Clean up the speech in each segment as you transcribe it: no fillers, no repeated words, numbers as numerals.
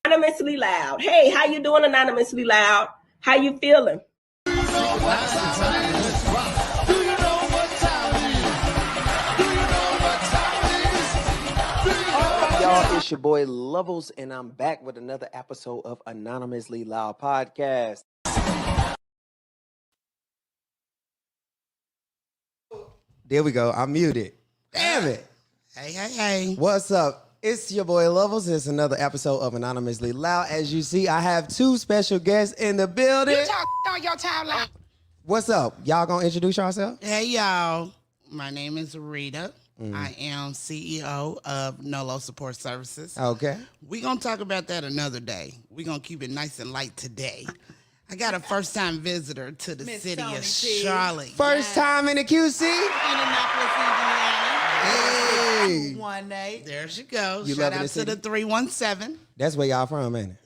Anonymously Loud. Hey, how you doing, Anonymously Loud? How you feeling? Y'all, it's your boy Levels, and I'm back with another episode of Anonymously Loud Podcast. There we go. I'm muted. Damn it. Hey. What's up? It's your boy Levels. It's another episode of Anonymously Loud. As you see, I have two special guests in the building. You talk on your time loud. What's up? Y'all gonna introduce yourself? Hey, y'all. My name is Rita. I am CEO of Nolo Support Services. Okay. We're going to talk about that another day. We're going to keep it nice and light today. I got a first-time visitor to the city of Charlotte. First time in the QC? Indianapolis, Indiana. Hey. 218. There she goes. You Shout loving out the to city? the 317. That's where y'all from, ain't it?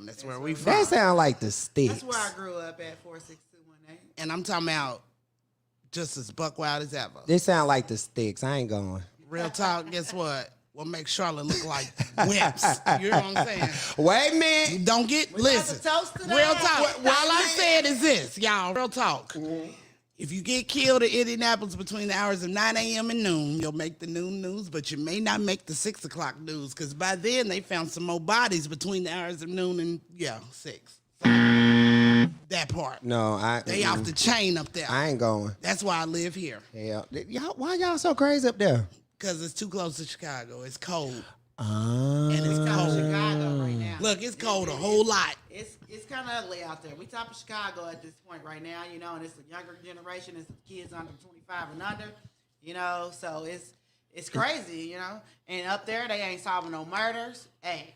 That's where we from. That sound like the sticks. That's where I grew up at 46218. And I'm talking about just as buck wild as ever. They sound like the sticks. I ain't going. Real talk, guess what? We'll make Charlotte look like wimps. You know what I'm saying? Wait a minute. Don't get, listen. toast to that. Real talk. What All I'm man? saying is this, y'all. Real talk. If you get killed in Indianapolis between the hours of 9 a.m. and noon, you'll make the noon news, but you may not make the 6 o'clock news, because by then they found some more bodies between the hours of noon and, 6. That part. No, They off the chain up there. I ain't going. That's why I live here, Hell, y'all, why y'all so crazy up there? because it's too close to Chicago. It's cold. And And it's Top of cold. Chicago right now. Look, it's cold a whole lot. It's kind of ugly out there. We top of Chicago at this point right now, and it's a younger generation. It's kids under 25 and under, so it's crazy, And up there, they ain't solving no murders. Hey,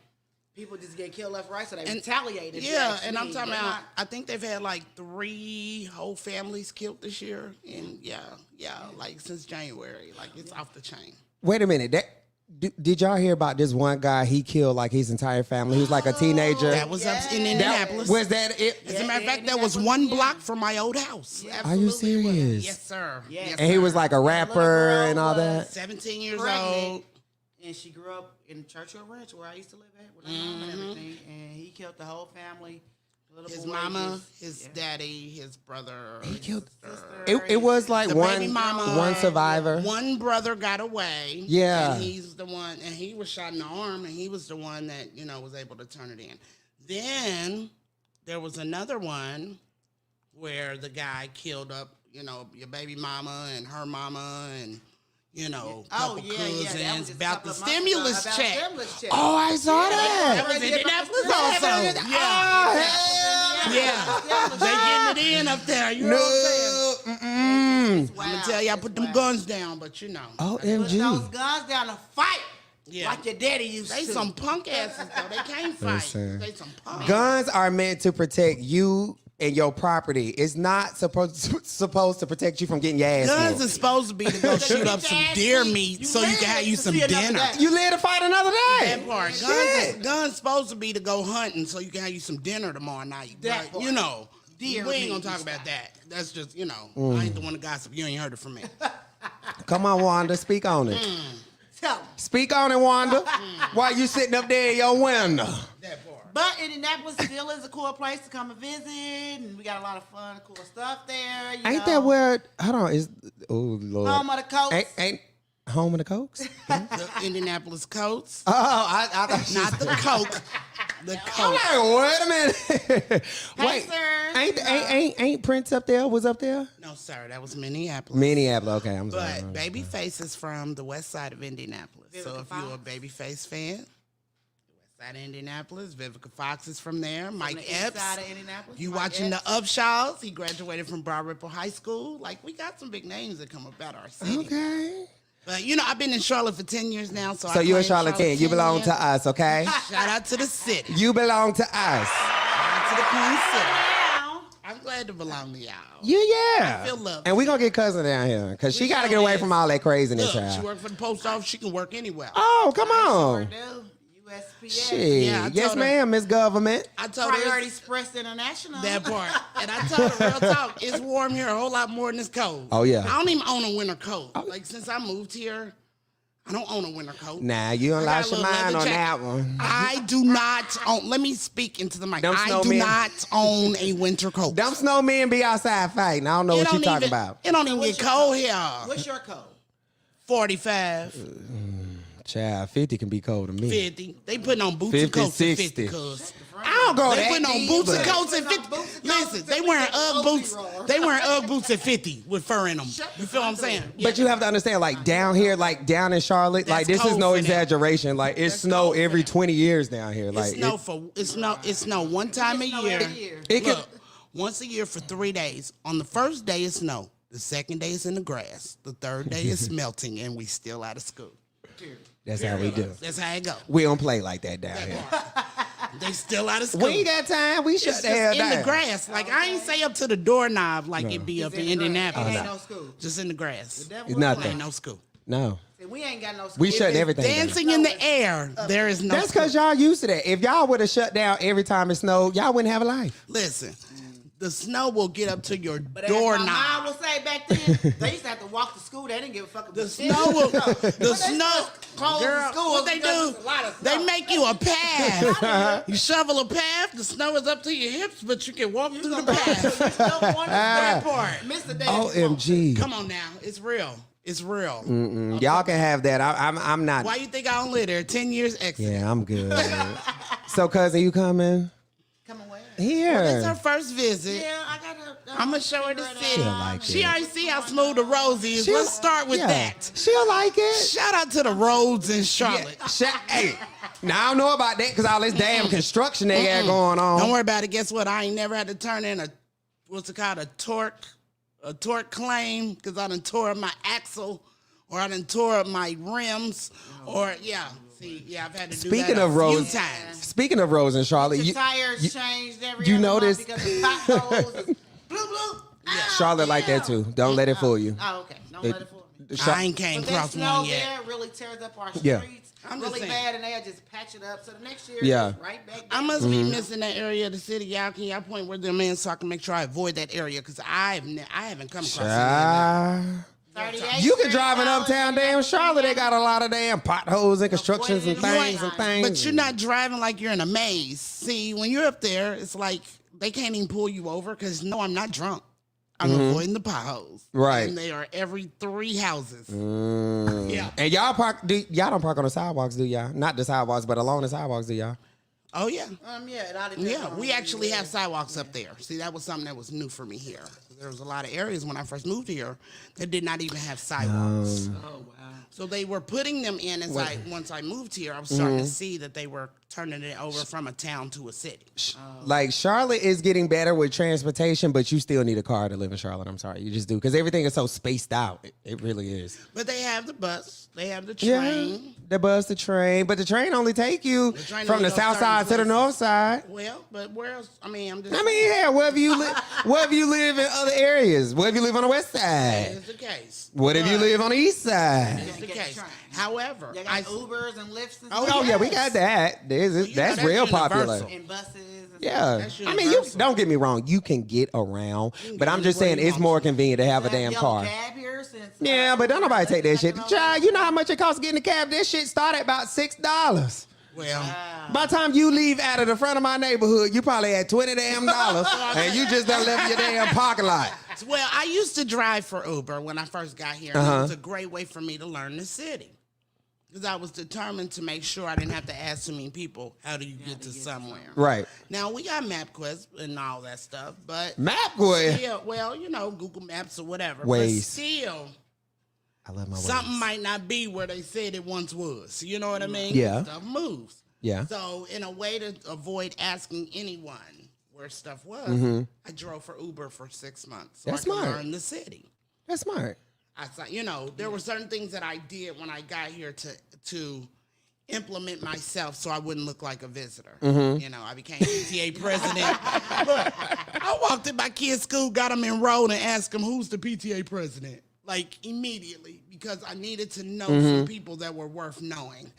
people just get killed left, right, so they retaliate. if you Yeah, ask and me. I'm talking They're about, not- I think they've had like 3 whole families killed this year. And like since January. Like it's off the chain. wait a minute. Did y'all hear about this one guy? He killed like his entire family. He was like a teenager. That was up in Indianapolis. Was that it? As a matter of fact, that was 1 block from my old house. Are you serious? Yes, sir. Yes. Yes, And he sir. was like a rapper and all that. 17 years pregnant, old. and she grew up in Churchill Ranch, where I used to live at with her mom and everything. And he killed the whole family. Little His boy, mama, his daddy, his brother. He killed. sister. It was like The baby one mama. survivor. One brother got away. Yeah. And he's the one, and he was shot in the arm, and he was the one that, was able to turn it in. Then there was another one where the guy killed up, your baby mama and her mama and, couple cousins That was just a about couple the of months ago, stimulus about check. stimulus check. Oh, I saw That that. was Indianapolis Yeah. also. Oh, Yeah, they getting it in up there. You know what I'm saying? I'm gonna tell y'all put them guns down, but you know. Put those OMG. guns down and fight. Yeah. Like your daddy used They to. some punk asses though. They can't fight. Listen. They some punk. Guns are meant to protect you and your property. It's not supposed to protect you from getting your ass Guns whooped. is supposed to be to go shoot up some deer meat so you can have you some dinner. You live to fight another day. That part. Shit. Guns supposed to be to go hunting so you can have you some dinner tomorrow night. That But, part. you know, Deer we ain't meat gonna talk and about that. That's just, you know, Mm. I ain't the one to gossip. You ain't heard it from me. Come on, Wanda. Speak on it. Tell 'em. Speak on it, Wanda. Why you sitting up there in your window? That part. But Indianapolis still is a cool place to come and visit, and we got a lot of fun, cool stuff there. Ain't that where? Hold on. Is oh Lord. Home of the Coast? Ain't home of the Cokes? The Indianapolis Colts. Oh, I thought she Not the Coke. The I'm Coke. like, wait a minute. Wait, sir. ain't Prince up there? Was up there? No, sir. That was Minneapolis. Minneapolis. Okay, I'm sorry. But Babyface is from the west side of Indianapolis. So Vivica if you're a Fox. Babyface fan, the west side of Indianapolis, Vivica Fox is from there. On Mike the east Epps. side of Indianapolis, You Mike watching Epps. the Upshaws. He graduated from Broad Ripple High School. Like, we got some big names that come about our city. Okay. But, you know, I've been in Charlotte for 10 years now. So So I you're a claim charlatan. You belong to us, okay? Shout out to the city. You belong to us. Shout out to the Queen City. Now, I'm glad to belong to y'all. Yeah. I feel loved. And we gonna get cousin down here because she We gotta sure get away is. from all that craziness, Look, she child. worked for the post office. She can work anywhere. Oh, come sure on. do. USPS. Shit. Yeah, I Yes, told her. ma'am, Miss Government. I told her Priority it's- Express International. that part. And I told her, real talk, it's warm here a whole lot more than it's cold. Oh, yeah. I don't even own a winter coat. Like, since I moved here, I don't own a winter coat. Nah, you done I got lost a your little mind leather on jacket. that one. I do not own, let me speak into the mic. Them I snowmen. do not own a winter coat. Them snowmen be outside fighting. I don't know It what you don't talking even- about. It don't even What's get your cold code? here. What's your code? 45, Child, 50 can be cold to me. 50. They putting on boots 50, and coats at 60. 50, cuz. I don't go They that putting on deep, boots and but- coats at 50. Boots and coats Listen, until they we wearing get the Ugg Oakley boots. roar. They wearing Ugg boots at 50 with fur in them. You feel what I'm saying? But you have to understand, like down here, like down in Charlotte, like That's this is cold no for them. exaggeration. Like it That's snow cold for every them. 20 years down here. Like It's snow one time a Snow year. every year. it could. Look, once a year for 3 days. On the first day it's snow. The second day is in the grass. The third day is melting, and we still out of school. That's how we do. That's how it go. We don't play like that down here. They still out of school. We ain't got time. We shut it's the just hell in down. the grass. Like I ain't say up to the doorknob like it be up in It Indianapolis. ain't no school. Just in the grass. Devil It's will nothing. Ain't no school. No, See, we ain't got no school. we shutting If everything down. Dancing in the air, there is no. That's school. because y'all used to that. If y'all would have shut down every time it snowed, y'all wouldn't have a life. Listen, the snow will get up to your But as my mom doorknob. would say back then, they used to have to walk to school. They didn't give a fuck about The shit. snow will. But The they snow. just closed Girl, the schools what they because do? it's a lot of They snow. make you a path. You shovel a path. The snow is up to your hips, but you can walk through the path. That part. Mr. Davis. OMG. Come on now, it's real. It's real. Y'all can have that. I'm not. Why you think I don't live there? 10 years exit. Yeah, I'm good. So, cousin, you coming? Come away. Here. It's her first visit. Yeah, I gotta. I'm gonna show her the figure it city. She'll out. like She it. already see how smooth the roads is. She'll- Let's start with yeah. that. She'll like it. Shout out to the roads in Charlotte. Hey, now I don't know about that because all this damn construction they got going on. Don't worry about it. Guess what? I ain't never had to turn in what's it called, a torque claim because I done tore up my axle or I done tore up my rims or yeah. See, yeah, I've had to do Speaking that of a few roads, times. speaking of roads in Charlotte, Your you, tires changed every you other notice- month because of potholes. and blue, blue. Ah, Charlotte like that too. Don't let it fool you. Oh, okay. Don't let it fool me. I ain't came But that across snow one yet. there really tears up our Yeah. streets I'm just really saying. bad, and they'll just patch it up. So the next year, Yeah. it's right back. I down. must be missing that area of the city. Y'all point where them in so I can make sure I avoid that area because I haven't come across it. Ah. 38th You can Street, drive in Howard, uptown damn Charlotte. They got a lot of damn potholes and constructions and things and things. But you're not driving like you're in a maze. See, when you're up there, it's like they can't even pull you over because no, I'm not drunk. I'm avoiding the potholes. Right. And they are every 3 houses. Yeah. And y'all y'all don't park on the sidewalks, do y'all? Not the sidewalks, but along the sidewalks, do y'all? Oh, yeah. Yeah, it all depends Yeah, on we where actually you have live. sidewalks up there. See, that was something that was new for me here. There was a lot of areas when I first moved here that did not even have sidewalks. Oh wow. So they were putting them in as once I moved here, I was starting to see that they were turning it over from a town to a city. Like Charlotte is getting better with transportation, but you still need a car to live in Charlotte. I'm sorry, you just do because everything is so spaced out. It really is. But they have the bus, they have the Yeah, train. the bus, the train, but the train only take you train from only the goes south certain side to the places. north side. Well, but where else? I mean, I'm just. I mean, yeah, wherever you live, wherever you live in other areas, wherever you live on the west side, That's the case. what if you But live on the east side? That's the Get the case. train. However, You got Ubers and Lyfts and Oh, stuff. yeah, we got that. That's that's real universal. popular. And buses. And Yeah, That's I mean, you universal. don't get me wrong, you can get around, can but get I'm just anywhere saying you it's want more to. convenient to have a damn yellow car. Cab here since, Yeah, but don't nobody take that shit. Nothing on Child, you know how much it costs getting a cab? This shit start at about $6. well, By the time you leave out of the front of my neighborhood, you probably had $20 damn dollars, and you just done left your damn parking lot. well, I used to drive for Uber when I first got here. And it was a great way for me to learn the city. Because I was determined to make sure I didn't have to ask too many people, how do you get to somewhere? Right. Now, we got MapQuest and all that stuff, but MapQuest. still, well, you know, Google Maps or whatever. Waze. But still, I love my something ways. might not be where they said it once was. You know what I mean? Yeah. Stuff moves. Yeah. So, in a way to avoid asking anyone where stuff was, I drove for Uber for 6 months. So That's I could smart. learn the city. That's smart. I thought, you know, there were certain things that I did when I got here to implement myself so I wouldn't look like a visitor. You know, I became PTA president. Look, I walked in my kid's school, got them enrolled, and asked them, who's the PTA president? Like, immediately, because I needed to know some people that were worth knowing.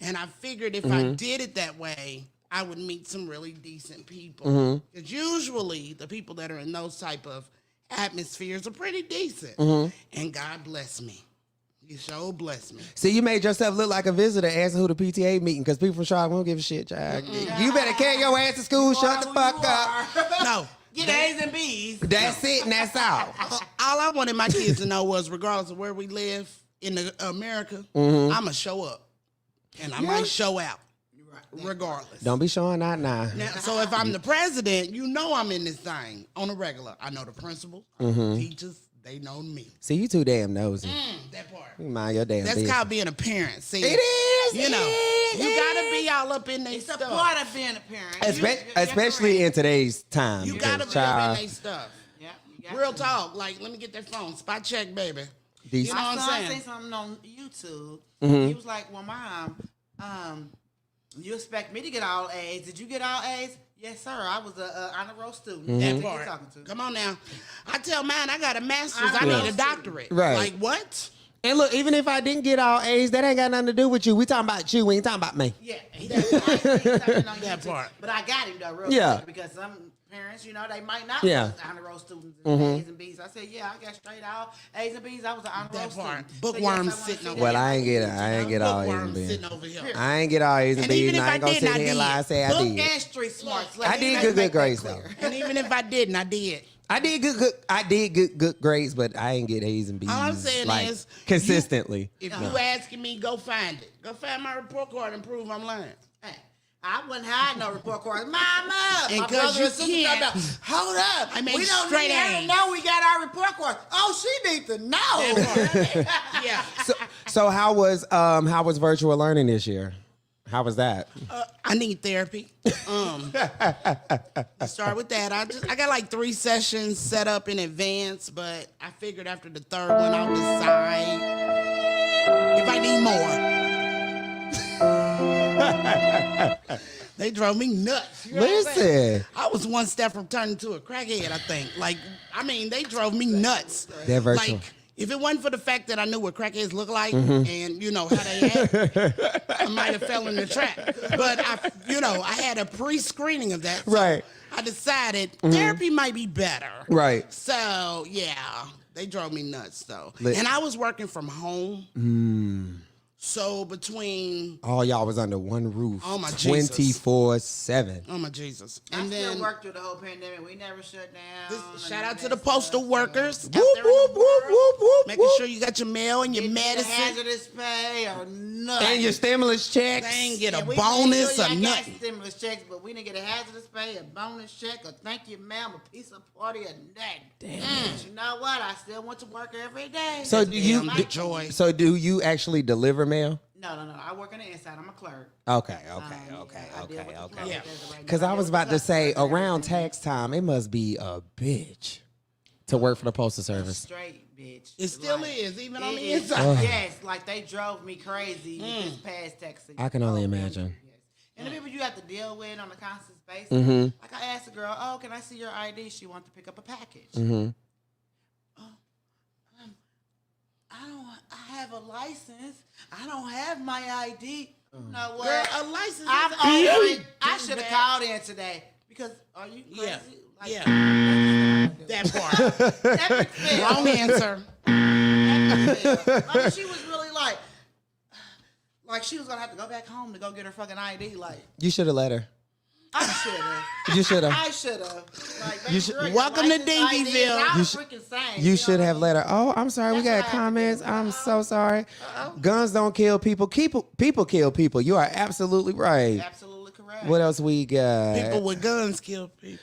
And I figured if I did it that way, I would meet some really decent people. Because usually the people that are in those type of atmospheres are pretty decent. And God bless me. He sure bless me. See, you made yourself look like a visitor asking who the PTA meeting because people from Charlotte don't give a shit, child. You better carry your ass to school, shut the fuck up. No. Get A's and B's. That's it and that's all. All I wanted my kids to know was regardless of where we live in America, I'ma show up. And I might show out. Regardless. Don't be showing out now. Now, so if I'm the president, you know I'm in this thing on a regular. I know the principals, I know the teachers, they know me. See, you too damn nosy. That part. You mind your damn That's business. called being a parent. See, It is. You know, it you is. gotta be all up in their It's a stuff. part of being a parent. Especially in today's time. You because, gotta be up in their stuff. Yeah, you got Real to. talk. Like, let me get that phone. Spot check, baby. These- You know My what son I'm saying? seen something on YouTube. Mm-hmm. He was like, "Well, Mom, you expect me to get all A's? Did you get all A's?" Yes, sir. I was a honor roll student. Mm-hmm. That's That who you're part. talking to. Come on now. I tell mine I got a master's. I Yeah. need a doctorate. Right. Like, what? And look, even if I didn't get all A's, that ain't got nothing to do with you. We talking about you. We ain't talking about me. Yeah, he doesn't like something on That YouTube. part. But I got him though, real Yeah. quick, because some parents, you know, they might not Yeah. was honor roll students and A's and B's. I said, yeah, I got straight out A's and B's. I was an honor roll That part. student. Bookworms I wanna sitting see over that. Well, I ain't get all A's and Bookworms B's. sitting over here. I ain't get all A's and And B's. even And if I ain't I gonna didn't, sit I here and lie and did. say I Book did. and street smarts. I did good grades though. And even if I didn't, I did. I did good grades, but I ain't get A's and B's. All I'm saying like, is, consistently. If you asking me, go find it. Go find my report card and prove I'm lying. Hey, I wouldn't hide no report cards. Mama, And my 'cause brother you and sister can't. talking about, hold up. I made we don't straight need her A's. to know we got our report cards. Oh, she needs to know. Yeah. So how was virtual learning this year? How was that? I need therapy. Let's start with that. I got like 3 sessions set up in advance, but I figured after the 3rd one I'll decide if I need more. They drove me nuts. You know what I'm saying? Listen, I was one step from turning to a crackhead, I think. Like, I mean, they drove me nuts. That virtual. Like, if it wasn't for the fact that I knew what crackheads look like and, you know, how they act, I might have fell in the trap. But, I had a pre-screening of that. So Right. I decided therapy might be better. Right. So, yeah, they drove me nuts, though. Lit- And I was working from home. So, between, all y'all was under one roof. Oh, my Jesus. 24/7. oh, my Jesus. I And still then, worked through the whole pandemic. We never shut down. shout out to the postal workers. out Whoop, there in the whoop, whoop, world, whoop, whoop, Making whoop. sure you got your mail and your Get medicine. hazardous pay or nothing. And your stimulus checks. They ain't get a Yeah, we bonus sure or y'all got nothing. stimulus checks, but we didn't get a hazardous pay, a bonus check, a thank you, ma'am, a piece of party, or nothing. But you know what? I still went to work every day. So do you Damn, the joy. So do you actually deliver mail? No. I work on the inside. I'm a clerk. Okay. I deal with the clerk Yeah. as of right now. Because I was about to say, around tax time, it must be a bitch to work for the Postal Service. Straight bitch. It still is, even on It the is, inside. yes, like they drove me crazy with this past tax season. I can only Oh, imagine. Yes. And the people you have to deal with on a constant basis. Mm-hmm. Like I asked a girl, "Oh, can I see your ID?" She wanted to pick up a package. Mm-hmm. I have a license. I don't have my ID. You know what? Girl, a license. I'm always, I should have called in today because are you crazy? Yeah. Like, That part. epic fail. Wrong answer. Epic fail. I mean, she was really like she was gonna have to go back home to go get her fucking ID. Like You should have let her. I should have. You should have. I should have. Like, You should- Welcome to Dingyville. I You was should- freaking saying. You know should what have I let mean? her. Oh, I'm sorry. We That's got what I had to do. comments. I'm so sorry. Guns don't kill people. People kill people. You are absolutely right. Absolutely correct. What else we got? People with guns kill people.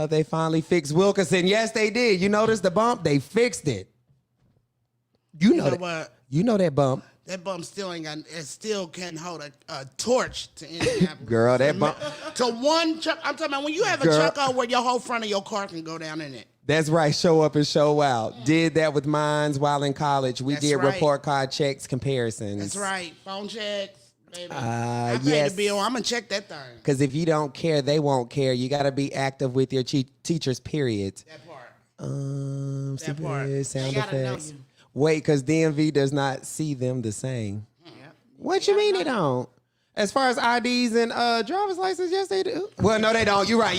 They finally fixed Wilkerson. Yes, they did. You notice the bump? They fixed it. You know that. what? You know that bump. That bump still ain't got. It still can't hold a torch to Indianapolis. Girl, that bump. To one truck. I'm talking about when you have a Girl. truck out where your whole front of your car can go down in it. That's right. Show up and show out. Did that with mines while in college. We That's did right. report card checks comparisons. That's right. Phone checks, baby. Ah, I paid yes. the bill. I'm gonna check that thing. Because if you don't care, they won't care. You got to be active with your teachers, period. That part. That That part. sound They gotta know effects. you. Wait, because DMV does not see them the same. Yep. What you mean they don't? As far as IDs and driver's license, yes they do. Well, no, they don't. You're right.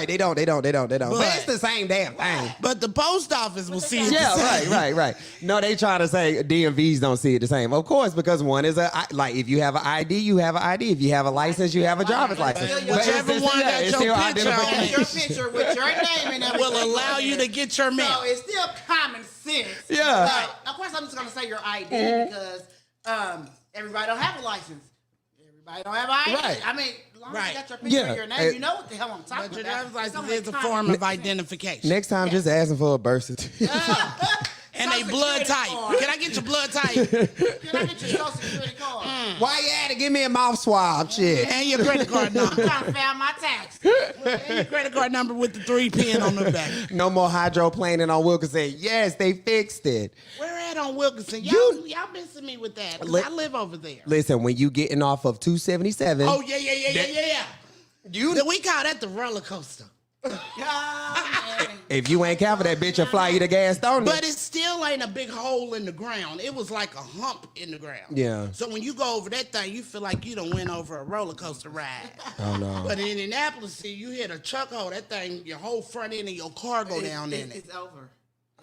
They don't. But it's the same damn thing. But the post office will see it. the Yeah, same. right. No, they try to say DMVs don't see it the same. Of course, because one is like if you have an ID, you have an ID. If you have a license, you have a driver's license. Whichever one got your picture on And it. your picture with your name and everything Will allow you to get your mail. So it's still common sense. Yeah. But of course, I'm just gonna say your ID because everybody don't have a license. Everybody don't have an ID. Right. I mean, as long as Right. you got your picture Yeah. and your name, you know what the hell I'm talking But your about. driver's license It's is a only form common of sense. identification. Next time, just ask them for a birth certificate. And they Social blood Security type. card. Can I get your blood type? Can I get your social security card? Why you at it? Give me a mouth swab, shit. And your credit card I'm number. trying to file my tax. And your credit card number with the 3 pin on the back. No more hydroplaning on Wilkerson. Yes, they fixed it. Where at on Wilkinson? You- Y'all missing me with that. 'Cause Li- I live over there. Listen, when you getting off of 277, Oh, yeah. We call that the roller coaster. if you ain't careful, that bitch will fly you to gas, don't But it? it still ain't a big hole in the ground. It was like a hump in the ground. Yeah. So when you go over that thing, you feel like you done went over a roller coaster ride. Oh no. But in Indianapolis, see, you hit a truck hole, that thing, your whole front end of your car go down in it. It's over.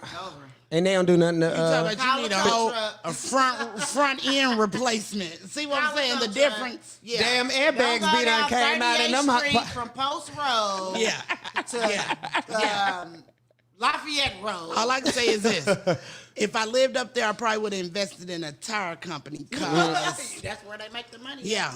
It's over. And they don't do nothing. You talking about you need Calico a truck. front end replacement. See what I'm saying? The Calico truck. difference. Yeah. Damn Don't airbags go be done down came out in them 38th Street hot. from Post Road Yeah. to Lafayette Road. All I can say is this. If I lived up there, I probably would have invested in a tire company. 'Cause, That's where they make the money. yeah.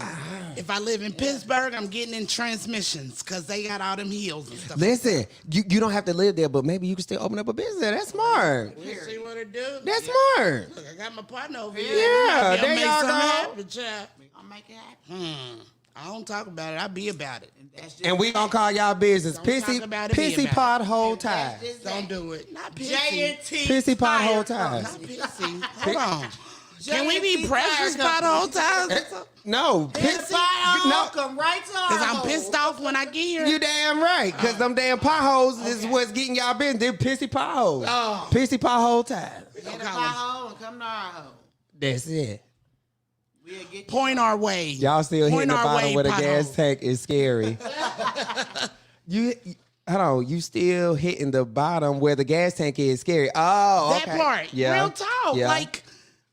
If I live in Pittsburgh, I'm getting in transmissions because they got all them heels and stuff. Listen, you don't have to live there, but maybe you can still open up a business. That's smart. You see what it do? That's smart. Look, I got my partner over here. Yeah, He'll there make y'all something go. happen, child. We gonna make it happen. I don't talk about it. I be about it. That's just And we gonna call y'all business Don't pissy talk about it, be pissy about pothole that's ties. just Don't that. do it. Not pissy. J&T Pissy pothole Tire ties. Not pissy. Hold on. Can we be J&T precious Tire pothole ties? No, Company. pissy. Pothole, No, come right to our Because I'm hole. pissed off when I get here. you damn right. Cause them damn potholes is what's getting y'all business. They're pissy potholes. Oh. Pissy pothole ties. Get a pothole and come to our hole. That's it. We'll get you. Point our way. Y'all still hitting Point the our bottom way, with a gas potholes. tank is scary. you hold on, you still hitting the bottom where the gas tank is scary. Oh, That okay. part. Yeah. Real talk. Yeah. Like,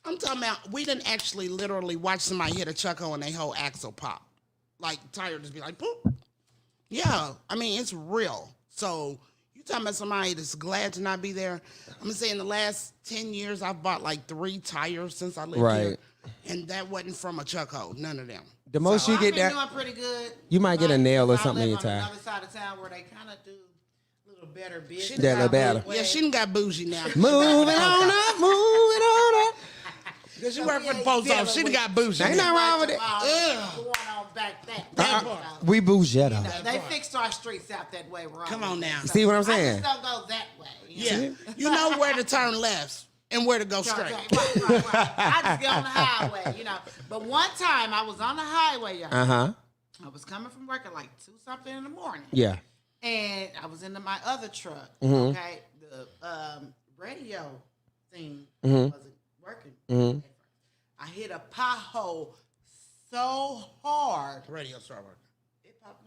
I'm talking about, we didn't actually literally watch somebody hit a chuck hole and they whole axle pop. Like, tire just be like, boop. Yeah. I mean, it's real. So, you talking about somebody that's glad to not be there. I'm going to say in the last 10 years, I've bought like 3 tires since I lived here. Right. And that wasn't from a chuck hole. None of them. The most you I've get been that doing pretty good. You might get a nail or I something in live your on tire. another side of town where they kind of do a little better business. Yeah, a little better. Yeah, she done got bougie now. moving on up, moving on up. Because you work for the post office. She done got bougie. Ain't nothing wrong with it. Going on back that. We bougie though. They fixed our streets out that way. Come on now. See what I'm I saying? just don't go that way. Yeah. You know where to turn left and where to go straight. Right. I just get on the highway, But one time I was on the highway, y'all. I was coming from work at like 2-something in the morning. Yeah. And I was in my other truck. Okay. The radio thing wasn't working. At first. I hit a pothole so hard. Radio start working. It popped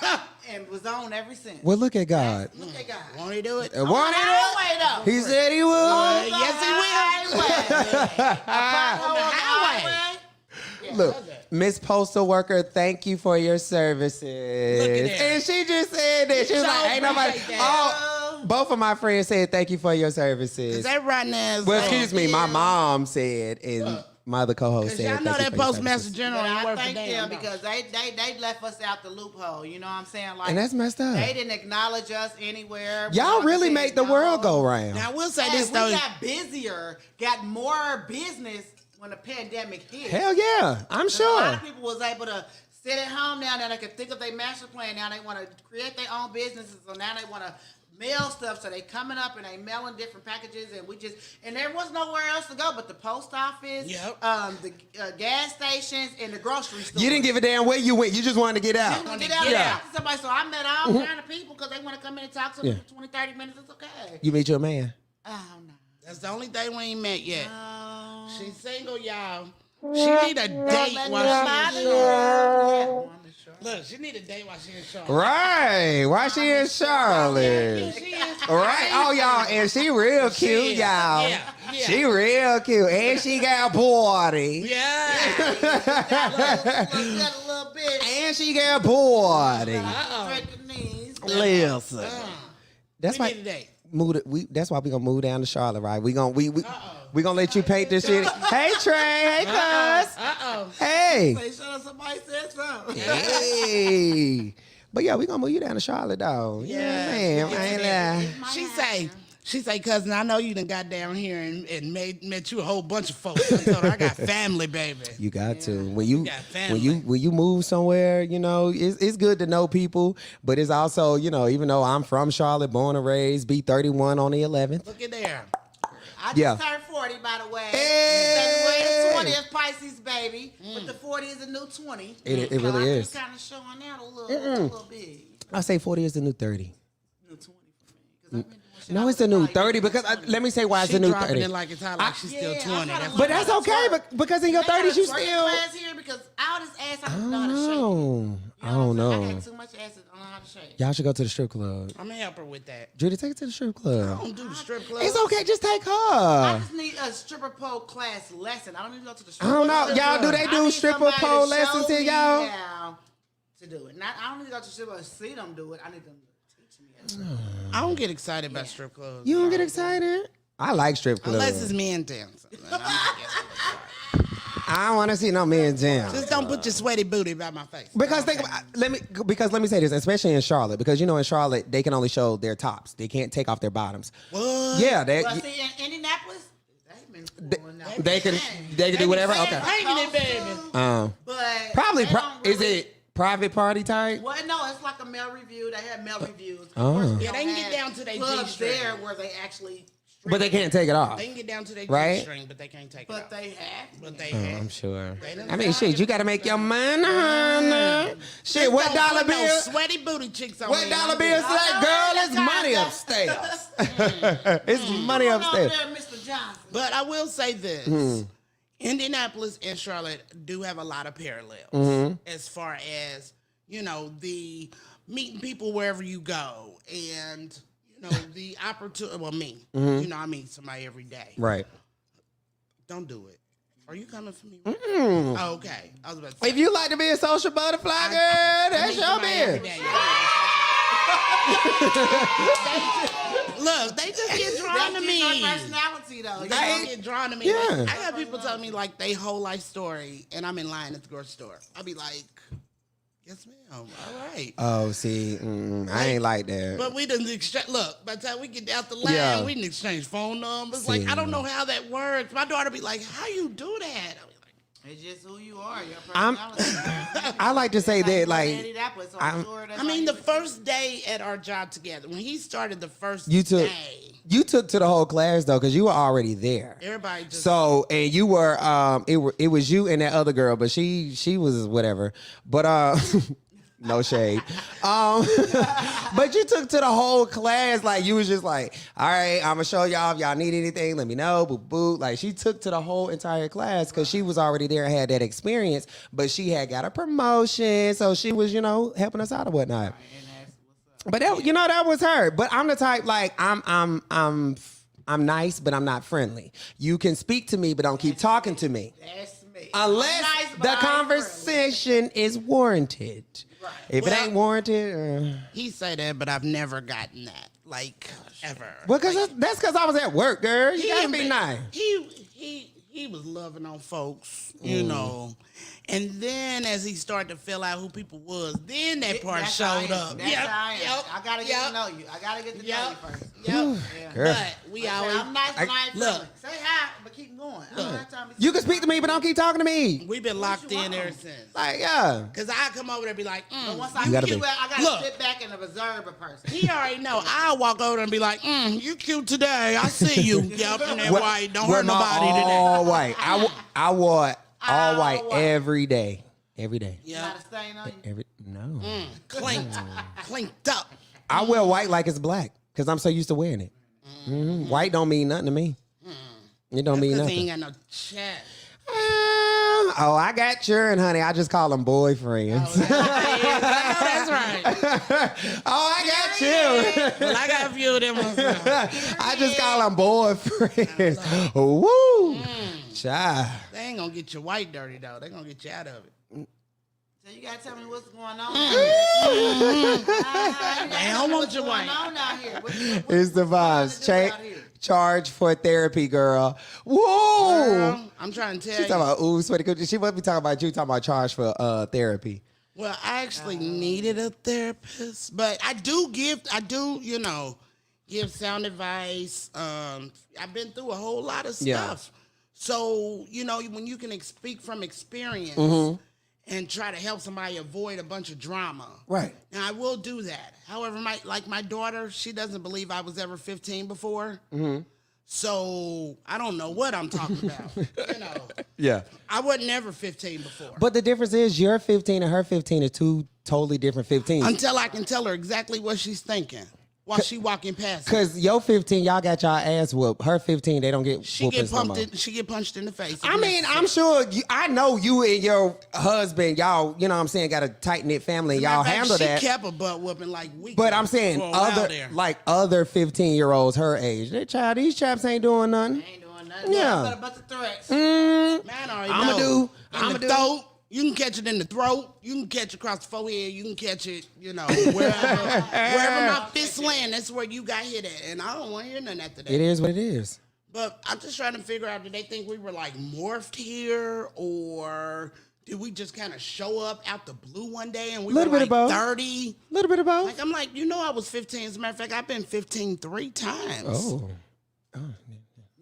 on. And was on ever since. Well, look at God. Look at God. Won't he do it? Won't he do it? He said he would. Yes, he will. On the highway. Yeah. Look, Miss Postal Worker, thank you for your services. Look at that. And she just said that. She was So like, ain't nobody. appreciate that. Both of my friends said thank you for your Because services. they right now is Well, excuse me, my mom said, and my other co-host Because said. y'all know thank you that for your Postmaster services. General But ain't I worth a thank damn. them because they left us out the loophole. You know what I'm saying? Like, And that's messed up. They didn't acknowledge us anywhere. Y'all We really said make the no. world go round. Now, I will say Hey, this, we though. got busier, got more business when the pandemic hit. Hell yeah, I'm 'Cause A lot sure. of people was able to sit at home now. Now they can think of their master plan. Now they want to create their own businesses. So now they want to mail stuff. So they coming up and they mailing different packages. And there was nowhere else to go but the post office, Yep. the gas stations, and the grocery store. You didn't give a damn where you went. You just wanted to get out. To get out and Yeah. talk to somebody. So I met all kind of people because they want to come in and talk to me Yeah. for 20, 30 minutes. It's okay. You meet your man. Oh, no. That's the only thing we ain't met yet. No. She's single, y'all. She need a date while she in Yeah. Look, she need a date while she in Charlotte. Right. Why she in Charlotte? She is Right. Oh, y'all. And she real She cute, is. y'all. Yeah. She real cute. And she got booty. Yeah. Got a little bit. And she got booty. Break your knees. Listen. That's We why need a date. that's why we gonna move down to Charlotte, right? We gonna let you paint this shit. Hey Trey, hey cuz. Uh-oh. Hey. Say, shut up, somebody said something. Hey. But yeah, we gonna move you down to Charlotte, though. Yeah, man. I ain't lie. She say, cousin, I know you done got down here and met you a whole bunch of folks. I told her I got family, baby. You got to. When you got family. when you move somewhere, it's good to know people, but it's also, even though I'm from Charlotte, born and raised, be 31 on the 11th. Look at there. I just Yeah. turned 40, by the way. Hey. February the 20th, Pisces, baby. But the 40 is a new 20. It So really I'm is. just kind of showing out a little bit. I say 40 is the new 30. New 20 for me. 'Cause I've been doing shit. No, I it's the was new like 30 because let me say why it's She the new dropping 30. it like it's hot, like she's still Yeah, 20. I'm trying That's to But that's okay because in your They got 30s you a twerking still. class here because all this ass I don't know how to shake. I don't You what I'm saying? I know. got too much ass I don't know how to shake. Y'all should go to the strip club. I'm gonna help her with that. Judy, take it to the strip I club. don't do the strip club. It's okay, just take I her. just need a stripper pole class lesson. I don't need to go to the I stripper don't know. club. Y'all, do they I do need stripper somebody to pole show lessons here, me y'all? how to do it. I don't need to go to stripper and see them do it. I need them to teach me how to do it. I don't get excited about strip clubs. You don't get excited? I like strip clubs. Unless it's men dancing. I don't want to see no men jam. Just don't put your sweaty booty by my face. Because let me say this, especially in Charlotte, because in Charlotte they can only show their tops. They can't take off their bottoms. What? Yeah, Well, see, in Indianapolis, they can do whatever. Okay. Hanging it, baby. But Probably they don't is really- it private party type? Well, no, it's like a male review. They have male reviews. Oh. Of course, we Yeah, they don't can get have down to their clubs G-string. there where they actually. But they can't take it off. They can get down to their Right? string, but they can't take it But off. they have. But they Oh, have. I'm sure. They done I mean, shit, you got to make your money, honey. Shit, what Don't dollar put no bill? sweaty booty chicks on What me. dollar I'm bill good. say, girl? It's money upstairs. It's money Come on upstairs. there, Mr. Johnson. But I will say this. Hmm. Indianapolis and Charlotte do have a lot of parallels Mm-hmm. as far as, the meeting people wherever you go and, the opportunity. Well, me. I meet somebody every day. Mm-hmm. Right. Don't do it. Are you coming for me? Oh, okay. I was about to say. If you like to be a social butterfly, girl, I that's meet your somebody every business. day. Look, they just get drawn That's to just me. our personality, though. They They- don't get drawn to me. Yeah. Like, I got people tell me like they whole life story, and I'm in line at the grocery store. I'll be like, Yes, ma'am. All right. Oh, see, I ain't like that. But we didn't exchange. Look, by the time we get out the line, Yeah. we didn't exchange phone numbers. See. Like, I don't know how that works. My daughter be like, "How you do that?" I be like, It's just who you are, your I'm- personality. I like to say that, like, Indianapolis, so I'm sure that's I how mean, you the would first day at our job together, when he started the first you took day, you took to the whole class though, because you were already there. everybody just So and you were it was you and that other girl, but she was whatever. But no shade. But you took to the whole class, like you was just like, all right, I'm gonna show y'all if y'all need anything, let me know. Boop boop. Like she took to the whole entire class because she was already there and had that experience, but she had got a promotion, so she was, helping us out or whatnot. and that's what's up. But that, that was her. But I'm the type like I'm nice, but I'm not friendly. You can speak to me, but don't keep talking to me. That's me. Unless I'm nice, but the I ain't friendly. conversation is warranted. Right. If it ain't warranted, he say that, but I've never gotten that, like ever. well, cause that's because I was at work, girl. You gotta be nice. He was loving on folks, you know. And then as he started to fill out who people was, then that part That's how I showed am. up. That's how I am. I gotta get to know you. I gotta get to know you first. Yep. Yeah. Girl. But we Like I always said, I'm nice, but I ain't look. friendly. Say hi, but keep going. I don't have time to You can speak to me, but don't keep talking to me. We've been locked you in want? ever since. Like, yeah. Cause I come over there and be like, But once I You gotta get be. well, I gotta Look. sit back and observe a person. he already know. I'll walk over there and be like, you cute today. I see you. Yep, and that white. Don't hurt nobody today. All white. I wore all white white. every day. Every day. You Yeah. got a stain on you? No. Clinked up. I wear white like it's black because I'm so used to wearing it. White don't mean nothing to me. It don't mean Cause he nothing. ain't got no chat. Oh, I got children, honey. I just call them boyfriends. That's right. Oh, I got children. Well, I got a few of them myself. I just call them boyfriends. Woo. Child. They ain't gonna get your white dirty though. They gonna get you out of it. So you gotta tell me what's going on. They don't want your white. What's going on out here? It's the vibes. Charge for therapy, girl. Whoa. Girl, I'm trying to tell She you. talking about, ooh, sweaty coochie. She must be talking about you, talking about charge for therapy. Well, I actually needed a therapist, but I do, give sound advice. I've been through a whole lot of stuff. Yeah. So, when you can speak from experience and try to help somebody avoid a bunch of drama. Right. Now, I will do that. However, my daughter, she doesn't believe I was ever 15 before. So I don't know what I'm talking about. Yeah. I wasn't ever 15 before. But the difference is your 15 and her 15 are two totally different 15s. Until I can tell her exactly what she's thinking while she walking past me. Because your 15, y'all got y'all ass whooped. Her 15, they don't get She get whoopings no more. She get punched in the face. I mean, I'm sure, I know you and your husband, y'all, you know what I'm saying, got a tight-knit family, and y'all handle that. She kept a butt whooping like weeks. But I'm saying for a while other there. 15-year-olds her age. These chaps ain't doing nothing. Ain't doing nothing. Yeah. But a bunch of threats. Man, I already I'ma know. do. In I'ma the do. throat. You can catch it in the throat. You can catch it across the forehead. You can catch it, wherever my fist land. That's where you got hit at. And I don't want to hear nothing after that. It is what it is. But I'm just trying to figure out, did they think we were like morphed here, or did we just kind of show up out the blue one day and we Little were bit like of both. 30? A little bit of both. Like, I'm like, I was 15. As a matter of fact, I've been 15 3 times. Oh.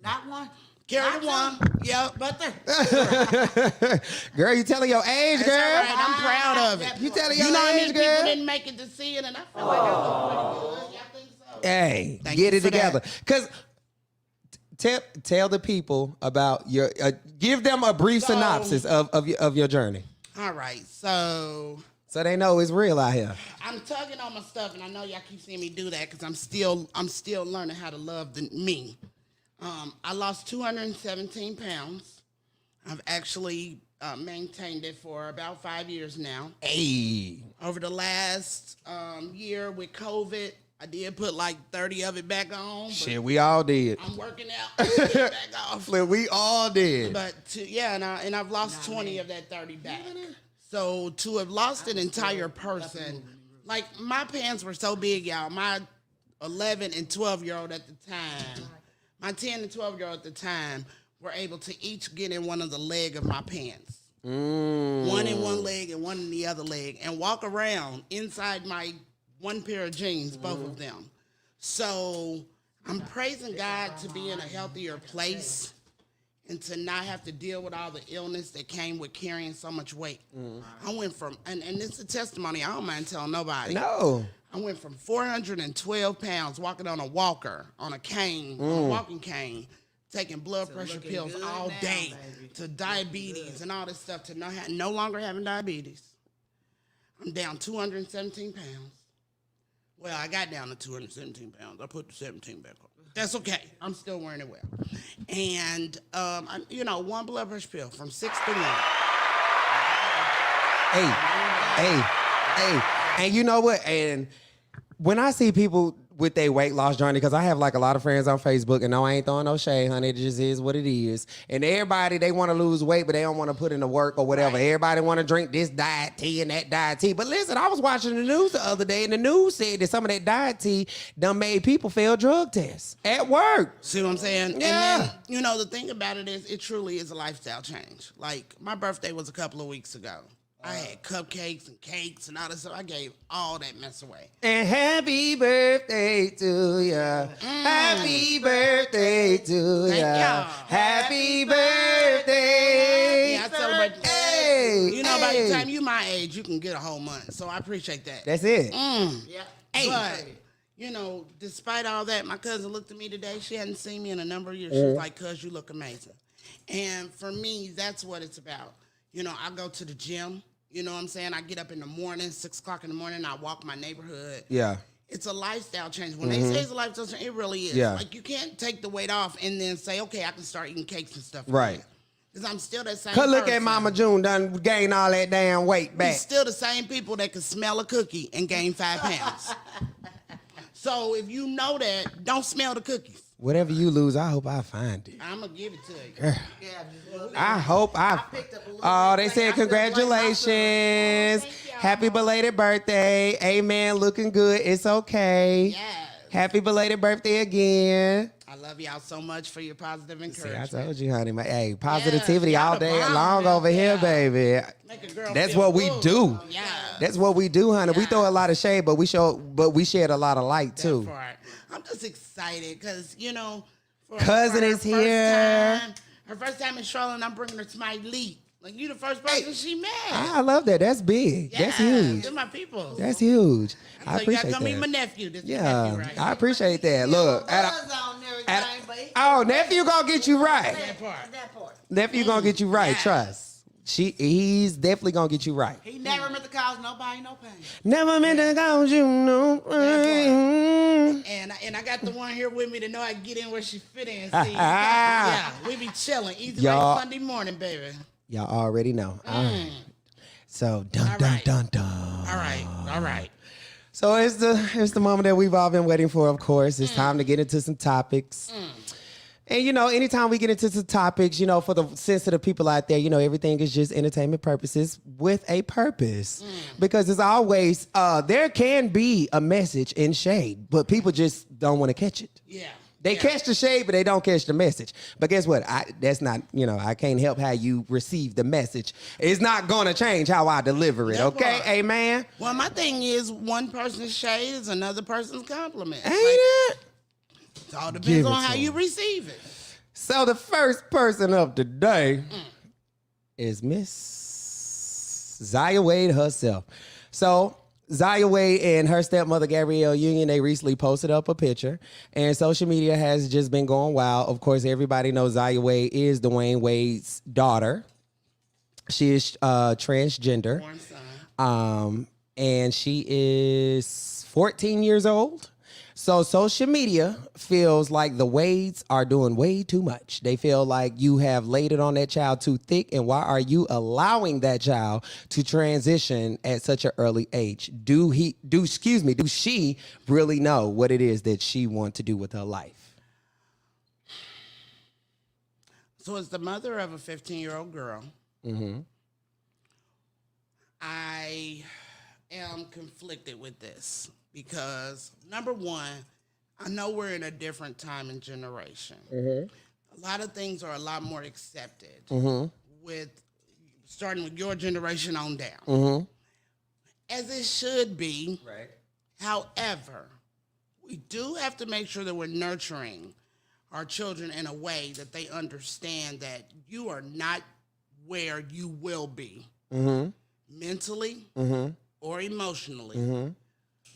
Not one. Carry the Not one. Yep. But there. Girl, you telling your age, That's girl? all right. I'm proud of it. You telling your You know how many age, people girl? didn't make it to see it, and I feel like I was pretty good. Y'all think so? Hey, Thank get you it for together. that. Because tell the people about your, give them a brief synopsis of your journey. All right, so So they know it's real out here. I'm tugging on my stuff, and I know y'all keep seeing me do that because I'm still learning how to love me. I lost 217 pounds. I've actually maintained it for about 5 years now. Hey. Over the last year with COVID, I did put like 30 of it back on. But Shit, we all did. I'm working out to get it back off. Flip, we all did. But and I've lost 20 of that 30 back. So to have lost an entire person, like my pants were so big, y'all. My 11 and 12-year-old at the time, my 10 and 12-year-old at the time were able to each get in one of the leg of my pants. One in one leg and one in the other leg, and walk around inside my one pair of jeans, both of them. So I'm praising God to be in a healthier place and to not have to deal with all the illness that came with carrying so much weight. I went from, and this is a testimony, I don't mind telling nobody. No. I went from 412 pounds walking on a walker, on a cane, on a walking cane, taking blood pressure pills all day, to diabetes and all this stuff, to no longer having diabetes. I'm down 217 pounds. Well, I got down to 217 pounds. I put the 17 back on. That's okay. I'm still wearing it well. And, one blood pressure pill from 6 to 1. Hey. And you know what? And when I see people with their weight loss journey, because I have like a lot of friends on Facebook, and no, I ain't throwing no shade, honey. It just is what it is. And everybody, they want to lose weight, but they don't want to put in the work or whatever. Right. Everybody want to drink this diet tea and that diet tea. But listen, I was watching the news the other day, and the news said that some of that diet tea done made people fail drug tests at work. See what I'm saying? Yeah. And then, the thing about it is, it truly is a lifestyle change. Like, my birthday was a couple of weeks ago. I had cupcakes and cakes and all that stuff. I gave all that mess away. And happy birthday to ya. Happy birthday to ya. Happy birthday. Yeah, I celebrate. Hey. By the time you my age, you can get a whole month. So I appreciate that. That's it. Yeah. Hey. But, despite all that, my cousin looked at me today. She hadn't seen me in a number of years. She was like, "Cuz, you look amazing." And for me, that's what it's about. I go to the gym. You know what I'm saying? I get up in the morning, 6 o'clock in the morning, I walk my neighborhood. Yeah. It's a lifestyle change. When they say it's a lifestyle change, it really is. Yeah. Like, you can't take the weight off and then say, okay, I can start eating cakes and stuff. Right. Because I'm still that same Cause look person. at Mama June done gained all that damn weight back. We're still the same people that can smell a cookie and gain 5 pounds. So if you know that, don't smell the cookies. Whatever you lose, I hope I find it. I'm going to give it to you. Girl. I hope I picked up a little Oh, bit. they said congratulations. Happy belated birthday. Amen. Looking good. It's okay. Yes. Happy belated birthday again. I love y'all so much for your positive See, encouragement. I told you, honey. Hey, positivity Yes, all y'all the day bomb, long man. over here, baby. Make a girl That's feel what we good. do. Yeah. That's what we do, honey. We Yeah. throw a lot of shade, but we shed a lot of light too. That part. I'm just excited because, for Cousin her is first here. Her first time in Charlotte, and I'm bringing her to my elite. Like, you the first person she met. I love that. That's big. That's huge. They're my people. That's huge. I So you gotta appreciate come meet my that. nephew. This Yeah, nephew right I here. appreciate that. Look, Buzz on everything, but oh, nephew gonna get you right. That part. that part. Nephew gonna get you right. Yes. Trust. He's definitely gonna get you right. He never meant to cause nobody no pain. Never meant to cause you no pain. And I got the one here with me to know I can get in where she fit in. See, yeah, we be chilling. Easy Y'all- like Sunday morning, baby. Y'all already know. All right. So dun All dun right. dun dun. All right. So it's the moment that we've all been waiting for. Of course, it's time to get into some topics. And anytime we get into some topics, for the sensitive people out there, everything is just entertainment purposes with a purpose. Because it's always there can be a message in shade, but people just don't want to catch it. Yeah. They catch the shade, but they don't catch the message. But guess what? That's not, I can't help how you receive the message. It's not going to change how I deliver it, That okay? part. Amen? Well, my thing is one person's shade is another person's compliment. Ain't it? It all Give depends it on how to you 'em. receive it. So the first person of the day is Miss Zaya Wade herself. So Zaya Wade and her stepmother Gabrielle Union, they recently posted up a picture, and social media has just been going wild. Of course, everybody knows Zaya Wade is Dwayne Wade's daughter. She is transgender, Born son. and she is 14 years old. So social media feels like the Wades are doing way too much. They feel like you have laid it on that child too thick, and why are you allowing that child to transition at such an early age? Do she really know what it is that she wants to do with her life? So as the mother of a 15-year-old girl, I am conflicted with this because, number one, I know we're in a different time and generation. A lot of things are a lot more accepted with starting with your generation on down. Mm-hmm. As it should be. Right. However, we do have to make sure that we're nurturing our children in a way that they understand that you are not where you will be mentally or emotionally.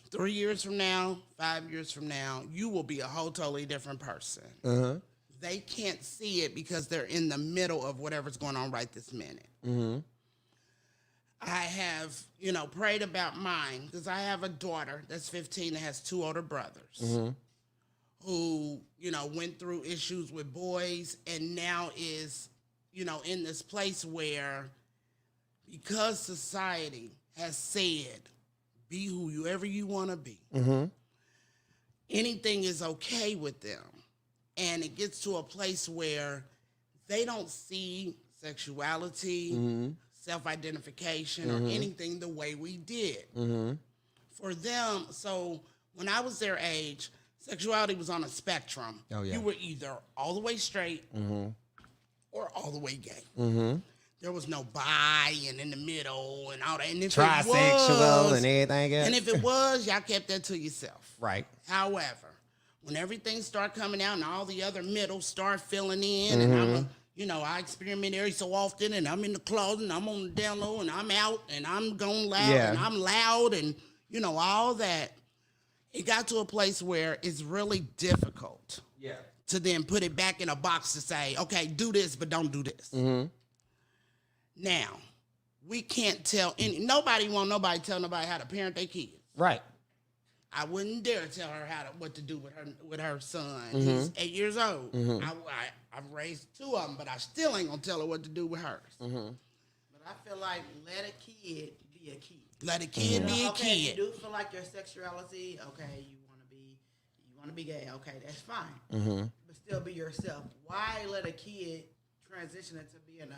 3 years from now, 5 years from now, you will be a whole totally different person. They can't see it because they're in the middle of whatever's going on right this minute. I have, prayed about mine because I have a daughter that's 15 that has 2 older brothers who, went through issues with boys and now is, in this place where because society has said, be whoever you want to be, anything is okay with them. And it gets to a place where they don't see sexuality, self-identification, or anything the way we did. For them, so when I was their age, sexuality was on a spectrum. Oh, yeah. You were either all the way straight or all the way gay. There was no bi and in the middle and all that. And if Trisexual and everything else. And if it was, y'all kept that to yourself. Right. However, when everything start coming out and all the other middles start filling in, and I experiment every so often, and I'm in the closet, and I'm on the down low, and I'm out, and I'm going loud, and I'm loud, and all that. It got to a place where it's really difficult to then put it back in a box to say, okay, do this, but don't do this. Now, we can't tell nobody tell nobody how to parent their kids. Right. I wouldn't dare tell her what to do with her son. He's 8 years old. I've raised 2 of them, but I still ain't gonna tell her what to do with hers. But I feel like let a kid be a kid. Let a kid be a okay, kid. If you do feel like your sexuality, okay, you wanna be gay, okay, that's fine. But still be yourself. Why let a kid transition into being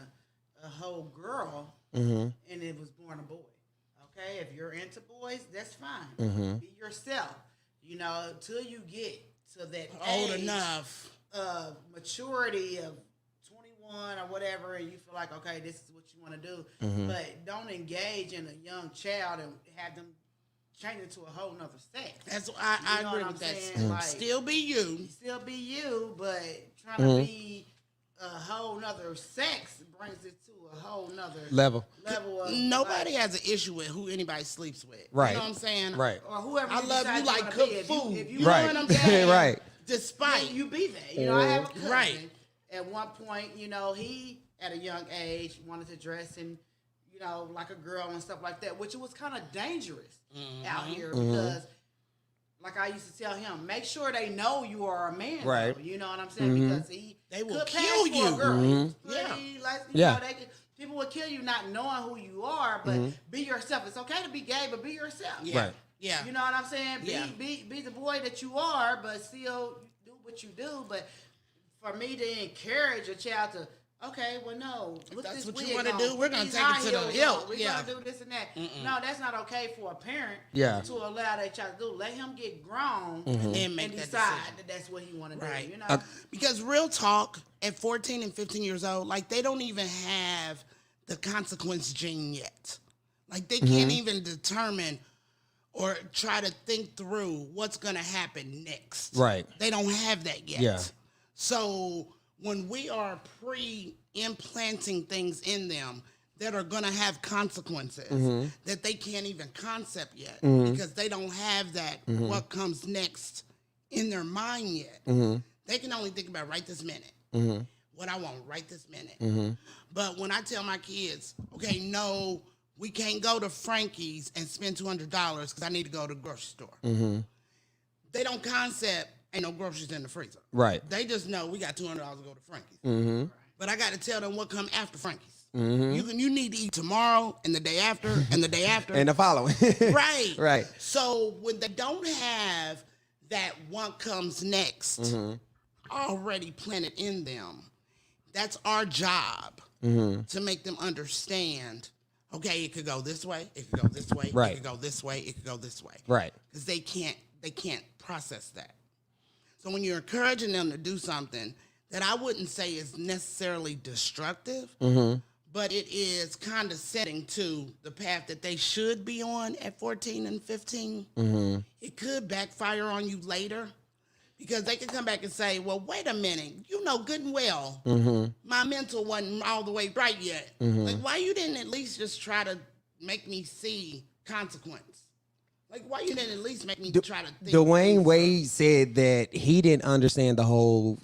a whole girl and it was born a boy? Okay, if you're into boys, that's fine. Be yourself. Till you get to that Old age enough of maturity of 21 or whatever, and you feel like, okay, this is what you want to do. But don't engage in a young child and have them change into a whole nother sex. That's I agree with that. Like, still be you. Still be you, but trying to be a whole nother sex brings it to a whole nother level of nobody has an issue with who anybody sleeps with. Right. You know what I'm saying? Right. Or whoever I love you like cook food. If you Right. know what I'm saying? Right. Despite you be there. I have a cousin. Right. At one point, he at a young age wanted to dress in, like a girl and stuff like that, which was kind of dangerous out here because, like I used to tell him, make sure they know you are a man. Right. Though, you know what I'm saying? Because they will could kill pass you. For a girl. Yeah. People will kill you not knowing who you are, but be yourself. It's okay to be gay, but be yourself. Yeah. Right. Yeah. You know what I'm saying? Yeah. Be the boy that you are, but still do what you do. But for me to encourage a child to, okay, well, no, If that's this what wig you want to on, do, we're going these to take high it to the heels hill. on, we're going to do this and that. No, that's not okay for a parent to allow their child to do. Let him get grown and make and that decide decision. that that's what he want to Right. do. Because real talk, at 14 and 15 years old, like they don't even have the consequence gene yet. Like they can't even determine or try to think through what's going to happen next. Right. They don't have that yet. Yeah. So when we are pre-implanting things in them that are going to have consequences that they can't even concept yet because they don't have that what comes next in their mind yet. They can only think about right this minute. What I want right this minute. But when I tell my kids, okay, no, we can't go to Frankie's and spend $200 because I need to go to the grocery store. They don't concept ain't no groceries in the freezer. Right. They just know we got $200 to go to Frankie's. But I got to tell them what come after Frankie's. You need to eat tomorrow and the day after and the day after. And the following. Right. Right. So when they don't have that what comes next already planted in them, that's our job to make them understand, okay, it could go this way, it could go this way, Right. it could go this way, it could go this way. Right. Because they can't process that. So when you're encouraging them to do something that I wouldn't say is necessarily destructive, but it is condescending to the path that they should be on at 14 and 15. It could backfire on you later because they could come back and say, well, wait a minute, you know good and well my mental wasn't all the way right yet. Like, why you didn't at least just try to make me see consequence? Like, why you didn't at least make me try to think? Dwayne Wade said that he didn't understand the whole,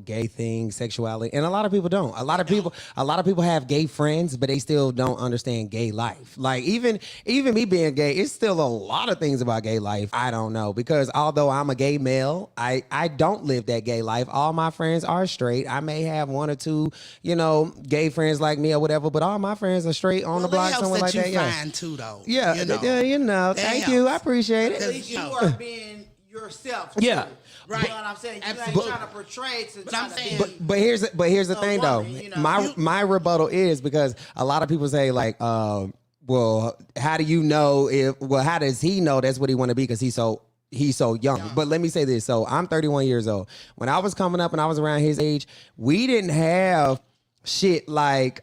gay thing, sexuality, and a lot of people don't. A lot of people have gay friends, but they still don't understand gay life. Like even me being gay, it's still a lot of things about gay life I don't know, because although I'm a gay male, I don't live that gay life. All my friends are straight. I may have one or two, gay friends like me or whatever, but all my friends are straight on the block, somewhere like that. Yeah, fine too, though. Yeah, thank you. I appreciate it. At least you are being yourself. Too. Yeah. Right. You know what I'm saying? You ain't trying to portray to trying to be. But here's the thing though. woman, My rebuttal is because a lot of people say like, well, how do you know how does he know that's what he want to be because he's so young. Yeah. But let me say this. So I'm 31 years old. When I was coming up and I was around his age, we didn't have shit like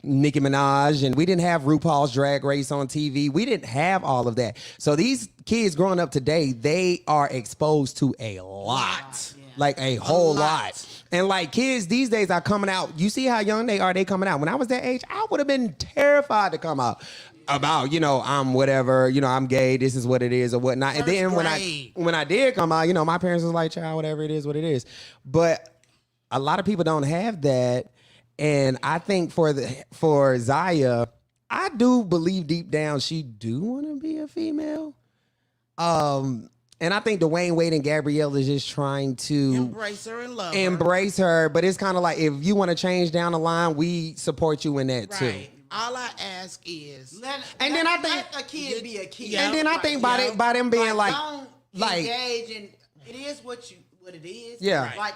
Nicki Minaj, and we didn't have RuPaul's Drag Race on TV. We didn't have all of that. So these kids growing up today, they are exposed to a lot. Yeah. Like a whole lot. And like kids these days are coming out. You see how young they are, they coming out. When I was that age, I would have been terrified to come out about, I'm whatever, I'm gay, this is what it is or whatnot. And then when I did come out, my parents was like, child, whatever it is, what it is. But a lot of people don't have that. And I think for Zaya, I do believe deep down she do want to be a female. And I think Dwayne Wade and Gabrielle is just trying to embrace her and love her. But it's kind of like, if you want to change down the line, we support you in that too. All I ask is, let a kid be a kid. Yeah. And then I think by them being like, don't engage in it is what it is. Yeah. Like,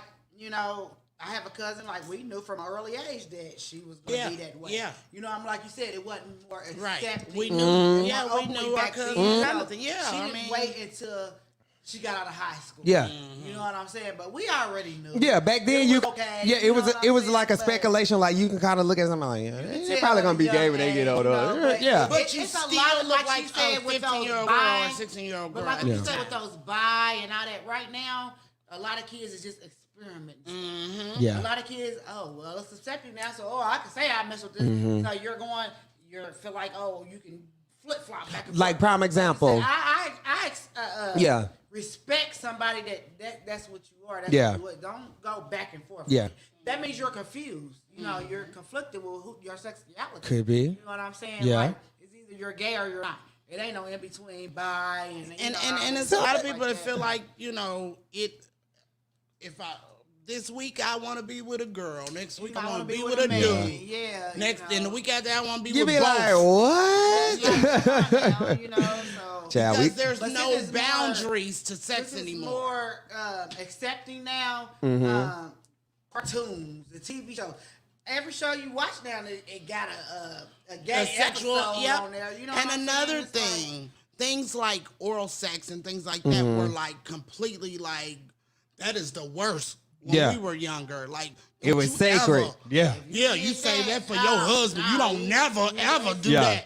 I have a cousin, like, we knew from an early age that she was going to be that way. Yeah. I'm like you said, it wasn't more accepting. We knew. Yeah, we knew our cousin. Yeah, she didn't wait until she got out of high school. Yeah. You know what I'm saying? But we already knew. Yeah, back then it was like a speculation. Like, you can kind of look at something like, they're probably going to be gay when they get older. But you it's still a lot of, look like like she said, with those 15-year-old girl or 16-year-old girl. But like you said, with those bi and all that, right now, a lot of kids is just experimenting. Mm-hmm. Yeah. A lot of kids, it's accepting now, so I can say I mess with this. So you feel like, you can flip flop back and forth. Like, prime example. I respect somebody that's what you are. That's what you are. Don't go back and forth. Yeah. That means you're confused. You're conflicted with your sexuality. Could be. You know what I'm saying? Yeah. Like, it's either you're gay or you're not. It ain't no in between bi and there's a lot of people that feel like, this week I want to be with a girl. Next week I want to be with a dude. Yeah. And the week after I want to be you with be both. Like, what? Because there's no boundaries to sex this anymore. Is more accepting now. Cartoons, the TV shows. Every show you watch now, it got a gay sexual episode on there. And another thing, things like oral sex and things like that were like completely like, that is the worst when we were younger. Like, it was sacred. Yeah, you say that for your husband. You don't never ever do that.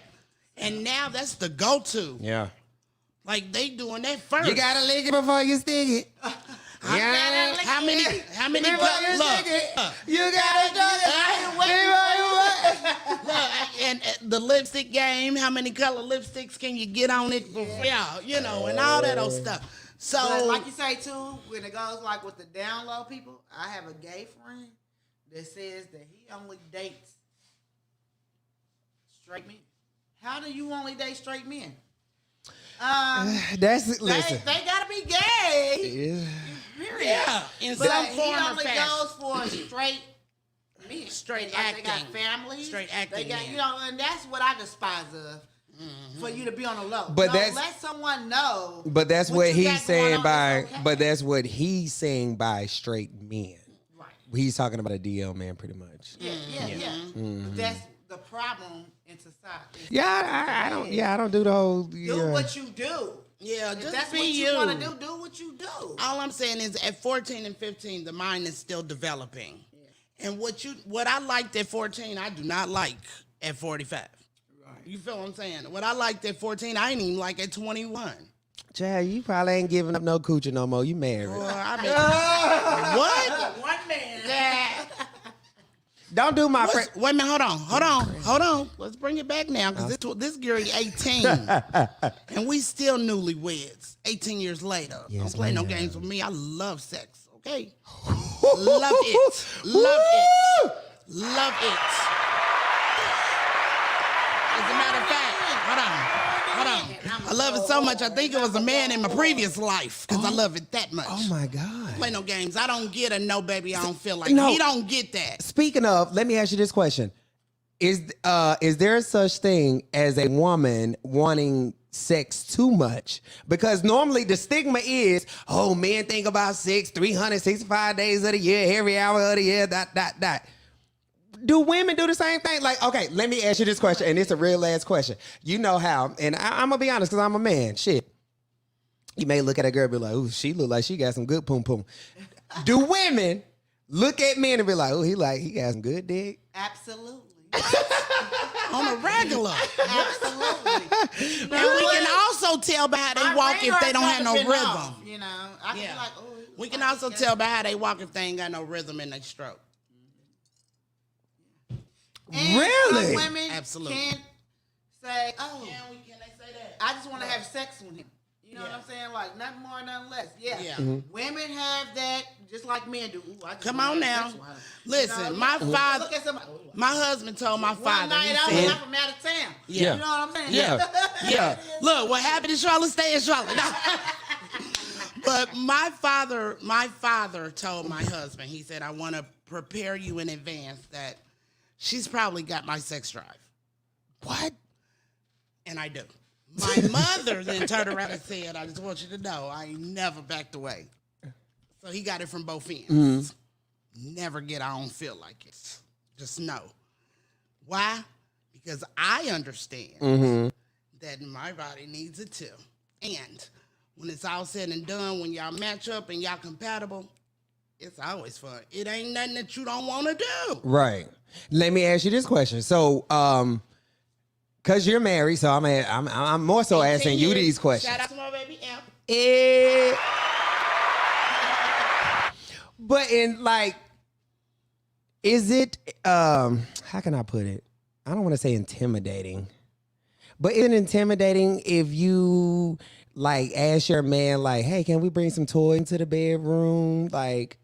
And now that's the go-to. Yeah. Like, they doing that first. You gotta lick it before you stick it. How many? Look, you gotta do it. And the lipstick game. How many color lipsticks can you get on it? And all that old stuff. So, but like you say too, when it goes like with the down low people, I have a gay friend that says that he only dates straight men. How do you only date straight men? Listen. They gotta be gay. Period. Yeah, in but some form he or only fashion. goes for straight men. Straight like acting. They got families. Straight acting. They got, and that's what I despise of. For you to be on the low. But let someone know. But that's what he's saying by. Okay. But that's what he's saying by straight men. Right. He's talking about a DL man, pretty much. Yeah. But that's the problem in society. Yeah, I don't. Yeah, I don't do the whole. Do what you do. Yeah, if just that's be what you. you want to do what you do. All I'm saying is, at 14 and 15, the mind is still developing. And what I liked at 14, I do not like at 45. Right. You feel what I'm saying? What I liked at 14, I ain't even like at 21. Chad, you probably ain't giving up no coochie no more. You married. Boy, what? One man. Yeah. Don't do my friend. Wait a minute, hold on. Let's bring it back now, because this girl is 18. And we still newlyweds 18 years later. Yes, Don't play no ma'am. games with me. I love sex, okay? Love it. Love it. Love it. As a matter of fact, hold on. I love it so much, I think it was a man in my previous life, because I love it that much. Oh my God. Play no games. I don't get a no, baby, I don't feel like. No. He don't get that. Speaking of, let me ask you this question. Is there such thing as a woman wanting sex too much? Because normally the stigma is, oh, men think about sex 365 days of the year, every hour of the year, ... Do women do the same thing? Like, okay, let me ask you this question, and it's a real ass question. You know how, and I'm gonna be honest, because I'm a man. Shit. You may look at a girl and be like, ooh, she look like she got some good poom poom. Do women look at men and be like, oh, he got some good dick? Absolutely. On a regular. Absolutely. And we can also tell by how they walk if they don't have no rhythm. Off, I can be like, oh. We can also tell by how they walk if they ain't got no rhythm in their stroke. And Really? some women Absolutely. can say, oh, Can they say that? I just want to have sex with him. You know what I'm saying? Like, nothing more, nothing less. Yeah. Mm-hmm. Women have that just like men do. Ooh, I just Come wanna on have now. sex with her. Listen, You know, my look at somebody. my husband told my One father, night he out, said, I'm from out of town. Yeah. You know what I'm saying? Yeah. look, what happened in Charlotte, stay in Charlotte. No. But my father told my husband, he said, I want to prepare you in advance that she's probably got my sex drive. What? And I do. My mother then turned around and said, I just want you to know, I ain't never backed away. So he got it from both ends. Mm-hmm. Never get I don't feel like it. Just know. Why? Because I understand that my body needs it too. And when it's all said and done, when y'all match up and y'all compatible, it's always fun. It ain't nothing that you don't want to do. Right. Let me ask you this question. So, because you're married, so I'm more so asking you these questions. Shout out to my baby Amp. But in like, is it, how can I put it? I don't want to say intimidating, but is it intimidating if you like ask your man like, hey, can we bring some toys into the bedroom? Like,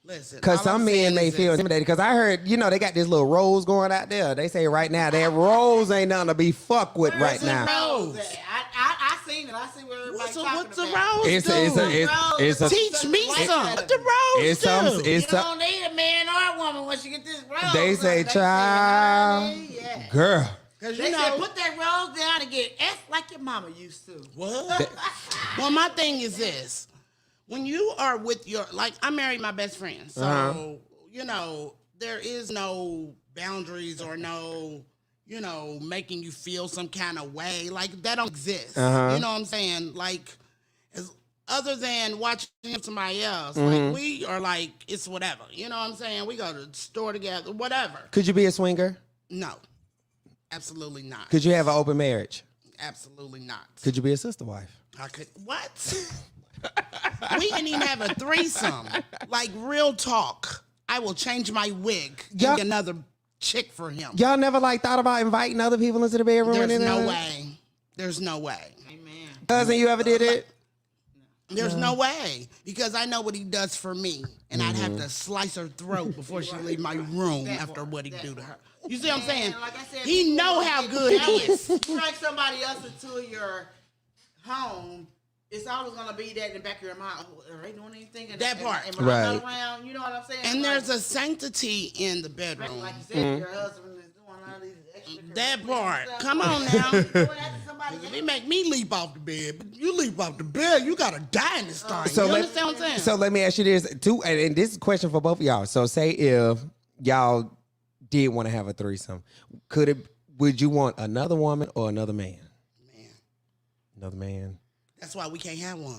Listen, because all some I'm men saying may is feel this. intimidated. Because I heard, they got this little rose going out there. They say right now that rose ain't nothing to be fucked with right the now. rose? I seen it. I see where everybody's What's a talking about. rose do? It's a Teach me Like some. that. What the rose it's do? some You it's some, don't need a man or a woman once you get this rose. they say child Yeah. girl. Because They said put that rose down and get F like your mama used to. What? Well, my thing is this. When you are with I married my best friend. So, there is no boundaries or no, making you feel some kind of way. Like, that don't exist. You know what I'm saying? Like, other than watching somebody else, like, we are like, it's whatever. You know what I'm saying? We go to the store together, whatever. Could you be a swinger? No. Absolutely not. Could you have an open marriage? Absolutely not. Could you be a sister wife? I could. What? We didn't even have a threesome. Like, real talk. I will change my wig and Y'all- get another chick for him. Y'all never thought about inviting other people into the bedroom? There's and no anything? way. There's no way. Amen. Cousin, you ever did it? There's no way. Because I know what he does for me. And I'd have to slice her throat before she leave my room after what he do to her. You see what I'm saying? And like I said, He people know wanna how get good he jealous. is. You bring somebody else into your home, it's always gonna be that in the back of your mind. Oh, are they doing anything? And, That part. And when I'm Right. not around, you know what I'm saying? And Like, there's a sanctity in the bedroom. like you said, your husband is doing all these extra. That part. stuff. Come on now. Doing that to somebody else. They make me leap off the bed, but you leap off the bed, you gotta die in this thing. So You let- understand what I'm saying? So let me ask you this too, and this is a question for both of y'all. So say if y'all did want to have a threesome, would you want another woman or another man? Man, Another man. that's why we can't have one.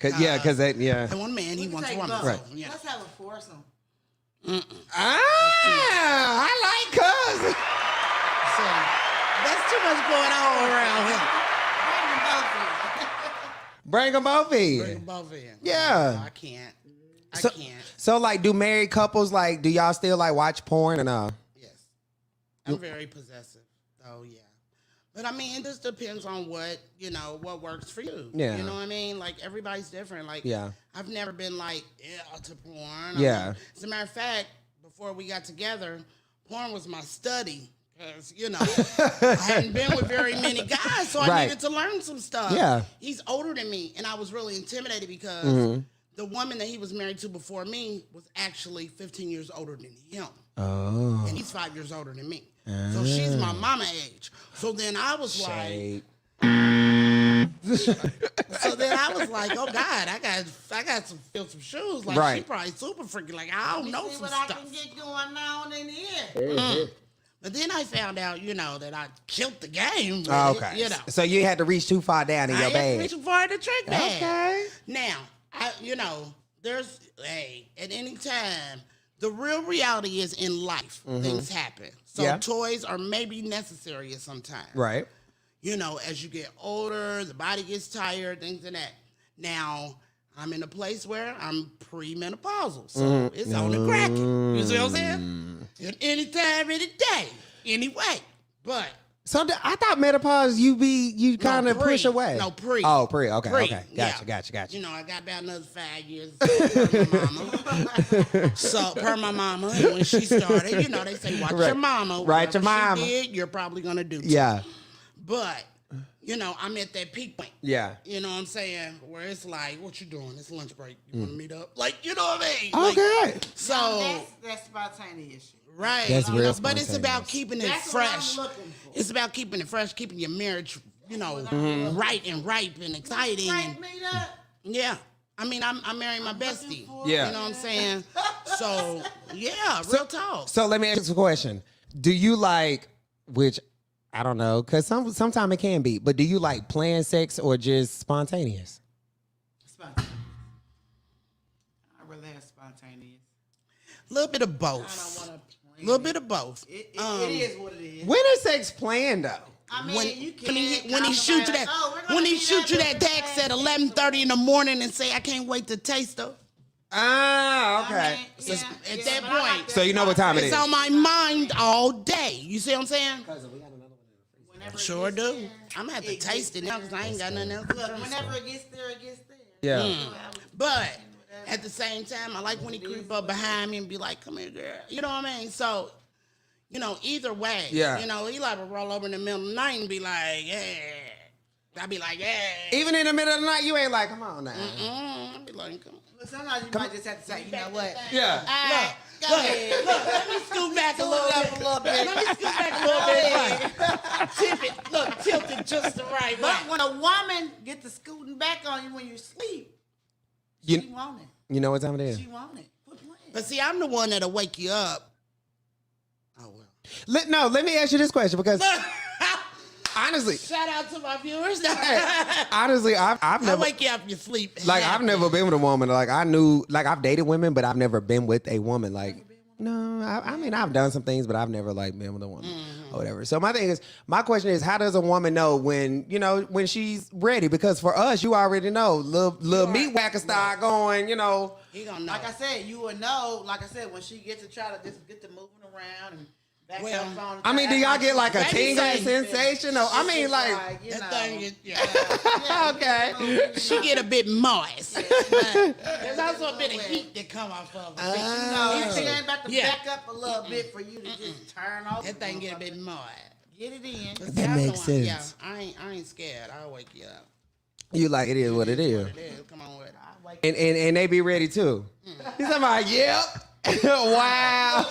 And one man, he We can wants take one. both. Right. Yeah. Let's have a foursome. I like cousin. So that's too much going on around here. Bring them both in. Bring them both in. Yeah. No, I can't. I can't. So, like, do married couples, like, do y'all still, like, watch porn or no? Yes. I'm very possessive. Oh, yeah. But, I mean, it just depends on what works for you. Yeah. You know what I mean? Like, everybody's different. Like, Yeah. I've never been, like, to porn. Yeah. As a matter of fact, before we got together, porn was my study. Because, I hadn't been with very many guys, so I needed to learn some stuff. Yeah. He's older than me, and I was really intimidated because the woman that he was married to before me was actually 15 years older than him. Oh. And he's 5 years older than me. So she's my mama age. So then I was Shade. like, oh God, I got to fill some shoes. Like she probably super freaking. Like I don't know some what stuff. I can get going on in here. But then I found out, that I killed the game. With Okay. it, So you had to reach too far down in your I had bag. to reach too far in the trick bag. Okay. Now, there's at any time, the real reality is in life, things happen. So toys are maybe necessary at some time. Right. As you get older, the body gets tired, things like that. Now, I'm in a place where I'm premenopausal, so it's on the cracking. You see what I'm saying? At any time, any day, anyway. But So I thought menopause, you kind of push away. No, pre. Oh, pre. Okay, Pre, okay. yeah. Gotcha. I got about another 5 years per my mama. So, per my mama, and when she started, they say, watch your mama. Right, your Whatever mama. she did, you're probably going to do too. Yeah. But, I'm at that peak point. Yeah. You know what I'm saying? Where it's like, what you doing? It's lunch break. You want to meet up? Like, you know what I mean? Okay. Like, so, that's spontaneous. right. That's real But it's spontaneous. about keeping it That's what fresh. I'm looking for. It's about keeping it fresh, keeping your marriage, right and ripe and exciting. And, yeah. I mean, I'm marrying my bestie. Yeah. You know what I'm saying? So, yeah, real talk. So let me ask you a question. Do you like, which I don't know, because sometimes it can be, but do you like planned sex or just spontaneous? Spontaneous. I really have spontaneous. A little bit of I don't both. want to plan. A little bit of both. It is what it is. When is sex planned though? I mean, you When he can't shoot you that, that text at 11:30 in the morning and say, I can't wait to taste her. Ah, okay. At that point. So you know what time it It's is. on my mind all day. You see what I'm saying? Sure do. I'm gonna have to taste it now because I ain't got nothing else. Look, whenever it gets there, it gets there. Yeah. But at the same time, I like when he creep up behind me and be like, come here, girl. You know what I mean? So, either way. Yeah. He like to roll over in the middle of the night and be like, yeah. I be like, yeah. Even in the middle of the night, you ain't like, come on now. I be like, come on. But sometimes you might just have to say, you know what? Yeah. All right, go ahead. Look, let me scoot back a little bit. Let me scoot back a little bit. Tip it. Look, tilt it just the right way. But when a woman get to scooting back on you when you sleep, she want it. You know what time it is? She want it. Quit playing. But see, I'm the one that'll wake you up. Oh, well. Let me ask you this question because honestly, Shout out to my viewers. honestly, I've I never wake you up, you sleep. like I've never been with a woman. Like I've dated women, but I've never been with a woman. Like no, I mean I've done some things, but I've never like been with a woman or whatever. So my question is, how does a woman know when when she's ready? Because for us, you already know, little meat whacker start going. He gonna know. Like I said, you will know. Like I said, when she gets to try to just get to moving around and back up on. I mean, do y'all get like a Baby tingling say- sensation? Or I mean, like That thing is, okay. she get a bit moist. There's also a bit of heat that come off of her. No, she ain't about to Yeah. back up a little bit for you to just turn off. That thing get a bit moist. Get it in. But see, That I makes know sense. I ain't scared. I'll wake you up. You like it is what it is, It is. Come on with it. and they be ready too. He's talking about yep. Wow.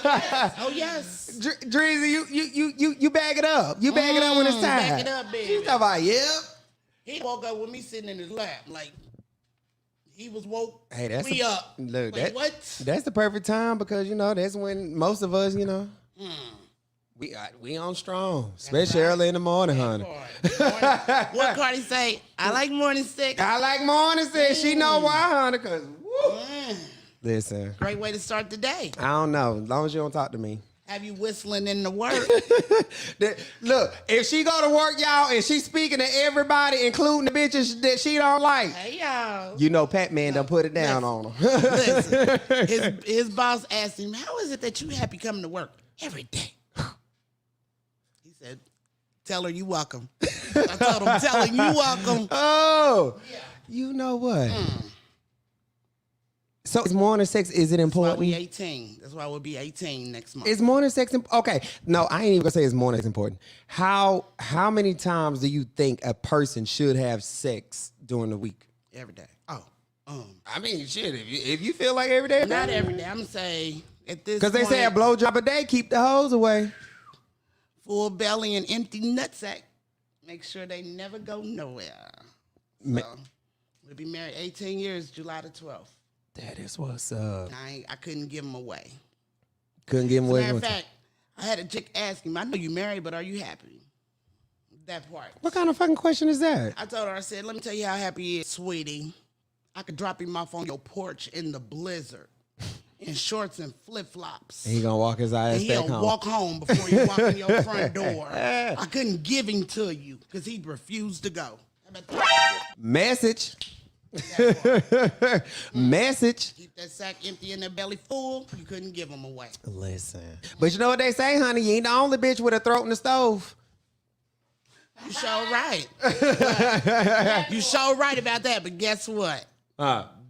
Oh yes. Dreezy, you bag it up. You bag it up when it's time. Back it up, baby. He's talking about yep. He woke up with me sitting in his lap, like he was woke. Hey, that's me up. Look, Like, what? That's the perfect time because that's when most of us, we on strong, especially early in the morning, honey. What Cardi say? I like morning sex. I like morning sex. She know why, honey, cause woo. Listen, Great way to start the day. I don't know. As long as you don't talk to me. Have you whistling in the work? Look, if she go to work, y'all, and she speaking to everybody, including the bitches that she don't like, Hey, y'all. you know Pat Man done put it down on him. Listen, his boss asked him, how is it that you happy coming to work every day? He said, tell her you welcome. I told him, tell her you welcome. Oh, you know what? So is morning sex, is it That's why important? we 18. That's why we'll be 18 next month. Is morning sex okay? No, I ain't even gonna say is morning sex important. How many times do you think a person should have sex during the week? Every day. I mean, shit. If you feel like every day, Not every day. I'm going to say at this because they say a point, blowjob a day keep the hoes away. full belly and empty nutsack. Make sure they never go nowhere. So, we'll be married 18 years, July the 12th. That is what's up. I couldn't give him away. Couldn't give him As a away. matter of fact, I had a chick ask him, I know you married, but are you happy? That part. What kind of fucking question is that? I told her, I said, let me tell you how happy he is, sweetie. I could drop him off on your porch in the blizzard in shorts and flip-flops. He gonna walk his ass And he'll back home. walk home before you walk in your front door. I couldn't give him to you because he refused to go. How about that? Message. Message. Keep that sack empty and that belly full, you couldn't give him away. Listen. But you know what they say, honey? You ain't the only bitch with a throat in the stove. You sure right. You sure right about that, but guess what?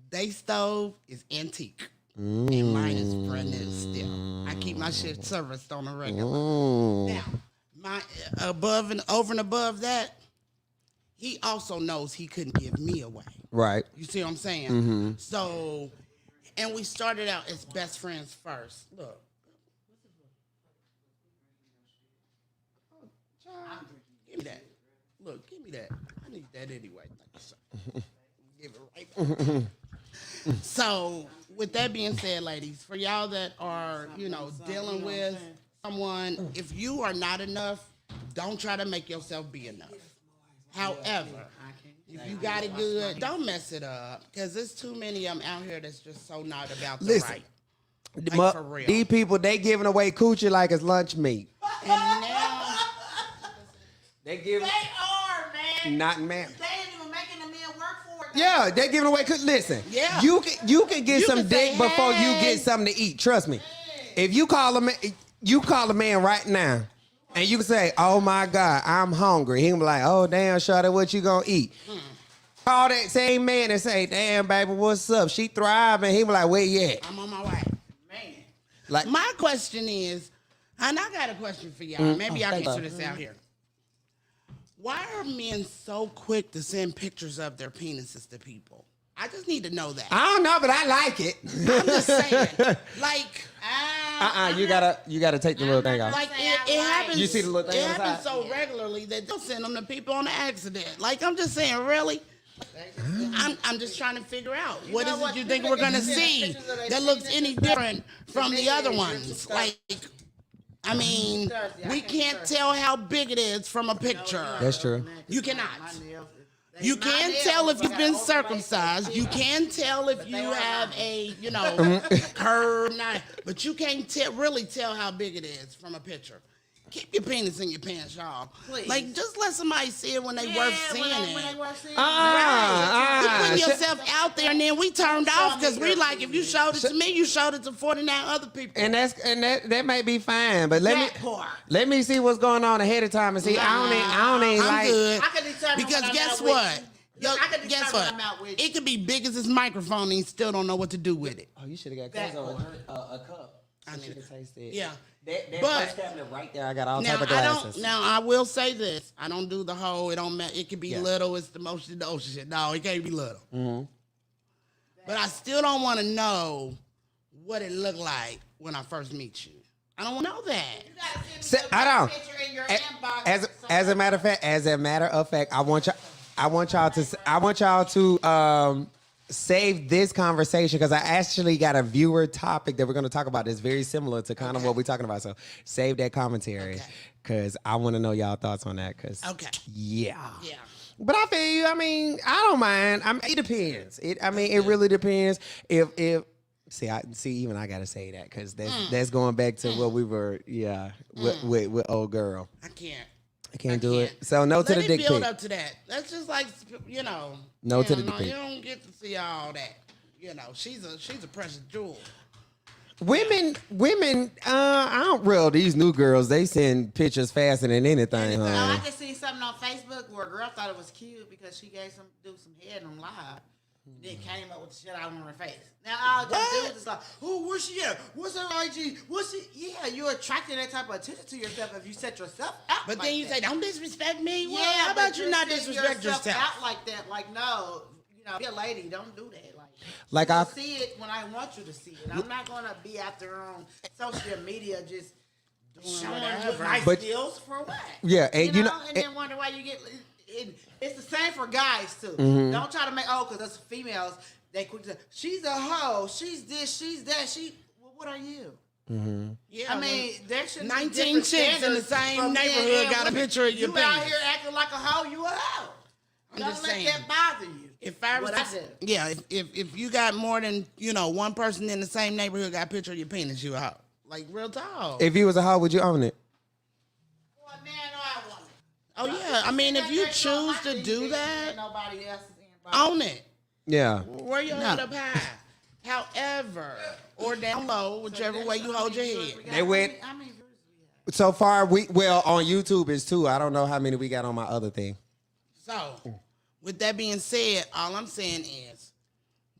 They stove is antique. And mine is brand new still. I keep my shit serviced on a regular. Now, my above and over and above that, he also knows he couldn't give me away. Right. You see what I'm saying? So, and we started out as best friends first. Look. Give me that. Look, give me that. I need that anyway. Give it right back. So, with that being said, ladies, for y'all that are, dealing with someone, if you are not enough, don't try to make yourself be enough. However, if you got it good, don't mess it up, because there's too many of them out here that's just so not about the right. Like, for real. These people, they giving away coochie like it's lunch meat. And now They give. They are, man. Not man. They ain't even making the men work for it. Yeah, they giving away. Listen, Yeah. you can get You some can dick say, before you "Hey." get something to eat. Trust me. If you call a man right now, and you can say, "Oh my God, I'm hungry," he can be like, "Oh damn, shawty, what you gonna eat?" Call that same man and say, "Damn, baby, what's up? She thriving." He be like, "Where you at?" I'm on my way. Man. Like, My question is, and I got a question for y'all. Maybe y'all can answer this out here. Why are men so quick to send pictures of their penises to people? I just need to know that. I don't know, but I like it. I'm just saying, like, You gotta take the little thing off. like it happens. You see the little thing It on the happens side? so regularly that they'll send them to people on accident. Like, I'm just saying, really. I'm just trying to figure out what is it you think we're gonna see that looks any different from the other ones. Like, I mean, we can't tell how big it is from a picture. That's true. You cannot. You can tell if you've been circumcised. You can tell if you have a, curved knife. But you can't really tell how big it is from a picture. Keep your penis in your pants, y'all. Please. Like, just let somebody see it when they worth seeing it. You putting yourself out there, and then we turned off because we like, if you showed it to me, you showed it to 49 other people. And that may be fine, but That part. let me see what's going on ahead of time and see. I don't even I'm like. good. I can determine Because when I'm guess out with what? you. I can determine Guess when what? I'm out with you. It could be big as this microphone, and you still don't know what to do with it. Oh, you should have got That clothes on a cup. I need should have tasted it. Yeah. That But- first cabinet right there, I got all Now type of glasses. I will say this. I don't do the whole. It don't matter. It could be Yeah. little. It's the motion, the ocean shit. No, it can't be little. Mm-hmm. But I still don't want to know what it looked like when I first meet you. I don't want to know that. You gotta send me I a don't. picture in your A- inbox. As a matter of fact, I want y'all to save this conversation because I actually got a viewer topic that we're going to talk about that's very similar to kind of what we're talking about. So save that commentary because I want to know y'all thoughts on that. Cause yeah. But I feel you. I mean, I don't mind. It depends. It really depends. If See, even I gotta say that because that's going back to what we were, with old girl. I can't. I can't do it. So no to the dick Let it build pic. up to that. That's just like, No to the dick pic. You don't get to see all that. She's a precious jewel. Women, I don't real these new girls. They send pictures faster than anything. I just see something on Facebook where a girl thought it was cute because she gave some head on live. Then came up with the shit out on her face. Now all the dudes is like, oh, where's she at? What's her IG? What's she? Yeah, you're attracting that type of attention to yourself if you set yourself out. But like then you that. say, don't disrespect me. Well, Yeah, how about you not disrespect yourself? Out like that, like no, be a lady. Don't do that. Like I see it when I want you to see it. I'm not gonna be out there on social media just doing whatever. Nice skills for what? Yeah, and you know, and then wonder why you get. It's the same for guys too. Mm-hmm. Don't try to make because us females they quick to say, she's a hoe, she's this, she's that. Well, what are you? Mm-hmm. Yeah, I mean, there should 19 chicks in the same neighborhood got a picture of your penis. You out here acting like a hoe, you a hoe. Don't let that bother you. If I was if you got more than one person in the same neighborhood got a picture of your penis, you a hoe. Like real talk. If you was a hoe, would you own it? Well, man, I want it. Oh yeah, I mean if you choose to do that, nobody else is own it. Yeah. Wear your head up high. However, or down low, whichever way you hold your head. They went. So far, on YouTube is 2. I don't know how many we got on my other thing. So, with that being said, all I'm saying is,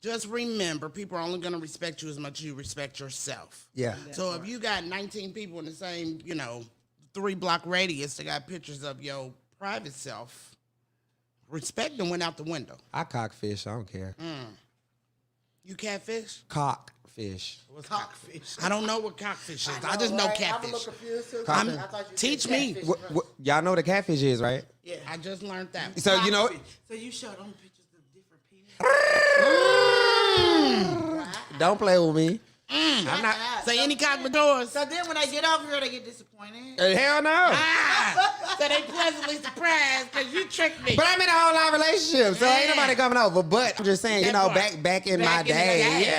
just remember, people are only going to respect you as much as you respect yourself. Yeah. So if you got 19 people in the same, 3-block radius that got pictures of your private self, respect them went out the window. I cockfish. I don't care. You catfish? Cockfish. What's cockfish? I don't know what cockfish is. I just know catfish. Teach me. Y'all know what a catfish is, right? Yeah, I just learned that. So you know. So you showed them pictures of different penises. Don't play with me. I'm not. Say any cockadors. So then when they get over here, they get disappointed. Hell no. So they pleasantly surprised because you tricked me. But I'm in a whole live relationship, so ain't nobody coming over. But I'm just saying, back in my day,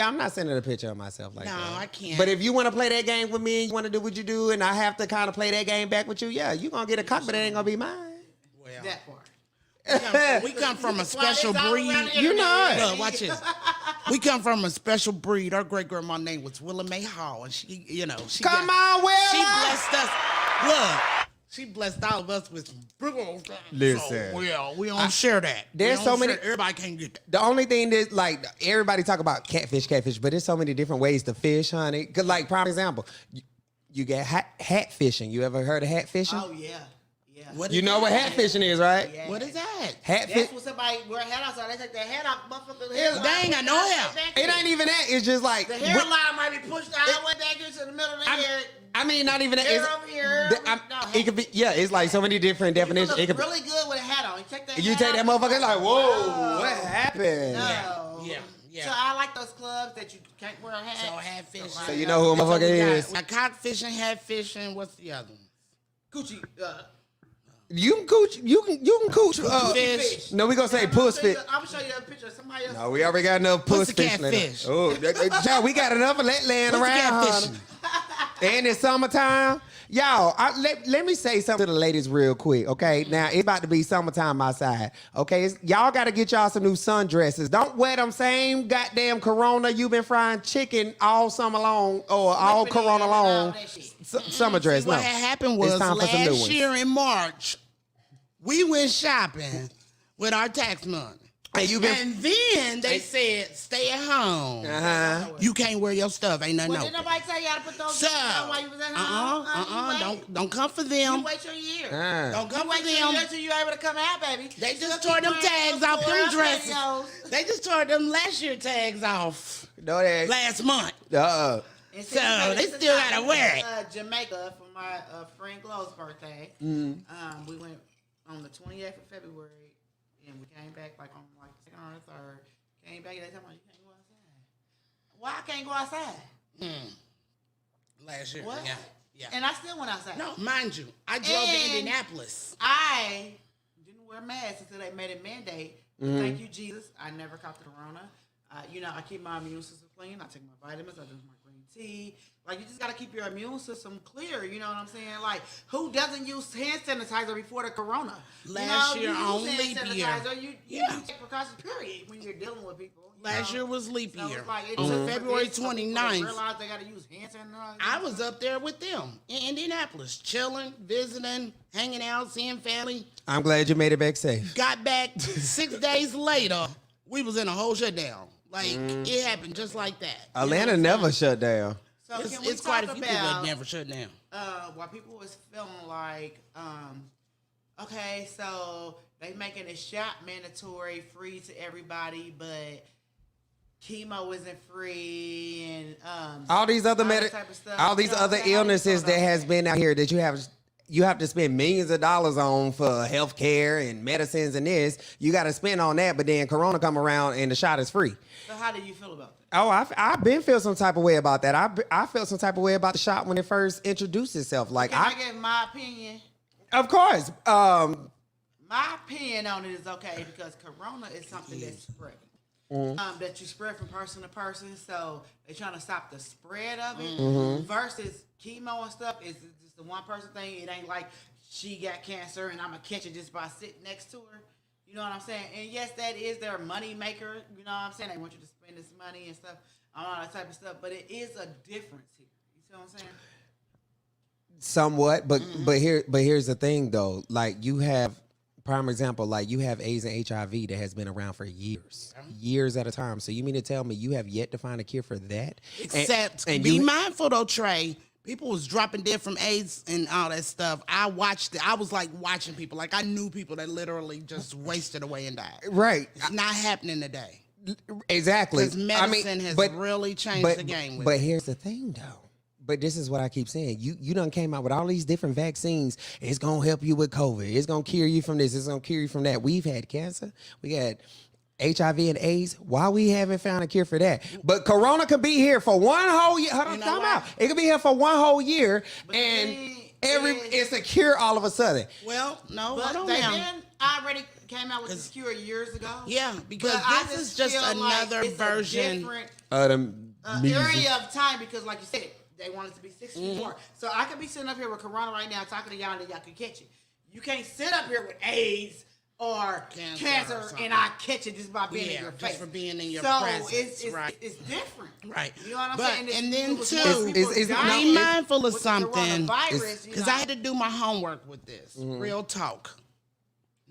I'm not sending a picture of myself like that. No, I can't. But if you want to play that game with me, and you want to do what you do, and I have to kind of play that game back with you, you gonna get a cock, but it ain't gonna be mine. Well, that part. We come from a special breed. Look, watch this. We come from a special breed. Our great grandma name was Willa Mae Hall, and she Willa. She blessed us. Look, she blessed all of us with some big old things. Listen, So, we don't share that. There's so many. Everybody can't get that. The only thing that everybody talk about catfish, but there's so many different ways to fish, honey. Cause prime example, you get hat fishing. You ever heard of hat fishing? Oh yeah. You know what hat fishing is, right? Yeah. What is that? That's when somebody wear a hat off, so they take their head off, motherfucker. They ain't got no hair. It ain't even that. It's just like the hairline might be pushed all the way back into the middle of the head. I mean, not even that. Hair over here. It could be. Yeah, it's like so many different definitions. It could really good with a hat on. You take that motherfucker, it's like, whoa, what happened? No. Yeah. So I like those clubs that you can't wear a hat. So hat fishing. So you know who a motherfucker is? Like cock fishing, hat fishing. What's the other one? Gucci. You can cooch. You can cooch. Fish. No, we gonna say puss fish. I'm gonna show you a picture of somebody else. No, we already got enough puss fish. Catfish? Oh, child, we got enough of that laying around. And it's summertime. Y'all, let me say something to the ladies real quick, okay? Now, it's about to be summertime outside, okay? Y'all got to get y'all some new sundresses. Don't wear them same goddamn Corona you been frying chicken all summer long or all Corona long summer dress. See, what had happened was last year in March, we went shopping with our tax money. And then they said, stay at home. You can't wear your stuff. Ain't nothing Did nobody tell you how to put those on while you was at home? Don't come for them. You wait your year. Don't come for them. Until you're able to come out, baby. They just tore them tags off them dresses. They just tore them last year tags off. No, they last month. So they still gotta wear it. Jamaica for my friend Glow's birthday. We went on the 28th of February. And we came back on the 2nd or 3rd. Came back and they told me, you can't go outside. Why I can't go outside? Last year. What? Yeah. And I still went outside. No, mind you, I drove to Indianapolis. I didn't wear masks until they made a mandate. Thank you, Jesus. I never caught the Rona. I keep my immune system clean. I take my vitamins. I drink my green tea. Like, you just got to keep your immune system clear. You know what I'm saying? Like, who doesn't use hand sanitizer before the corona? Last year on use leap hand year. sanitizer. You take precautions, period, when you're dealing with people. Last year was leap So year. it's like, On February 29th, realize they got to use hand sanitizer. I was up there with them in Indianapolis, chilling, visiting, hanging out, seeing family. I'm glad you made it back safe. Got back 6 days later, we was in a whole shutdown. Like, it happened just like that. Atlanta never shut down. So can we It's quite a talk few people that about never shut down. why people was feeling like, okay, so they making a shot mandatory, free to everybody, but chemo isn't free, and All these other type of stuff. all these You know what other I'm saying? How do you illnesses feel that about has that? been out here that you have to spend millions of dollars on for health care and medicines and this. You got to spend on that, but then Corona come around and the shot is free. So how do you feel about that? Oh, I've been feel some type of way about that. I felt some type of way about the shot when it first introduced itself. Like Can I give my opinion? of course, My opinion on it is okay because corona is something that's spreading. That you spread from person to person, so they're trying to stop the spread of it. Versus chemo and stuff is just the one person thing. It ain't like she got cancer and I'm gonna catch it just by sitting next to her. You know what I'm saying? And yes, that is their money maker. You know what I'm saying? They want you to spend this money and stuff, all that type of stuff. But it is a difference here. You see what I'm saying? somewhat, but here's the thing though. Like you have prime example, like you have AIDS and HIV that has been around for years at a time. So you mean to tell me you have yet to find a cure for that? Except, and be you, mindful though, Trey. People was dropping dead from AIDS and all that stuff. I watched it. I was like watching people. Like I knew people that literally just wasted away and died. right? It's not happening today. Exactly. Because medicine has really changed the game with But it. here's the thing though. But this is what I keep saying. You done came out with all these different vaccines. It's gonna help you with COVID. It's gonna cure you from this. It's gonna cure you from that. We've had cancer. We had HIV and AIDS. Why we haven't found a cure for that? But Corona could be here for one whole year. Hold on, time out. It could be here for one whole year, and it's a cure all of a sudden. Well, no, But hold on they now. been already came out with this cure years ago. Yeah, because But I this is just feel like another it's a version. different Measles. area of time because, like you said, they want it to be 6 feet more. So I could be sitting up here with Corona right now talking to y'all and y'all could catch it. You can't sit up here with AIDS or cancer or and I catch it just by being in your just face. for being in your so presence, it's right. It's different. Right. You know what I'm But- saying? and then, it was too, more people it's dying Be mindful of with the something. coronavirus, you Because know. I had to do my homework with this. Real talk.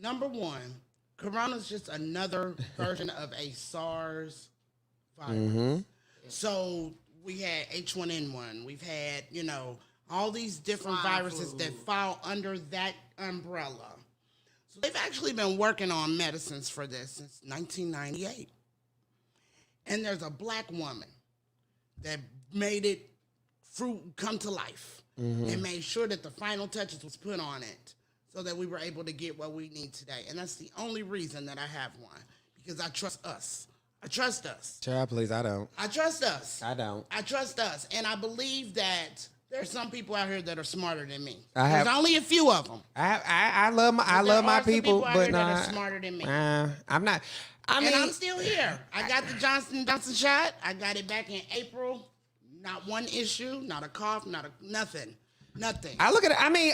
Number one, Corona's just another version of a SARS virus. So we had H1N1. We've had, all these different Swine viruses flu. that fall under that umbrella. So they've actually been working on medicines for this since 1998. And there's a black woman that made it come to life and made sure that the final touches was put on it so that we were able to get what we need today. And that's the only reason that I have one, because I trust us. I trust us. Child, please, I don't. I trust us. I don't. I trust us. And I believe that there's some people out here that are smarter than me. have- There's only a few of them. I love my There my are some people, out but here that nah, are smarter than me. I'm not. I mean, And I'm still here. I got the Johnson & Johnson shot. I got it back in April. Not one issue, not a cough, nothing. Nothing. I look at it. I mean,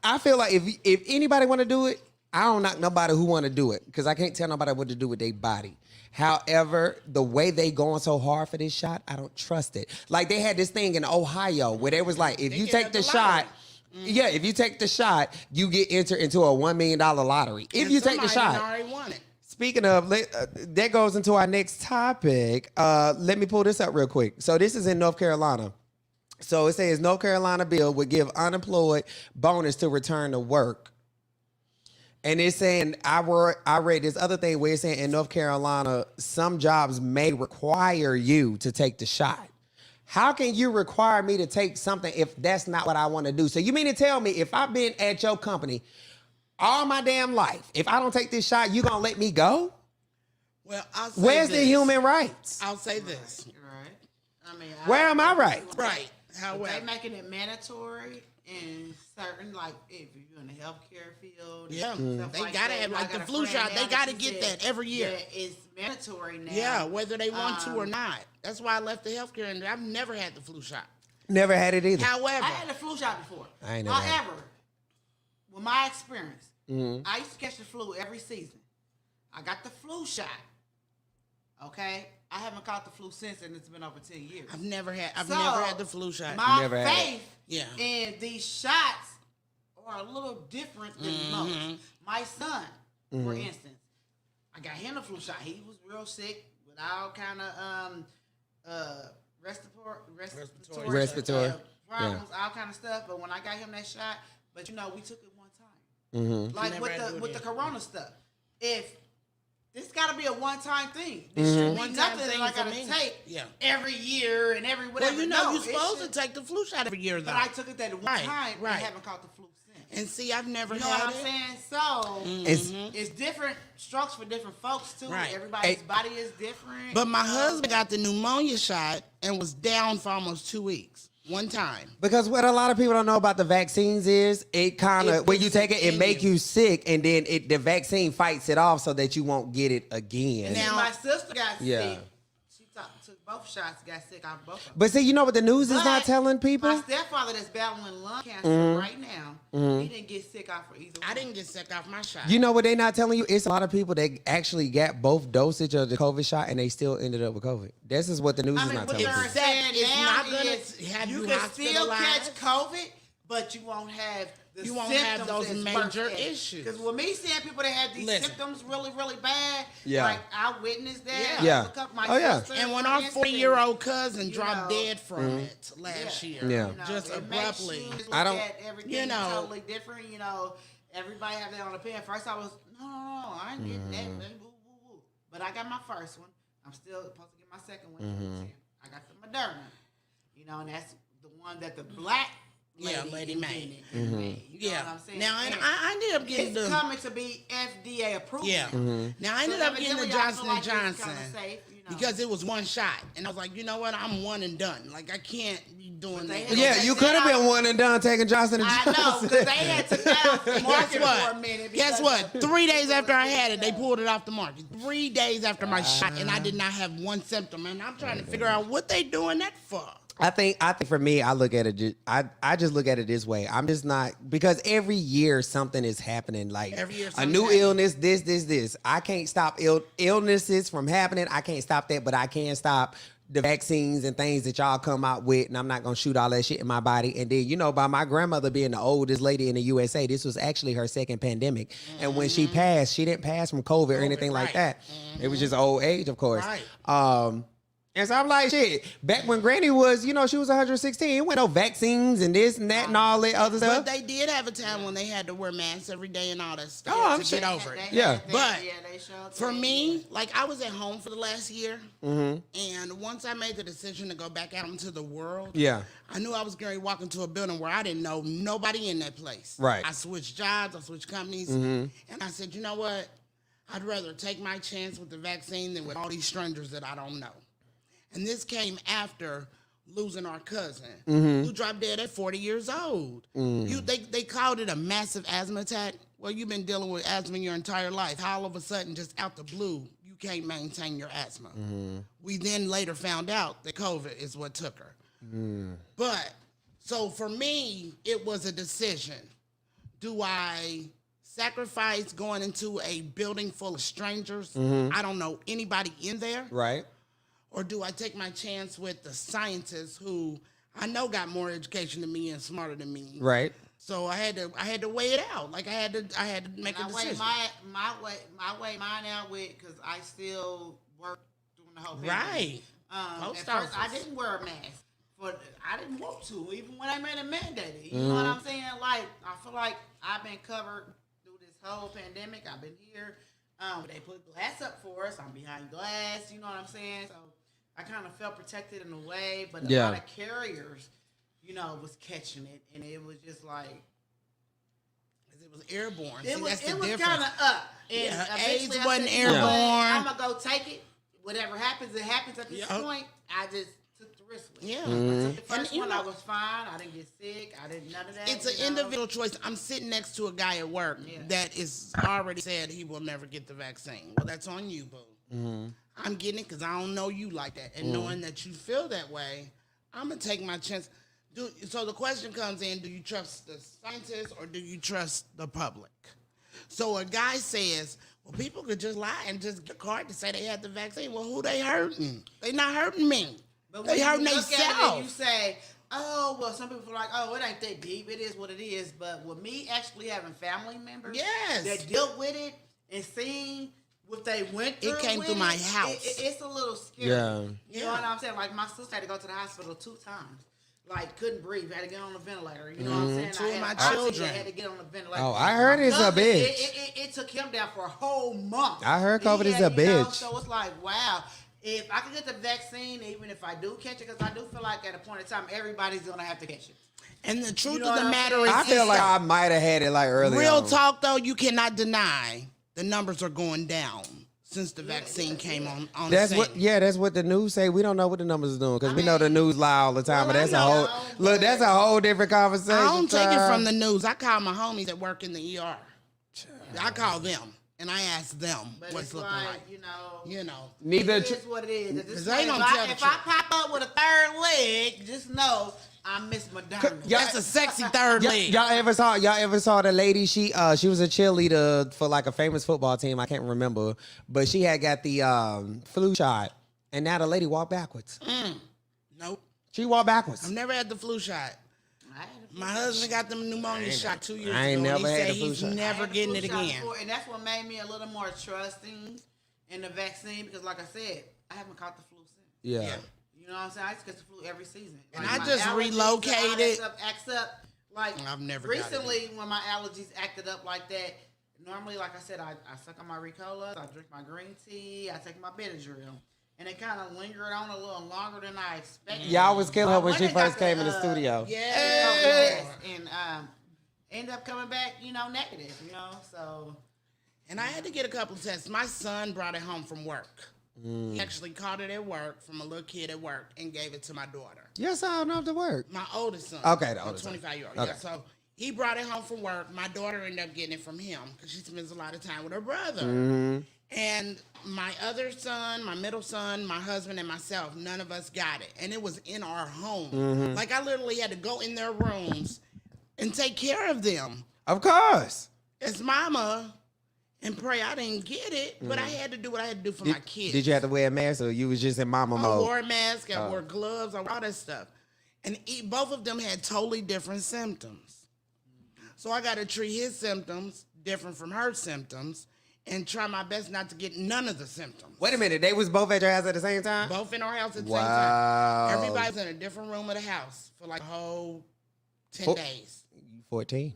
I feel like if anybody want to do it, I don't knock nobody who want to do it because I can't tell nobody what to do with their body. However, the way they going so hard for this shot, I don't trust it. Like they had this thing in Ohio where they was like, if you get take at the the shot, lottery. yeah, if you take the shot, you get entered into a $1 million lottery. If And you take the somebody shot. already won it. Speaking of, that goes into our next topic. Let me pull this up real quick. So this is in North Carolina. So it says North Carolina bill would give unemployed bonus to return to work. And it's saying, I read this other thing where it's saying in North Carolina, some jobs may require you to take the shot. How can you require me to take something if that's not what I want to do? So you mean to tell me if I've been at your company all my damn life, if I don't take this shot, you gonna let me go? Well, I'll say Where's this. the human rights? I'll say this. Right. I mean, Where am I right? Right. If However, they making it mandatory in certain, like if you're in the healthcare field, Yeah, stuff they like gotta that. have You know, I like the got a flu friend shot. now They gotta she get said that every year. that it's mandatory now. Yeah, whether they want to or not. That's why I left the healthcare, and I've never had the flu shot. Never had it either. However, I had the flu shot before. I ain't never had it. However, with my experience, I used to catch the flu every season. I got the flu shot. Okay, I haven't caught the flu since, and it's been over 10 years. I've never had So, the flu shot. My Never had faith Yeah. in these shots are a little different than most. My son, for instance, I got him the flu shot. He was real sick with all kind of respiratory problems, all kind of stuff. But when I got him that shot, but we took it one time. Like Never with had to do the it the again. corona stuff. If this got to be a one-time thing. This should be One-time nothing thing that I for got to me. take Yeah. every year and every whatever. Well, No, you're it supposed to should- take the flu shot every year, though. But I took it that one Right, time right. and haven't caught the flu since. And see, I've never You know had what I'm it. saying? So it's different strokes for different folks too. Right. Everybody's Hey. body is different. But my husband got the pneumonia shot and was down for almost 2 weeks. One time. Because what a lot of people don't know about the vaccines is it kind It of when you puts take it it, it in make you. you sick, and then the vaccine fights it off so that you won't get it again. And Now- my sister got Yeah. sick. She took both shots, got sick off both of them. But see, you know what the news is not But telling people? My stepfather that's battling lung cancer right now, he didn't get sick off of either one. I didn't get sick off my shot. You know what they not telling you? It's a lot of people that actually got both dosage of the COVID shot and they still ended up with COVID. This is what the news I is mean, not what telling they're people. saying It's now not gonna is have you can still catch hospitalized. COVID, but you won't have the You won't have symptoms those as major birth issues. Because with me seeing people that had these Listen. symptoms really, really bad, Yeah. like I witnessed that. Yeah. I look up my Oh, yeah. sister, And when for our instance, 40-year-old cousin you dropped know, dead from it last year, Yeah. just it makes abruptly. you look I don't- at everything You know. totally different. Everybody have their own opinion. First, I was no, I ain't getting that. Woo, woo, woo. But I got my first one. I'm still supposed to get my second one. I got the Moderna. And that's the one that the black Lady invented. May. You know Yeah. what I'm saying? Now, and And I ended up getting it's the coming to be FDA approved. yeah. Now I ended So up getting the evidently, I Johnson feel and like it's Johnson kinda safe, because it was one shot, and I was like, you know what, I'm one and done. Like I can't be doing they that. had- Yeah, you could have been one and done taking Johnson and I Johnson. know, because they had to get off the Guess market what? for a minute. Guess because what? 3 days after I had it, they pulled. pulled it off the market. 3 days after my shot, and I did not have one symptom. And I'm trying to figure out what they doing that for. I think for me, I look at it. I just look at it this way. I'm just not because every year something is happening. Like Every year a something's new happening. illness. This. I can't stop illnesses from happening. I can't stop that, but I can stop the vaccines and things that y'all come out with. And I'm not gonna shoot all that shit in my body. And then by my grandmother being the oldest lady in the USA, this was actually her second pandemic. And when she passed, she didn't pass from COVID or anything like right. that. It was just old age, of course. Right. And so I'm like, shit, back when Granny was, she was 116, it went no vaccines and this and that and all that other But stuff. they did have a time when they had to wear masks every day and all that stuff Oh, I'm to sure. get over it. Yeah. But they showed For that. me, like I was at home for the last year, and once I made the decision to go back out into the world, Yeah. I knew I was going to walk into a building where I didn't know nobody in that place. Right. I switched jobs, I switched companies, and I said, you know what? I'd rather take my chance with the vaccine than with all these strangers that I don't know. And this came after losing our cousin, who dropped dead at 40 years old. They called it a massive asthma attack. Well, you've been dealing with asthma your entire life. How all of a sudden, just out the blue, you can't maintain your asthma. We then later found out that COVID is what took her. But, so for me, it was a decision. Do I sacrifice going into a building full of strangers? I don't know anybody in there. Right. Or do I take my chance with the scientists who I know got more education than me and smarter than me? Right. So I had to weigh it out. Like I had to make a I weigh decision. mine out with because I still work during the whole Right. At Post first, I office. didn't wear a mask, but I didn't want to, even when I made it mandated. You know what I'm saying? Like I feel like I've been covered through this whole pandemic. I've been here. They put glass up for us. I'm behind glass. You know what I'm saying? So I kind of felt protected in a way, but a lot of carriers, was catching it, and it was just like It was airborne. it See, was that's the kind difference. of up. And Yeah, eventually AIDS I wasn't said, you know what? airborne. I'm gonna go take it. Whatever happens, it happens. At this Yep. point, I just took the riskily. Yeah. The first And, one, I was fine. I didn't get sick. I didn't none of that. It's an individual choice. I'm sitting next to a guy at work that is already said he will never get the vaccine. Well, that's on you, boo. I'm getting it because I don't know you like that. And knowing that you feel that way, I'm going to take my chance. So the question comes in, do you trust the scientists or do you trust the public? So a guy says, well, people could just lie and just get a card to say they had the vaccine. Well, who they hurting? They not hurting me. But They when hurting you look at it and you themselves. say, oh, well, some people are like, oh, it ain't that deep. It is what it is. But with me actually having family members Yes. that dealt with it and seeing what they went through, It came through my house. It's a little scary. Yeah. You know what I'm saying? Like, my sister had to go to the hospital 2 times. Like, couldn't breathe. Had to get on the ventilator. You know what I'm saying? Two of I my had children. had to get on the ventilator. Oh, I heard it's a Cousin, bitch. It took him down for a whole month. I heard COVID is a you know, bitch. so it's like, wow. If I could get the vaccine, even if I do catch it, because I do feel like at a point in time, everybody's going to have to catch it. And the truth You know of the what I'm matter saying? is, I feel like I might have had it like early real on. talk though, you cannot deny the numbers are going down since the vaccine came on That's the scene. what, yeah, that's what the news say. We don't know what the numbers are doing because we know the news lie all the time. well, but that's I a whole know, look. That's a whole different conversation. I don't take it child. from the news. I call my homies that work in the ER. I call them and I ask them But what's it's looking like, like. You know, Neither. it is what it is. At this 'Cause they point, don't if tell I, the if I truth. pop up with a third leg, just know I miss Moderna. Yeah. That's a sexy third leg. Y'all ever saw the lady? She was a cheerleader for like a famous football team. I can't remember, but she had got the flu shot, and now the lady walked backwards. Nope. She walked backwards. I've never had the flu shot. I had a flu My husband got the pneumonia shot 2 years I ain't ago. never and he had said the flu he's shot. I never had the getting flu it shot again. before, and that's what made me a little more trusting in the vaccine because, like I said, I haven't caught the flu since. Yeah. You know what I'm saying? I just get the flu every season. And Like, I my just allergies relocated. and all that stuff acts up. Like I've never got it. recently when my allergies acted up like that. Normally, like I said, I suck on my Ricola, I drink my green tea, I take my Benadryl. And it kind of lingered on a little longer than I expected. Y'all was killing her when I she went and first got came in the studio. Yeah. and end up coming back, negative, so. And I had to get a couple of tests. My son brought it home from work. He actually caught it at work from a little kid at work and gave it to my daughter. Yes, I don't have to work. My oldest son. Okay, the oldest son. 25-year-old. Okay. Yeah, so he brought it home from work. My daughter ended up getting it from him because she spends a lot of time with her brother. And my other son, my middle son, my husband, and myself, none of us got it. And it was in our home. Like, I literally had to go in their rooms and take care of them Of course. as mama and pray I didn't get it, but I had to do what I had to do for my kids. Did you have to wear a mask or you was just in mama I mode? wore a mask, I wore gloves, I wore all that stuff. And both of them had totally different symptoms. So I got to treat his symptoms different from her symptoms and try my best not to get none of the symptoms. Wait a minute, they was both at your house at the same time? Both in our house at the Wow. same time. Everybody was in a different room of the house for like a whole 10 days. You 14.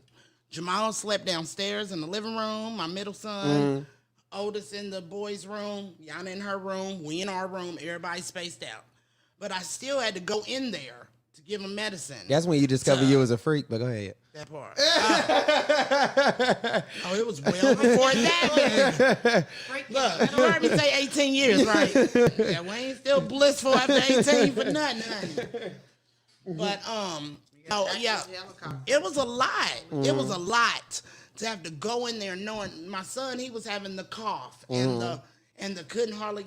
Jamal slept downstairs in the living room. My middle son, oldest in the boys' room. Yana in her room. We in our room. Everybody spaced out. But I still had to go in there to give him medicine. That's when you discovered you was a freak, but go ahead. That part. Oh, it was well before that. Look, you heard me say 18 years, right? Yeah, we ain't still blissful after 18 for nothing, honey. But, it was a lot. It was a lot to have to go in there knowing my son, he was having the cough and the couldn't hardly,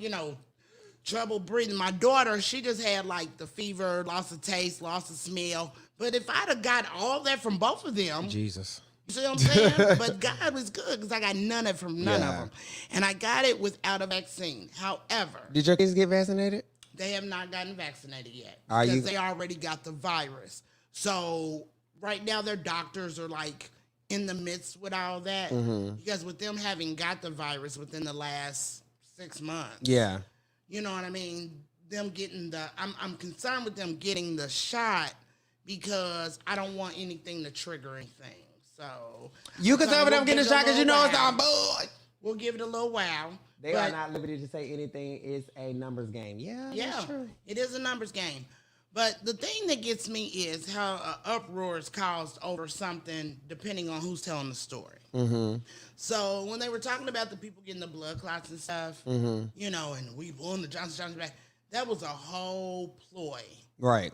trouble breathing. My daughter, she just had like the fever, loss of taste, loss of smell. But if I'd have got all that from both of them, Jesus. you see what I'm saying? But God was good because I got none of it from none of Yeah. them. And I got it without a vaccine. However, Did your kids get vaccinated? they have not gotten vaccinated yet Are because you- they already got the virus. So right now their doctors are like in the midst with all that because with them having got the virus within the last 6 months, Yeah. you know what I mean? Them getting I'm concerned with them getting the shot because I don't want anything to trigger anything. So You can so tell me we'll them getting give a it a shot because you know little it's on while. board. We'll give it a little while. They but are not liberty to say anything is a numbers game. Yeah, yeah, that's true. it is a numbers game. But the thing that gets me is how an uproar is caused over something depending on who's telling the story. So when they were talking about the people getting the blood clots and stuff, and we won the Johnson back, That was a whole ploy Right.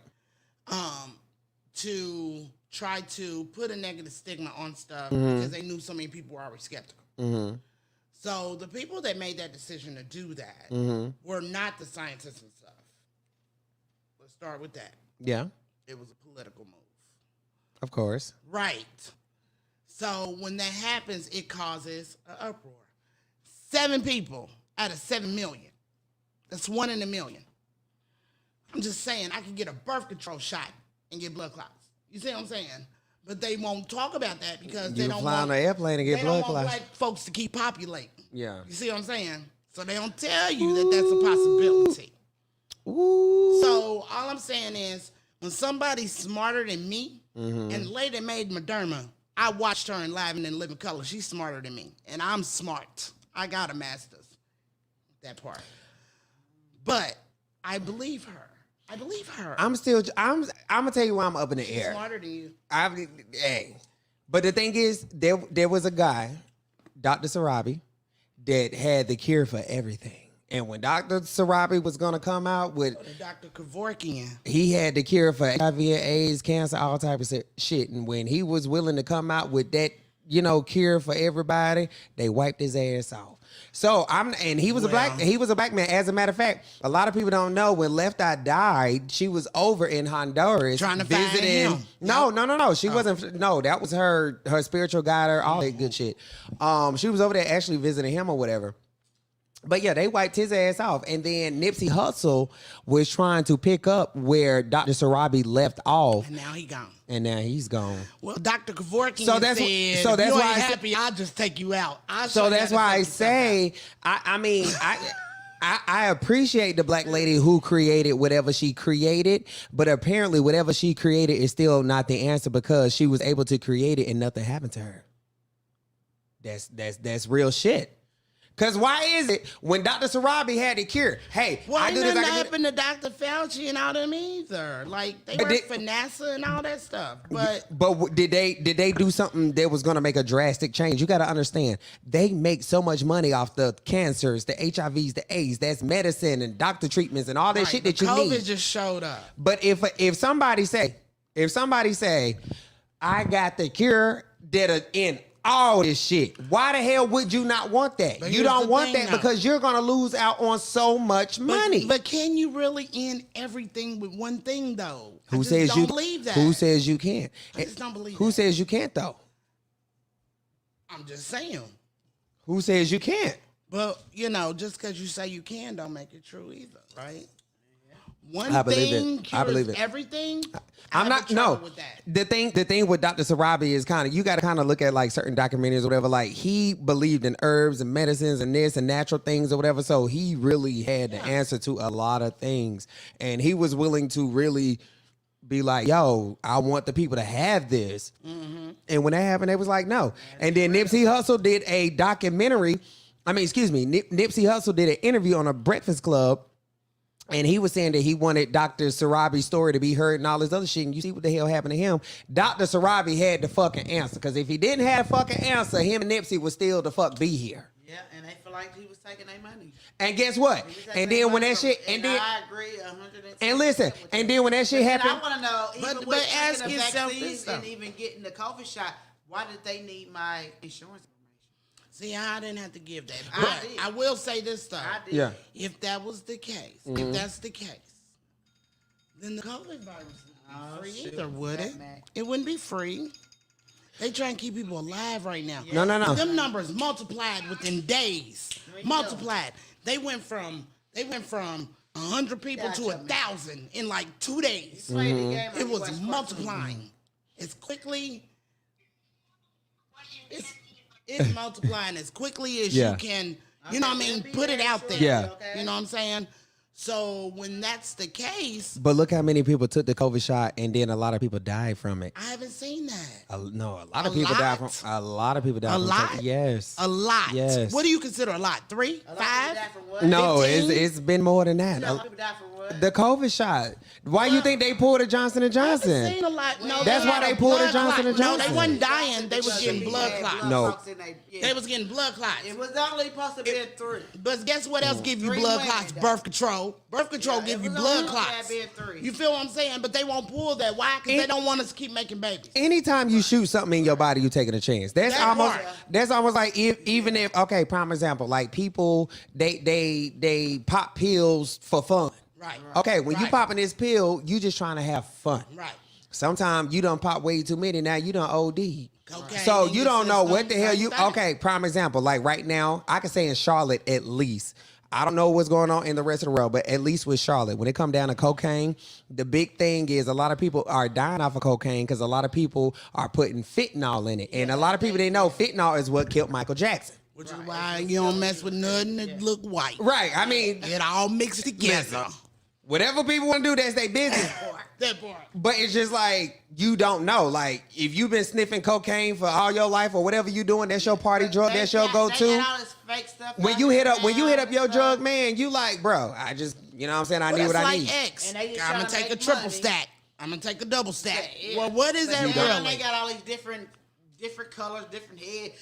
to try to put a negative stigma on stuff because they knew so many people were already skeptical. Mm-hmm. So the people that made that decision to do that were not the scientists and stuff. Let's start with that. Yeah. It was a political move. Of course. Right. So when that happens, it causes an uproar. 7 people out of 7 million. That's 1 in a million. I'm just saying, I could get a birth control shot and get blood clots. You see what I'm saying? But they won't talk about that because they You don't fly want on an airplane and get they blood don't want clots. black folks to keep populating. Yeah. You see what I'm saying? So they don't tell you that that's a possibility. Ooh. So all I'm saying is, when somebody's smarter than me, and the lady that made Moderna, I watched her in Live and in Living Color. She's smarter than me, and I'm smart. I got a master's. That part. But I believe her. I believe her. I'm gonna tell you why I'm up in the She's air. smarter than you. Hey. But the thing is, there was a guy, Dr. Sarabi, that had the cure for everything. And when Dr. Sarabi was gonna come out with Dr. Kevorkian. he had the cure for HIV, AIDS, cancer, all type of shit. And when he was willing to come out with that, cure for everybody, they wiped his ass off. So he was a black man. As a matter of fact, a lot of people don't know when Left Eye died, she was over in Honduras Trying to visiting. find him. No. She wasn't. No, that was her spiritual guide, all that good shit. She was over there actually visiting him or whatever. But yeah, they wiped his ass off. And then Nipsey Hussle was trying to pick up where Dr. Sarabi left off. And now he gone. And now he's gone. Well, Dr. Kevorkian So that's said, so that's if you why ain't I said- happy, I'll just take you out. So that's why I say, I appreciate the black lady who created whatever she created, but apparently whatever she created is still not the answer because she was able to create it and nothing happened to her. That's real shit. Because why is it when Dr. Sarabi had the cure, hey, Well, I ain't do this, nothing I can do happened to Dr. Fauci and all them either. Like, they work for NASA and all that stuff. But did they do something that was going to make a drastic change? You got to understand, they make so much money off the cancers, the HIVs, the AIDS. That's medicine and doctor treatments and all that shit that you COVID need. just showed up. But if somebody say, I got the cure that in all this shit, why the hell would you not want that? But You here's don't the want thing, that though. because you're going to lose out on so much money. But can you really end everything with one thing, though? I Who just says don't you believe that. Who says you can't? I just don't believe Who that. says you can't though? I'm just saying. Who says you can't? But, just because you say you can don't make it true either, right? One I believe thing it. I believe cures it. everything. I'm not no. With that. The thing with Dr. Sarabi is you got to kind of look at like certain documentaries or whatever. Like he believed in herbs and medicines and this and natural things or whatever. So he really had the answer to a lot of things, and he was willing to really be like, "Yo, I want the people to have this." Mm-hmm. And when that happened, they was like, "No." And then Nipsey Hussle did a documentary. Nipsey Hussle did an interview on a Breakfast Club. And he was saying that he wanted Dr. Sarabi's story to be heard and all this other shit. And you see what the hell happened to him. Dr. Sarabi had the fucking answer. Because if he didn't have the fucking answer, him and Nipsey would still the fuck be here. Yeah, and they feel like he was taking their money. And guess what? And then when that shit, and then I agree 100%. And listen, and then when that shit happened, I want to know, even But with ask taking the yourself vaccines this stuff. and even getting the COVID shot, why did they need my insurance information? See, I didn't have to give that. I But did. I will say this, though. I did. yeah. If that was the case, if that's the case, then the COVID virus wouldn't be free either, would it? It wouldn't be free. They try and keep people alive right now. No. Them numbers multiplied within days. Multiplied. They went from 100 people to 1,000 in like 2 days. It was multiplying. It's quickly. It's multiplying as quickly as you can. You know what I mean? Put it out there. Yeah. You know what I'm saying? So when that's the case, But look how many people took the COVID shot and then a lot of people died from it. I haven't seen that. A lot of people died from A lot? taking- Yes. A lot. Yes. What do you consider a lot? 3? 5? No, 15? it's been more than that. People die from what? The COVID shot. Why you think they pulled a Johnson & I haven't Johnson? seen a lot. No, That's why had they a pulled a blood Johnson clot. & No, Johnson. they wasn't dying. They was getting blood clots. No. They was getting blood clots. It was only supposed to be 3. But guess what else give you Three blood women clots? died. Birth control. Birth control Yeah, give it you was blood only clots. being 3. You feel what I'm saying? But they won't pull that. Why? Because they don't want us to keep making babies. Anytime you shoot something in your body, you taking a chance. That's That almost part. that's almost like even if okay, prime example, like people they pop pills for fun. Right. Okay, when you Right. popping this pill, you just trying to have fun. Right. Sometimes you done pop way too many. Now you done OD. Cocaine So in you your don't know what system, the hell same you. thing. Okay, prime example. Like right now, I can say in Charlotte at least. I don't know what's going on in the rest of the world, but at least with Charlotte, when it come down to cocaine, the big thing is a lot of people are dying off of cocaine because a lot of people are putting fentanyl in it, and a lot of people didn't know fentanyl is what killed Michael Jackson. Which is why you don't mess with nothing that look white. Right. I mean, It all mixed together. listen, whatever people want to do, that's their business. That part. But it's just like you don't know. Like if you've been sniffing cocaine for all your life or whatever you doing, that's your party drug, that's your They go-to. got all this fake stuff When out you here hit up now, your so- drug man, you like, bro, I just, you know what I'm saying? I Well, need what that's I like need. X. And they just I'm gonna tryna take a make triple money. stack. I'm gonna take a double stack. Yeah. Well, what is But that now really? They got all these different colors, different head.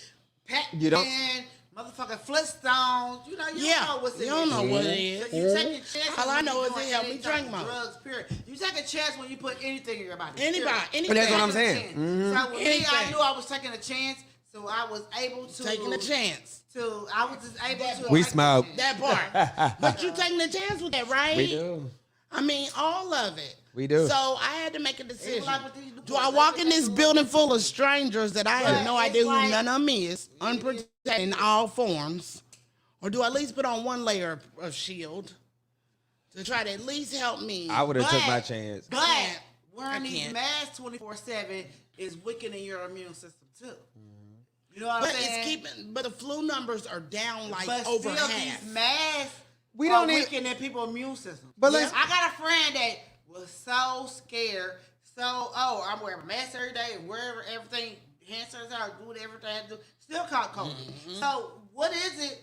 You don't- Pac-Man, motherfucking Flintstones. You know, you Yeah, don't know what's in you don't this know shit. what it is. So you take your chance. All I when know you is doing it help me any type drink of more. drugs, period. You take a chance when you put anything in your body. Anybody, period. anything. That's what I'm Take a saying. chance. Mhm. So with me, I Anything. knew I was taking a chance, so I was able to Taking a chance. I was just able to. We take a smoke. chance. That part. But you taking a chance with that, right? We do. I mean, all of it. We do. So I had to make a decision. like with these Do I walk in this building full of strangers that I have no Right, idea it's who like- none of them is, unprotected in all forms? Or do I at least put on one layer of shield to try to at least help me? I would have took But- my chance. But I wearing these can't. masks 24/7 is weakening your immune system too. You know what But I'm saying? but the flu numbers are down like but over still, half. these masks We are don't need- weakening people's immune system. But let's- I got a friend that was so scared. I'm wearing a mask every day, wherever everything, hand sanitizer, do everything I have to do. Still caught COVID. Mm-hmm. So what is it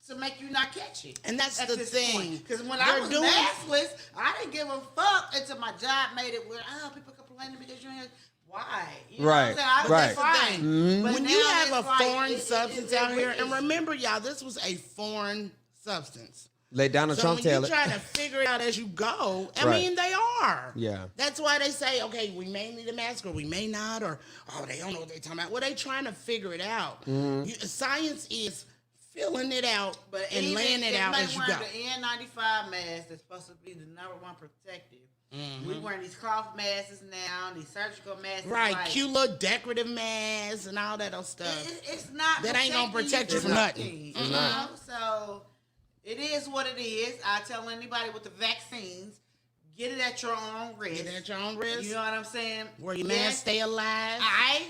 to make you not catch it? And that's at the this thing. Because when They're I was doing- maskless, I didn't give a fuck until my job made it where people complaining because you ain't. Why? You know Right, what I'm saying? I was right. just fine. But When now you have it's a like, foreign substance out here, and it's- remember, y'all, this was a foreign substance. Let Donald So Trump when tell you it. try to figure it out as you go, I Right. mean, they are. Yeah. That's why they say, okay, we may need a mask or we may not, or, oh, they don't know what they're talking about. Well, they trying to figure it out. Mm-hmm. Science is filling it out But and even laying it out everybody as you wearing go. the N95 mask that's supposed to be the number one protective. Mm-hmm. We wearing these cloth masks now, these surgical masks. Right, like, cute little decorative masks and all that other stuff. It's not. That ain't gonna protect you from from nothing. You know? So it is what it is. I tell anybody with the vaccines, get it at your own risk. Get at your own risk. You know what I'm saying? Where your Yes, man stay alive. I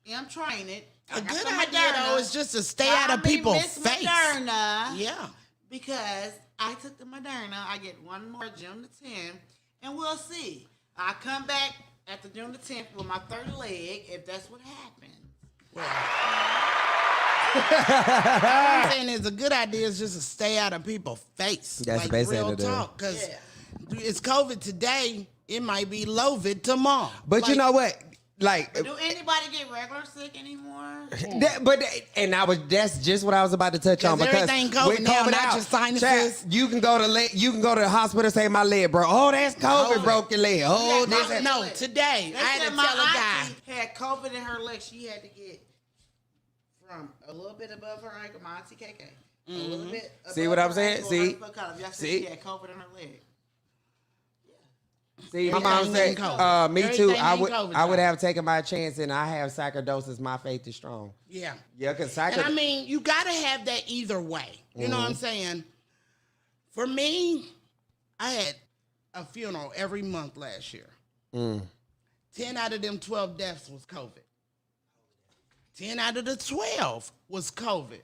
am trying it. I A got good some idea Moderna. though is just to stay out of people's Miss face. Moderna, Yeah. because I took the Moderna. I get one more June the 10th, and we'll see. I come back after June the 10th with my third leg, if that's what happens. All I'm saying is a good idea is just to stay out of people's face. That's like the best real thing to do. talk. Because Yeah. it's COVID today, it might be Lovid tomorrow. But you Like, know what? Like, Do anybody get regular sick anymore? that's just what I was about to touch on Because because everything COVID with now, COVID not out, just sinuses. chat, you can go to the hospital, say my leg, bro. Oh, that's COVID, COVID. broke your leg. Oh, Yeah, this and No, today They I had said to my tell a guy. auntie had COVID in her leg. She had to get from a little bit above her ankle, my auntie KK. A little bit See above what I'm her saying? ankle, See? her foot collar. Y'all said See? she had COVID in her leg. See, my mom Everything said, ain't COVID. me too. Everything I ain't would, COVID, I would y'all. have taken my chance, and I have sarcoidosis. My faith is strong. Yeah. Yeah, because And I mean, you got to have that either way. You know what I'm saying? For me, I had a funeral every month last year. 10 out of them 12 deaths was COVID. 10 out of the 12 was COVID.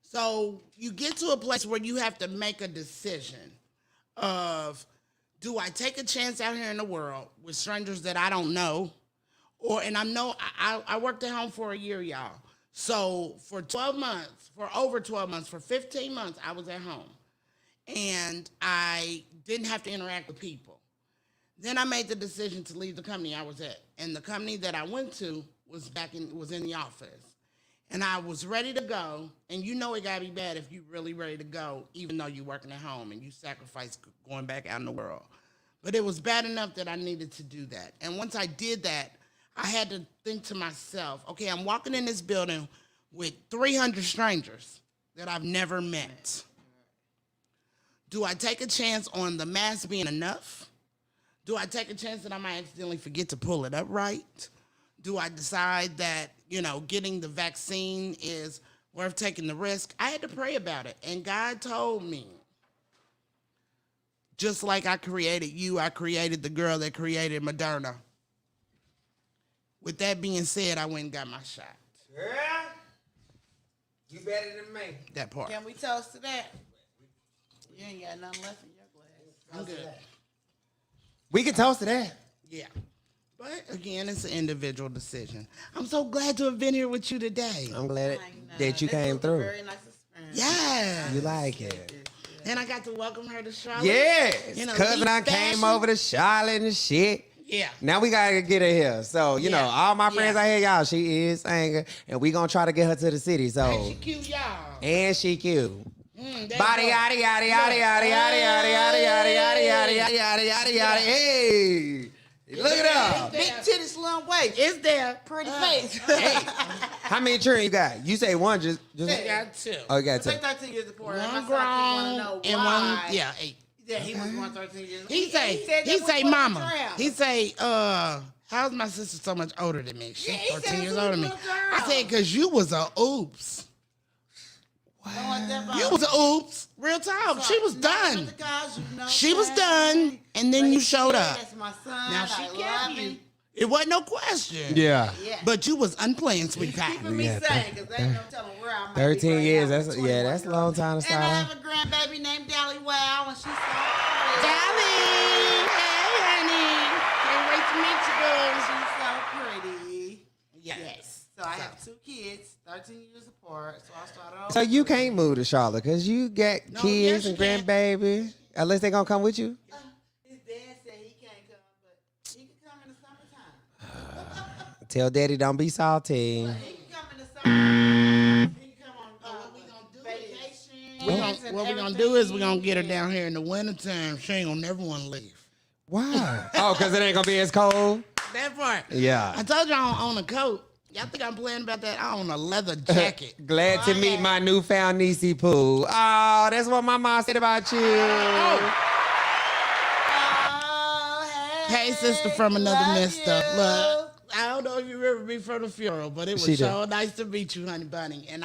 So you get to a place where you have to make a decision of, do I take a chance out here in the world with strangers that I don't know? I worked at home for a year, y'all. So for 12 months, for over 12 months, for 15 months, I was at home. And I didn't have to interact with people. Then I made the decision to leave the company I was at. And the company that I went to was in the office. And I was ready to go. And you know it got to be bad if you really ready to go, even though you're working at home and you sacrifice going back out in the world. But it was bad enough that I needed to do that. And once I did that, I had to think to myself, okay, I'm walking in this building with 300 strangers that I've never met. Do I take a chance on the mask being enough? Do I take a chance that I might accidentally forget to pull it up right? Do I decide that, getting the vaccine is worth taking the risk? I had to pray about it. And God told me, just like I created you, I created the girl that created Moderna. With that being said, I went and got my shot. Girl, you better than me. That part. Can we toast to that? You ain't got nothing left in your glass. I'm good. We can toast to that. Yeah. But again, it's an individual decision. I'm so glad to have been here with you today. I'm glad that you came through. Very nice experience. Yeah. You like it. And I got to welcome her to Charlotte. Yes. You know, Cousin, I East came Fashion. over to Charlotte and shit. Yeah. Now we gotta get her here. So, you know, all my friends out here, y'all, she is singer. And we gonna try to get her to the city. So And she cute, y'all. And she cute. That's Body right. yada yada yada yada yada yada yada yada yada yada yada yada yada. Hey. Look it up. Big titty, slim waist. It's there. Pretty face. How many children you got? You say one, just I got two. Oh, you got two. Take 13 years apart. One grown and one, 8. Yeah, he was born 13 years. He say, mama. He say, how's my sister so much older than me? She's 13 years older than me. I said, because you was a oops. You was a oops. Real talk. She was done. She was done, and then you showed up. That's my son. Now she I kept love you. him. It wasn't no question. Yeah. Yeah. But you was unplaying, sweet pie. Keeping me sane, because they ain't no telling where I might 13 be right years, now that's with a 21 that's a long time to And I start. have a grandbaby named Dally Wow, and she's so pretty. Darling, hey, honey. Can't wait to meet you, girl. She's so pretty. Yes. So I have 2 kids, 13 years apart. So I started off. So you can't move to Charlotte because you got No, kids yes, and you can. grandbaby. Unless they gonna come with you. His dad said he can't come, but he can come in the summertime. Tell daddy don't be salty. He can come in the summertime. He can come on vacation. What we're going to do is we're going to get her down here in the wintertime. She ain't going to never want to leave. Why? Oh, because it ain't gonna be as cold. That part. Yeah. I told you I don't own a coat. Y'all think I'm playing about that? I own a leather jacket. Glad to meet my newfound niecey Pooh. Oh, that's what my mom said about you. Hey, sister from another love mister. you. Look, I don't know if you remember me from the funeral, but it was She did. so nice to meet you, honey bunny. And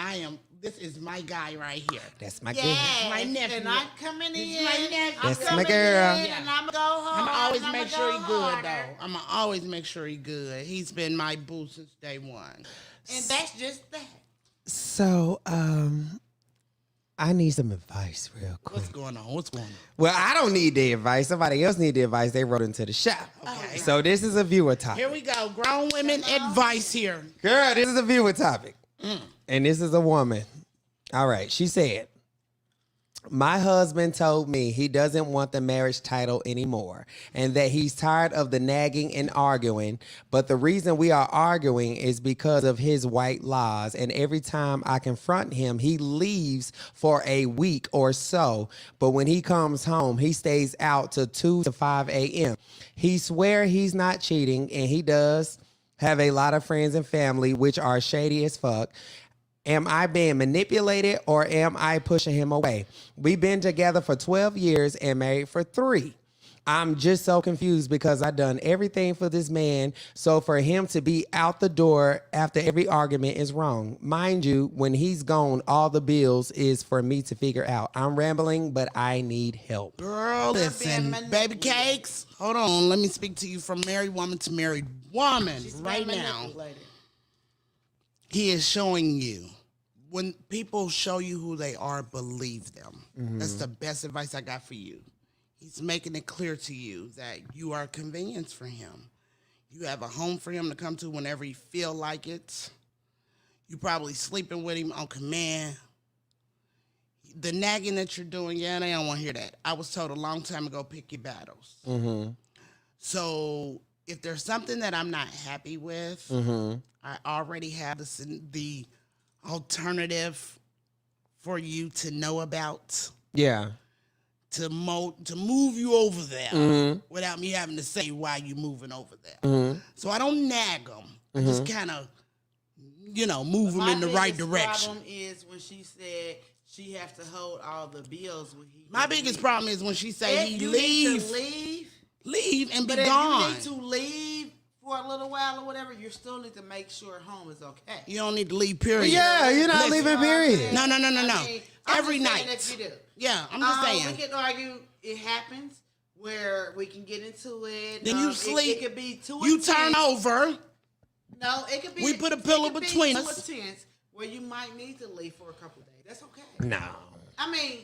this is my guy right here. That's my Yeah, girl. My nephew. And I'm coming in. my nephew. I'm That's my coming girl. in, and I'm going to go home. I'ma always and make I'ma sure go he good, harder. though. I'ma always make sure he good. He's been my boo since day one. And that's just that. So, I need some advice real quick. What's going on? What's going on? Well, I don't need the advice. Somebody else need the advice. They wrote into the shop. Okay. So this is a viewer topic. Here we go. Grown women advice here. Girl, this is a viewer topic. And this is a woman. All right. She said, my husband told me he doesn't want the marriage title anymore and that he's tired of the nagging and arguing. But the reason we are arguing is because of his white lies. And every time I confront him, he leaves for a week or so. But when he comes home, he stays out till 2 to 5 a.m. He swear he's not cheating, and he does have a lot of friends and family, which are shady as fuck. Am I being manipulated or am I pushing him away? We've been together for 12 years and married for 3. I'm just so confused because I've done everything for this man. So for him to be out the door after every argument is wrong. Mind you, when he's gone, all the bills is for me to figure out. I'm rambling, but I need help. Girl, listen, baby cakes. Hold on. Let me speak to you from married woman to married woman right now. He is showing you. When people show you who they are, believe them. That's the best advice I got for you. He's making it clear to you that you are a convenience for him. You have a home for him to come to whenever he feel like it. You probably sleeping with him on command. The nagging that you're doing, yeah, they don't want to hear that. I was told a long time ago, pick your battles. So if there's something that I'm not happy with, I already have the alternative for you to know about Yeah. to move you over there without me having to say why you moving over there. So I don't nag them. I just kind of, move them in the right direction. My biggest problem is when she said she has to hold all the bills when he. My biggest problem is when she say if he you leave, need to leave and be but gone. if you need to leave for a little while or whatever, you still need to make sure home is okay. You don't need to leave, period. Yeah, you're not Listen, leaving, period. No. I mean, Every I'm just night. saying if you do. Yeah, I'm just saying. We can argue. It happens where we can get into it. Then you sleep. It could be too You intense. turn over. No, it could be. We put a pillow it could between be us. Too intense where you might need to leave for a couple days. That's okay. No. I mean,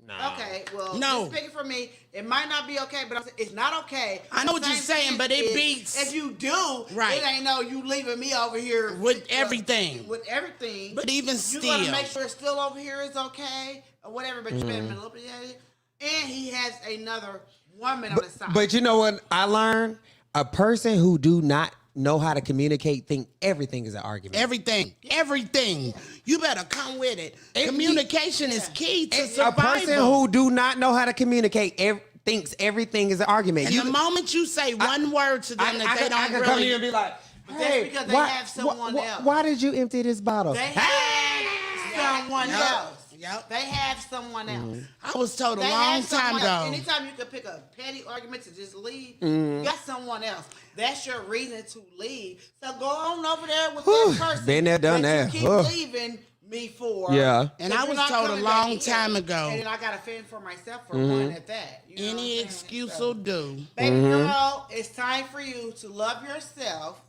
No. okay, well, No. just speaking for me, it might not be okay, but I'm saying it's not okay. I know The what you're same saying, thing but it is, beats. If you do, Right. it ain't no you leaving me over here With everything. With everything. But even you still. gotta make sure it's still over here is okay or whatever. But you better be looking at it. And he has another woman on the side. But you know what I learned? A person who do not know how to communicate think everything is an argument. Everything. You better come with it. Communication is key to A survival. person who do not know how to communicate thinks everything is an argument. And the moment you say one word to them that they I don't can come here really. and be like, But that's hey, because they have someone else. Why did you empty this bottle? they have someone else. Yep. They have someone else. I was told a They long have time someone ago. else. Anytime you can pick a petty argument to just leave, you got someone else. That's your reason to leave. So go on over there with that person. Been there, done that. You keep Ugh. leaving me for. Yeah. And 'Cause I you're was not told a coming long back here. time ago. And then I got to fend for myself for one at that. You know what Any I'm saying? excuse So, will do. Baby girl, it's time for you to love yourself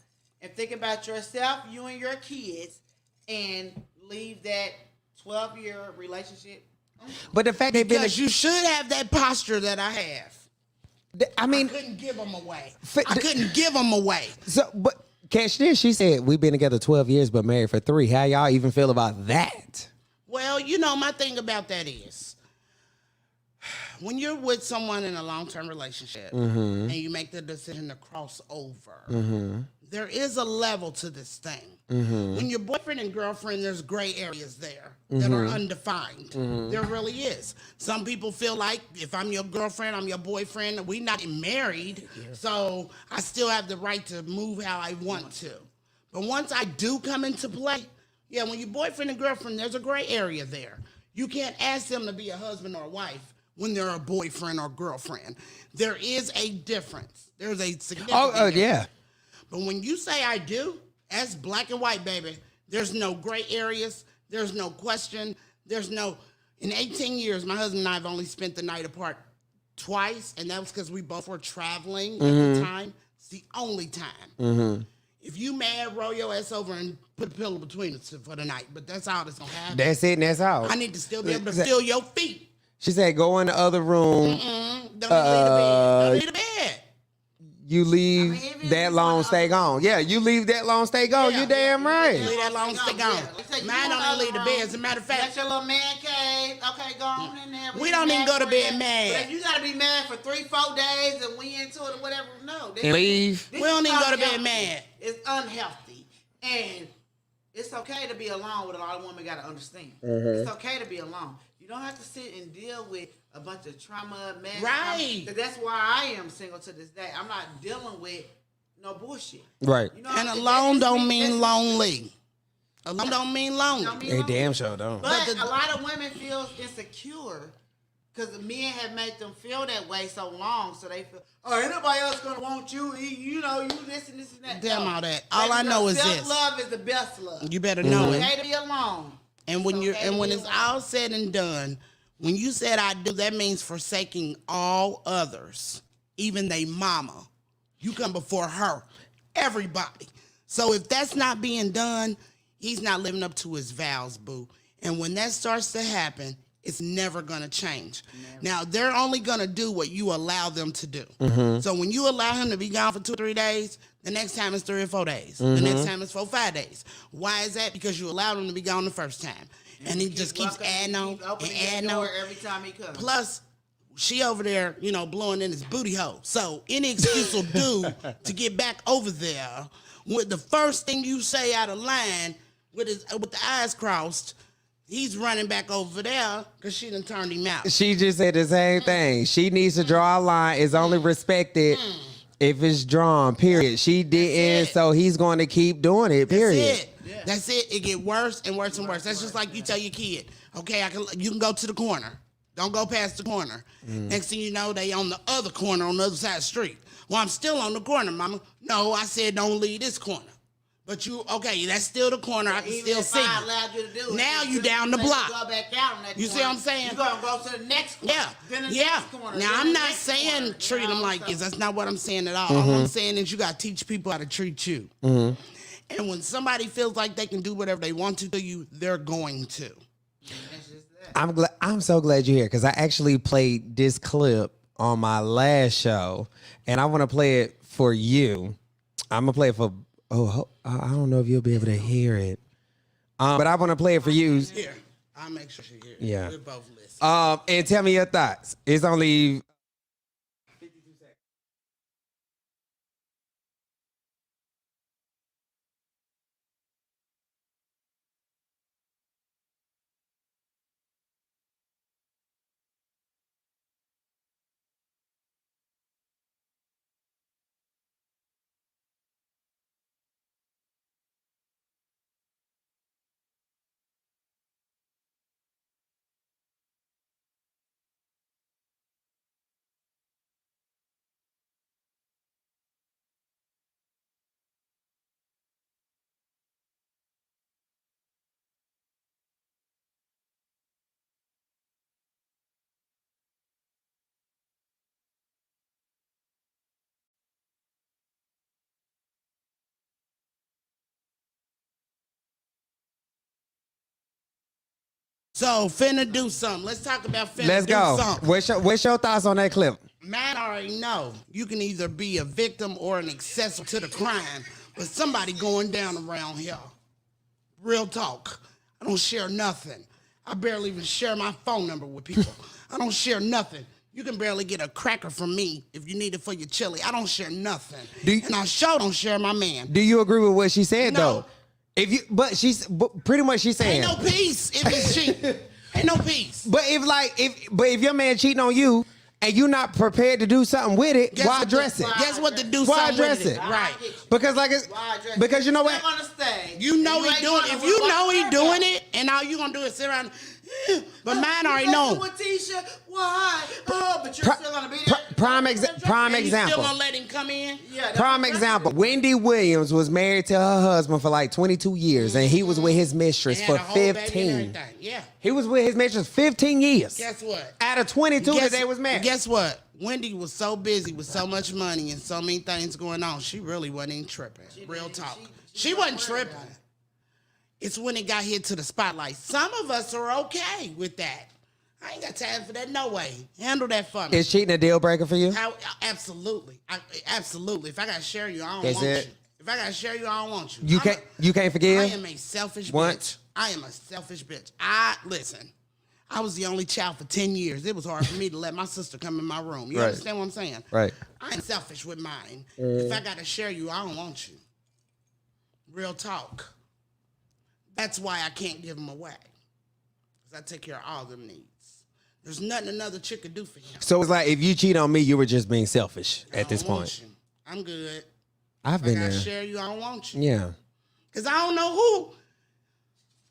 and think about yourself, you and your kids, and leave that 12-year relationship. But the fact they've been, Because you should have that posture that I have. I mean, I couldn't give them away. Fi- I couldn't give them away. so, but catch this. She said we've been together 12 years, but married for 3. How y'all even feel about that? Well, my thing about that is when you're with someone in a long-term relationship and you make the decision to cross over, there is a level to this thing. When you're boyfriend and girlfriend, there's gray areas there that are undefined. There really is. Some people feel like if I'm your girlfriend, I'm your boyfriend, we not married, so I still have the right to move how I want to. But once I do come into play, yeah, when you're boyfriend and girlfriend, there's a gray area there. You can't ask them to be a husband or a wife when they're a boyfriend or girlfriend. There is a difference. There's a significant difference. Yeah. But when you say I do, that's black and white, baby. There's no gray areas. There's no question. In 18 years, my husband and I have only spent the night apart twice, and that was because we both were traveling at the time. It's the only time. If you mad, roll your ass over and put a pillow between us for the night. But that's all that's going to happen. That's it and that's all. I need to still be able to feel your feet. She said go in the other room. Don't leave the bed. Don't leave the bed. You leave even that if you long, want stay gone. Yeah, you leave that long, stay gone. Yeah. You damn right. Leave that long, stay gone. Let's say you Mine go don't in even leave the other bed. As a matter of fact, That's your little man cave. Okay, go on in there. We don't even go to bed mad. But if you gotta be mad for 3-4 days and we into it or whatever, no. And leave. we don't even go to bed unhealthy. mad. It's unhealthy. And it's okay to be alone. What a lot of women gotta understand. Mm-hmm. It's okay to be alone. You don't have to sit and deal with a bunch of trauma, mess. Right. That's why I am single to this day. I'm not dealing with no bullshit. Right. You know, And that's alone just don't me. mean That's- lonely. Alone don't mean lonely. don't mean They lonely. damn sure don't. But a lot of women feel insecure because the men have made them feel that way so long, so they feel, oh, ain't nobody else gonna want you. You know, you this and this and that. Damn No. all that. All I know is this. Self-love is the best love. You better know It's it. okay to be alone. And when It's okay to when be it's alone. all said and done, when you said I do, that means forsaking all others, even they mama. You come before her, everybody. So if that's not being done, he's not living up to his vows, boo. And when that starts to happen, it's never gonna change. Now they're only gonna do what you allow them to do. So when you allow him to be gone for 2 or 3 days, the next time it's 3 or 4 days. The next time it's 4 or 5 days. Why is that? Because you allowed him to be gone the first time. And he just keeps adding on and adding on. Every time he comes. Plus, she over there, blowing in his booty hole. So any excuse will do to get back over there. With the first thing you say out of line, with the eyes crossed. He's running back over there because she done turned him out. She just said the same thing. She needs to draw a line. It's only respected if it's drawn, period. She didn't, so he's going to keep doing it, period. That's it. Yeah. That's it. It get worse and worse and worse. That's just like you tell your kid, okay, you can go to the corner. Don't go past the corner. Next thing you know, they on the other corner on the other side of the street. Well, I'm still on the corner, mama. No, I said don't leave this corner. But okay, that's still the corner. I can still see you. Allowed you to do it, now you down the block. Go back out on that you corner. see what I'm saying? You're going to go to the next corner. Yeah. Then the yeah. next corner. Now, I'm not saying treat them like this. That's not what I'm saying at all. All I'm saying is you got to teach people how to treat you. And when somebody feels like they can do whatever they want to you, they're going to. I'm so glad you're here because I actually played this clip on my last show, and I want to play it for you. I'm gonna play it for. I don't know if you'll be able to hear it, but I want to play it for you. Here, I'll make sure she hears it. Yeah. We're both listening. And tell me your thoughts. It's only 52 seconds. So, finna do something. Let's talk about finna Let's do go. something. What's your thoughts on that clip? Man, I already know. You can either be a victim or an accessory to the crime, but somebody going down around here. Real talk. I don't share nothing. I barely even share my phone number with people. I don't share nothing. You can barely get a cracker from me if you need it for your chili. I don't share nothing. And I sure don't share my man. Do you agree with what she said No. though? But pretty much she's saying Ain't no peace if it's cheating. Ain't no peace. But if your man cheating on you and you're not prepared to do something with it, why address it? Guess what to do Why something address with it? Right. Because because you know what? On the stage. You know he doing it. If you know he doing it, and all you gonna do is sit around. But mine already know. With Tisha, why? Oh, but you're still gonna be there. Prime And you example. still gonna let him come in? Yeah, Prime example. Wendy Williams was married to her husband for like 22 years, and he was with his mistress They for had a whole baby and 15. everything. Yeah. He was with his mistress 15 years. Guess what? Out of 22 that they was married. Guess what? Wendy was so busy with so much money and so many things going on, she really wasn't even tripping. Real talk. She wasn't tripping. It's when it got hit to the spotlight. Some of us are okay with that. I ain't got time for that. No way. Handle that for me. Is cheating a deal breaker for you? Absolutely. Absolutely. If I gotta share you, I don't Is want it? you. If I gotta share you, I don't want you. You can't forgive? I am a selfish Once? bitch. I am a selfish bitch. Listen. I was the only child for 10 years. It was hard for me to let my sister come in my room. You Right. understand what I'm saying? Right. I'm selfish with mine. If I gotta share you, I don't want you. Real talk. That's why I can't give them away. Because I take care of all them needs. There's nothing another chick could do for him. So it's like if you cheat on me, you were just being selfish at this I don't want point. you. I'm good. I've If been I gotta there. share you, I don't want you. Yeah. Because I don't know who.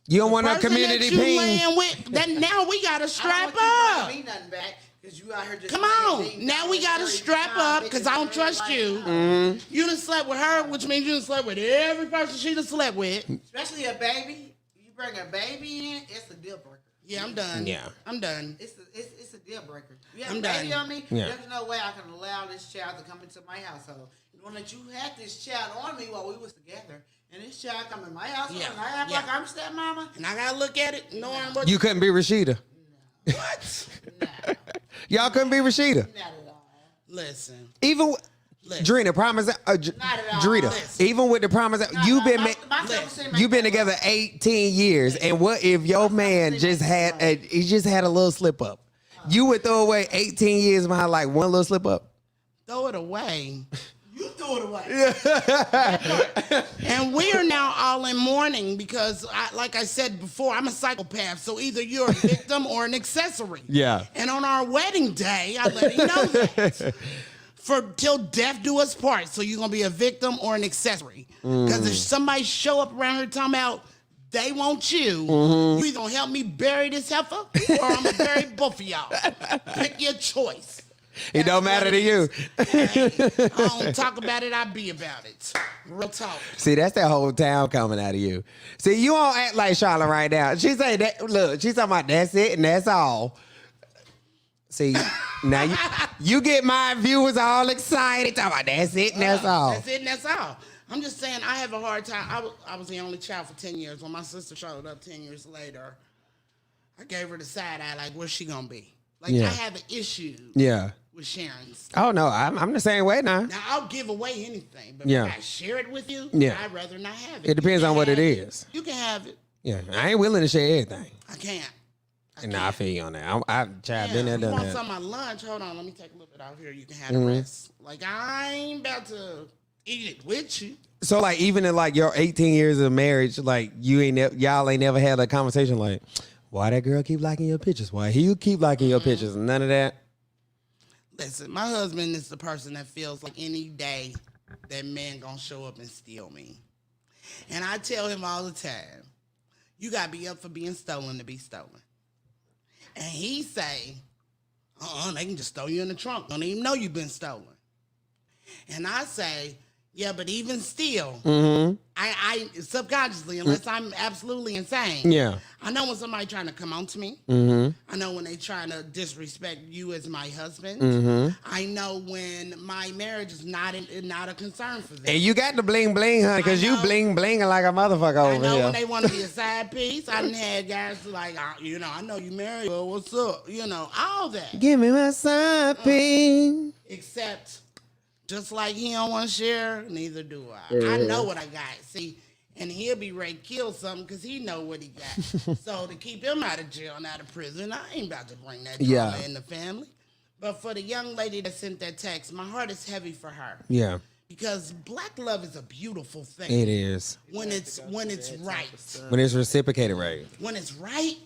You don't want no Person community that you ping. laying with, that now we gotta strap I up. don't want you to me nothing back because you out here just Come playing on. Now we gotta strap up because I don't trust you. You done slept with her, which means you done slept with every person she done slept with. Especially a baby. You bring a baby in, it's a deal breaker. Yeah, I'm done. Yeah. I'm done. It's a deal breaker. You have I'm a baby done. on me, Yeah. there's no way I can allow this child to come into my household. Knowing that you had this child on me while we was together, and this child come in my household, Yeah. and I act Yeah. like I'm stepmama. And I gotta look at it knowing what You couldn't be Rashida. what? No, Y'all couldn't be Rashida. not at all. Listen. Even Drina, promise. Not at all. Drita, Listen. even with the promise, you've been you've been together 18 years, and what if your man just had a little slip up? You would throw away 18 years behind like one little slip up. Throw it away. You threw threw it away. And we are now all in mourning because, like I said before, I'm a psychopath. So either you're a victim or an accessory. Yeah. And on our wedding day, I let him know that. For till death do us part. So you're going to be a victim or an accessory. Because if somebody show up around here talking about they want you, you either going to help me bury this heifer or I'm going to bury both of y'all. Pick your choice. It don't matter to you. Hey, I don't talk about it, I be about it. Real talk. See, that's that whole town coming out of you. See, you don't act like Charlotte right now. She say that. Look, she's talking about that's it and that's all. See, now you get my viewers all excited. Talking about that's it and that's all. That's it and that's all. I'm just saying I have a hard time. I was the only child for 10 years. When my sister showed up 10 years later, I gave her the side eye like, where's she going to be? Like, Yeah. I have an issue with sharing stuff. Oh, no, I'm the same way now. Now, I'll give away anything, but Yeah. if I share it with you, Yeah. I'd rather not have it. It depends on what it is. You can have it. Yeah, I ain't willing to share everything. I can't. Nah, I feel you on that. I've child been there, You done want that. some of my lunch? Hold on, let me take a little bit out here. You can have the rest. Like, I ain't about to eat it with you. So, like, even in like your 18 years of marriage, like y'all ain't never had a conversation like, why that girl keep liking your pictures? Why he keep liking your pictures? None of that. Listen, my husband is the person that feels like any day that man gonna show up and steal me. And I tell him all the time, you gotta be up for being stolen to be stolen. And he say, they can just throw you in the trunk. Don't even know you've been stolen. And I say, yeah, but even still, I subconsciously, unless I'm absolutely insane, Yeah. I know when somebody trying to come on to me. I know when they trying to disrespect you as my husband. I know when my marriage is not a concern for them. And you got the bling bling, honey, because you bling blinging like a motherfucker I over know here. when they want to be a side piece. I done had guys like, I know you married. Well, what's up? All that. Give me my side piece. Except, just like he don't want to share, neither do I. I know what I got. See, and he'll be ready to kill something because he know what he got. So to keep him out of jail and out of prison, I ain't about to bring that drama in the family. But for the young lady that sent that text, my heart is heavy for her. Yeah. Because black love is a beautiful thing. It is. When it's right. When it's reciprocated, right? When it's right,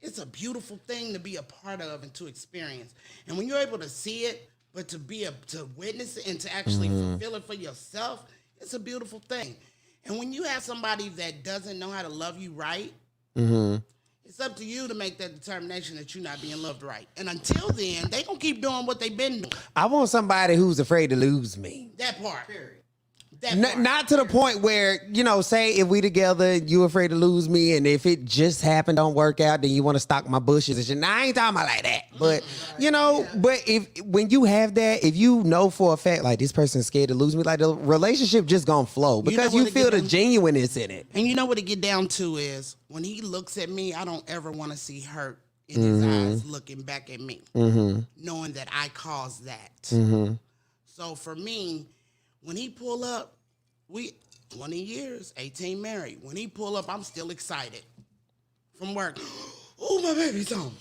it's a beautiful thing to be a part of and to experience. And when you're able to see it, but to witness it and to actually fulfill it for yourself, it's a beautiful thing. And when you have somebody that doesn't know how to love you right, it's up to you to make that determination that you're not being loved right. And until then, they gonna keep doing what they've been doing. I want somebody who's afraid to lose me. That part. Period. Not to the point where, say if we together, you afraid to lose me, and if it just happened, don't work out, then you want to stock my bushes and shit. Now, I ain't talking about like that. But, but when you have that, if you know for a fact, like, this person's scared to lose me, like, the relationship just gonna flow because you feel the genuineness in it. And you know what it get down to is, when he looks at me, I don't ever want to see hurt in his eyes looking back at me, knowing that I caused that. So for me, when he pull up, we 20 years, 18 married. When he pull up, I'm still excited from work. Oh, my baby's home.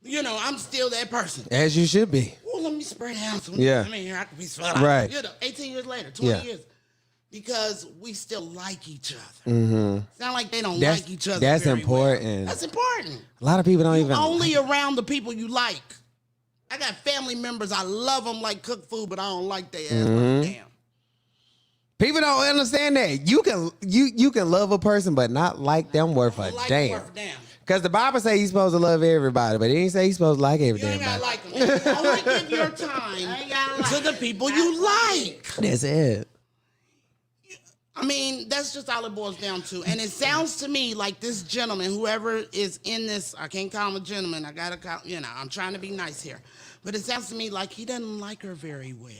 I'm still that person. As you should be. Oh, let me spray down. Yeah. I mean, I could be sweating. Right. 18 years later, 20 years. Because we still like each other. It's not like they don't like each other. That's very important. Well. That's important. A lot of people don't even. Only around the people you like. I got family members, I love them like cook food, but I don't like their ass. Damn. People don't understand that. You can love a person but not like them worth a damn. Because the Bible say you're supposed to love everybody, but it ain't say you're supposed to like everybody. You ain't gotta like them. Only give your time to the people you like. That's it. I mean, that's just all it boils down to. And it sounds to me like this gentleman, whoever is in this, I can't call him a gentleman. I gotta call, I'm trying to be nice here. But it sounds to me like he doesn't like her very well.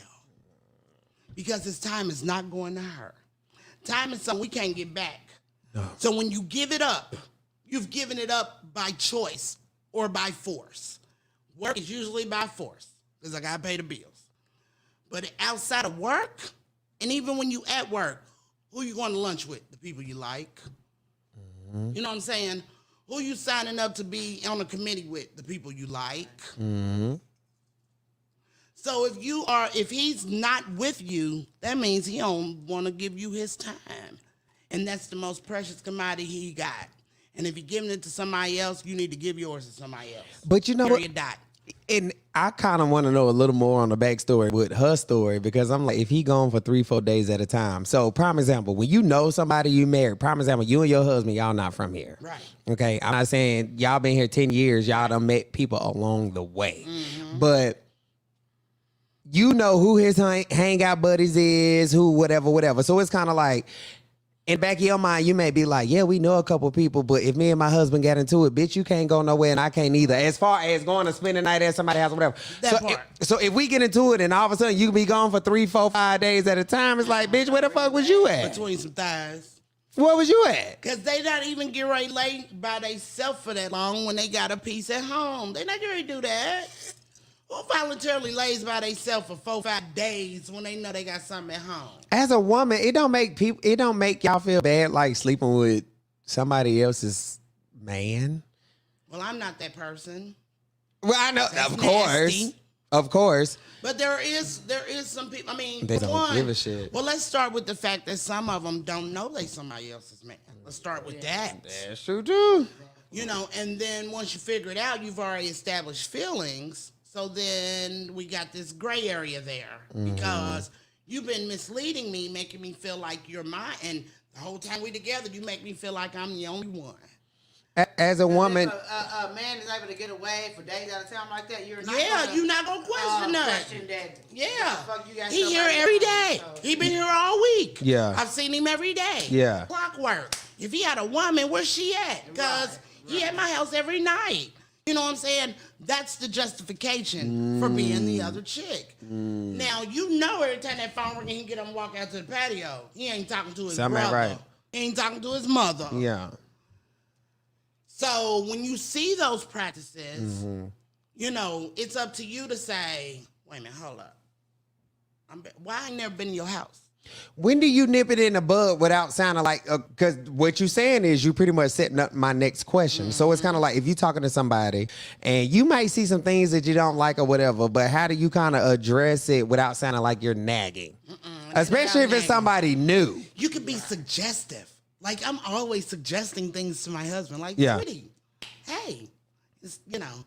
Because his time is not going to her. Time is something we can't get back. No. So when you give it up, you've given it up by choice or by force. Work is usually by force because I got to pay the bills. But outside of work, and even when you at work, who you going to lunch with? The people you like. You know what I'm saying? Who you signing up to be on a committee with? The people you like. So if he's not with you, that means he don't want to give you his time. And that's the most precious commodity he got. And if you're giving it to somebody else, you need to give yours to somebody else. But you know what? Period, dot. And I kind of want to know a little more on the backstory with her story, because I'm like, if he gone for 3-4 days at a time. So prime example, when you know somebody you married, prime example, you and your husband, y'all not from here. Right. Okay. I'm not saying y'all been here 10 years. Y'all done met people along the way. But you know who his hangout buddies is, who whatever. So it's kind of like, in the back of your mind, you may be like, yeah, we know a couple people, but if me and my husband got into it, bitch, you can't go nowhere and I can't either. As far as going to spend the night at somebody's house or whatever. That part. So if we get into it and all of a sudden you can be gone for 3, 4, 5 days at a time, it's like, bitch, where the fuck was you at? Between some thighs. Where was you at? Because they not even get ready to lay by themselves for that long when they got a piece at home. They not get ready to do that. Who voluntarily lays by themselves for 4, 5 days when they know they got something at home? As a woman, it don't make y'all feel bad like sleeping with somebody else's man. Well, I'm not that person. Well, I know, That's of nasty. course. But there is some people. I mean, They for don't one, give a shit. Well, let's start with the fact that some of them don't know they somebody else's man. Let's start with that. That's true too. You know, and then once you figure it out, you've already established feelings. So then we got this gray area there because you've been misleading me, making me feel like you're mine. And the whole time we together, you make me feel like I'm the only one. As a woman, If a man is able to get away for days at a time like that, you're not You're not gonna question that. question that. Yeah, Fuck, you got he here somebody every else, day. so- He been here all week. Yeah. I've seen him every day. Yeah. Clockwork. If he had a woman, where's she at? Because he at my house every night. You know what I'm saying? That's the justification for being the other chick. Now, you know every time that phone ring and he get up and walk out to the patio, he ain't talking to his Something ain't brother. right. He ain't talking to his mother. yeah. So when you see those practices, you know, it's up to you to say, wait a minute, hold up. Why I ain't never been in your house? When do you nip it in the bud without sounding like, because what you're saying is you pretty much setting up my next question. So it's kind of like if you're talking to somebody and you might see some things that you don't like or whatever, but how do you kind of address it without sounding like you're nagging? Especially if it's somebody new. You could be suggestive. Like, I'm always suggesting things to my husband. Like, Yeah. sweetie, hey,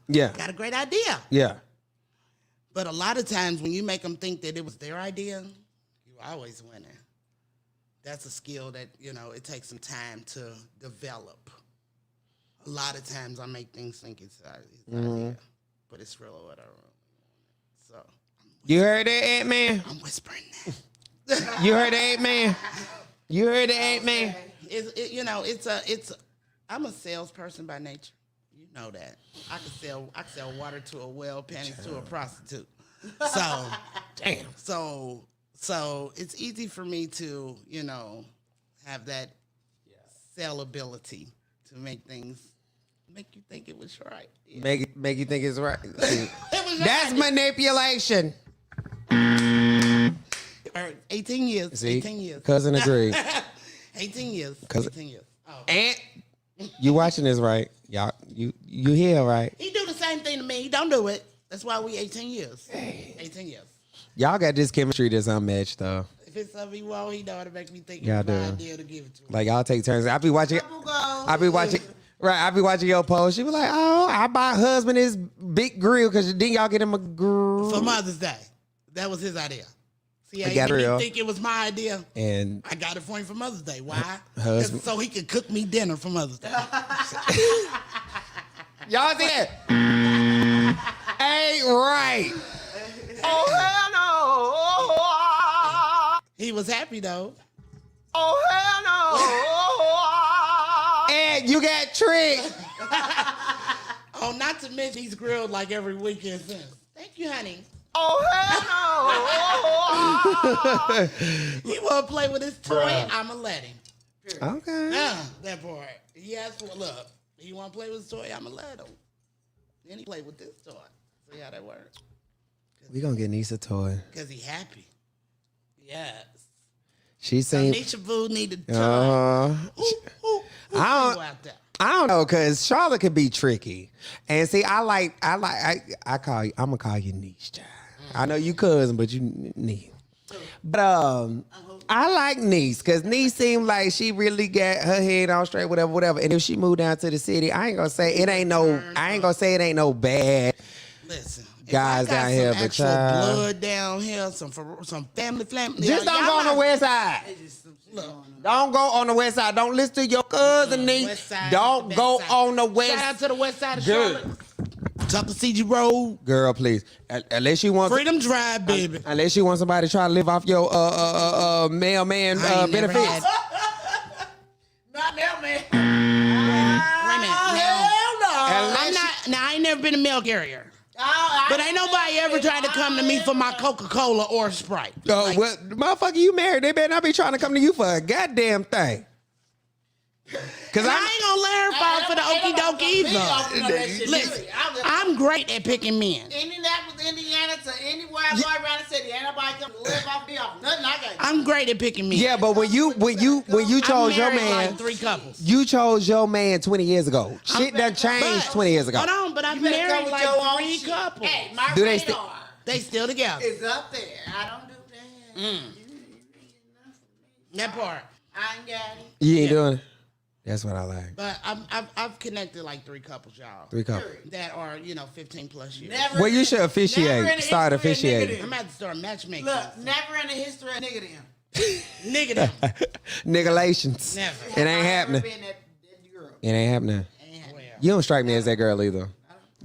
Yeah. got a great idea. Yeah. But a lot of times when you make them think that it was their idea, you're always winning. That's a skill that, it takes some time to develop. A lot of times I make things think it's his idea, but it's really what I want. So You heard that, Ant-Man? I'm whispering that. You heard that, Ant-Man? You heard that, Ant-Man? I'm a salesperson by nature. You know that. I can sell water to a well, panties to a prostitute. So Damn. So it's easy for me to, have that sellability to make you think it was right. Yeah. Make you think it's right. See, It was that's right. manipulation. 18 years. See? 18 years. Cousin agreed. 18 years. Cousin- 18 years. Oh. Ant, you watching this, right? Y'all, you here, right? He do the same thing to me. He don't do it. That's why we 18 years. 18 years. Y'all got this chemistry that's unmatched, though. If it's something he want, he know how to make me think Yeah, it's I my do. idea to give it to him. Like, y'all take turns. I be watching your post. She was like, oh, I bought husband this big grill because then y'all get him a grill. For Mother's Day. That was his idea. See, I I got didn't real. think it was my idea. And I got it for him for Mother's Day. Why? Husband. So he could cook me dinner for Mother's Day. y'all see that? Ain't right. Oh, hell no. He was happy though. Oh, hell no. And you got tricked. Oh, not to mention he's grilled like every weekend since. Thank you, honey. Oh, hell no. He want to play with his toy, I'ma let him. Okay. That part. He asked for look. He want to play with his toy, I'ma let him. Then he play with this toy. See how that works? We gonna get Nisa a toy. Because he happy. Yes. She So seen. Nisha Boo need a toy. Who I don't- single out there? I don't know, cause Charlotte could be tricky. And see, I'm gonna call you niche child. I know you cousin, but you niece. But I like niece because niece seemed like she really got her head on straight, whatever. And if she moved down to the city, I ain't gonna say it ain't no bad. Listen, guys if I got down here, some but actual child. blood down here, some family. Just don't go on the west side. Don't go on the west side. Don't listen to your cousin, niece. Don't go on the west. Shout out to the west side of Good. Charlotte. Tuckasegee Road. Girl, please. Unless you want Freedom Drive, baby. unless you want somebody to try to live off your mailman I ain't never benefits. had- Not mailman. Wait a minute. Hell no. I'm not. Now I ain't never been a mail carrier. Oh, But ain't nobody ever tried to come to me for my Coca-Cola or Sprite. Oh, Like, well, motherfucker, you married. They better not be trying to come to you for a goddamn thing. Cause and I ain't gonna let her fall for the okie doke either. Listen, I'm great at picking men. Indianapolis, Indiana, to anywhere I go around the city, ain't nobody come to live off me off nothing I got. I'm great at picking men. Yeah, but when you chose your I'm married man, like 3 couples. you chose your man 20 years ago. Shit done changed But- 20 years ago. Hold on, but I've You better come married with like your own 3 shit. couples. Hey, my Do they radar still- They still together. is up there. I don't do that. You ain't enough for me. That part. I ain't got it. You ain't doing it. That's what I like. But I've connected like 3 couples, y'all. 3 couples. That are 15 plus years. Never. Well, you should never in officiate. the Start history of officiating. nigga I'm about to start matchmaking. Look, never in the history of nigga them. Nigga them. Niggalations. Never. It ain't I never happening. been that girl. It ain't happening. Well, You don't strike me as that girl either.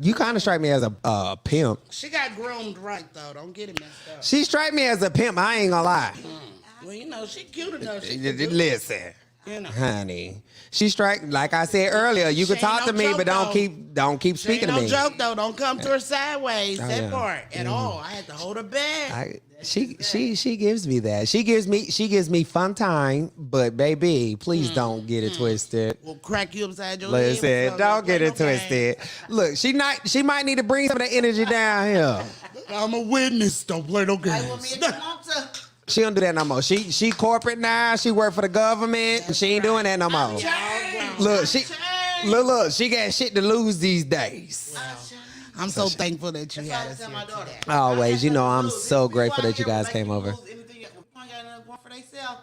You kind of strike me as a pimp. she got groomed right though. Don't get it messed up. She strike me as a pimp. I ain't gonna lie. Well, she cute enough. She can do it, Listen, honey. She strike like I said earlier. You She can talk ain't to no me, joke, but though. don't keep She ain't speaking to no me. joke though. Don't come to her sideways. Oh, That yeah. part at all. I had to hold her back. She gives me that. She gives me fun time, but baby, please don't get it twisted. Will crack you upside your Listen, head. don't get it twisted. Look, she might need to bring some of that energy down here. I'm a witness. Don't play no Hey, well, games. me, if you want to. She don't do that no more. She corporate now. She work for the government. And she ain't doing that no more. Look, she got shit to lose these days. I'm so thankful that you had us Tell here my daughter. today. Always, you know, I'm Lose. so People grateful out that you here guys will came make you over. lose anything. If you ain't got nothing going for themselves,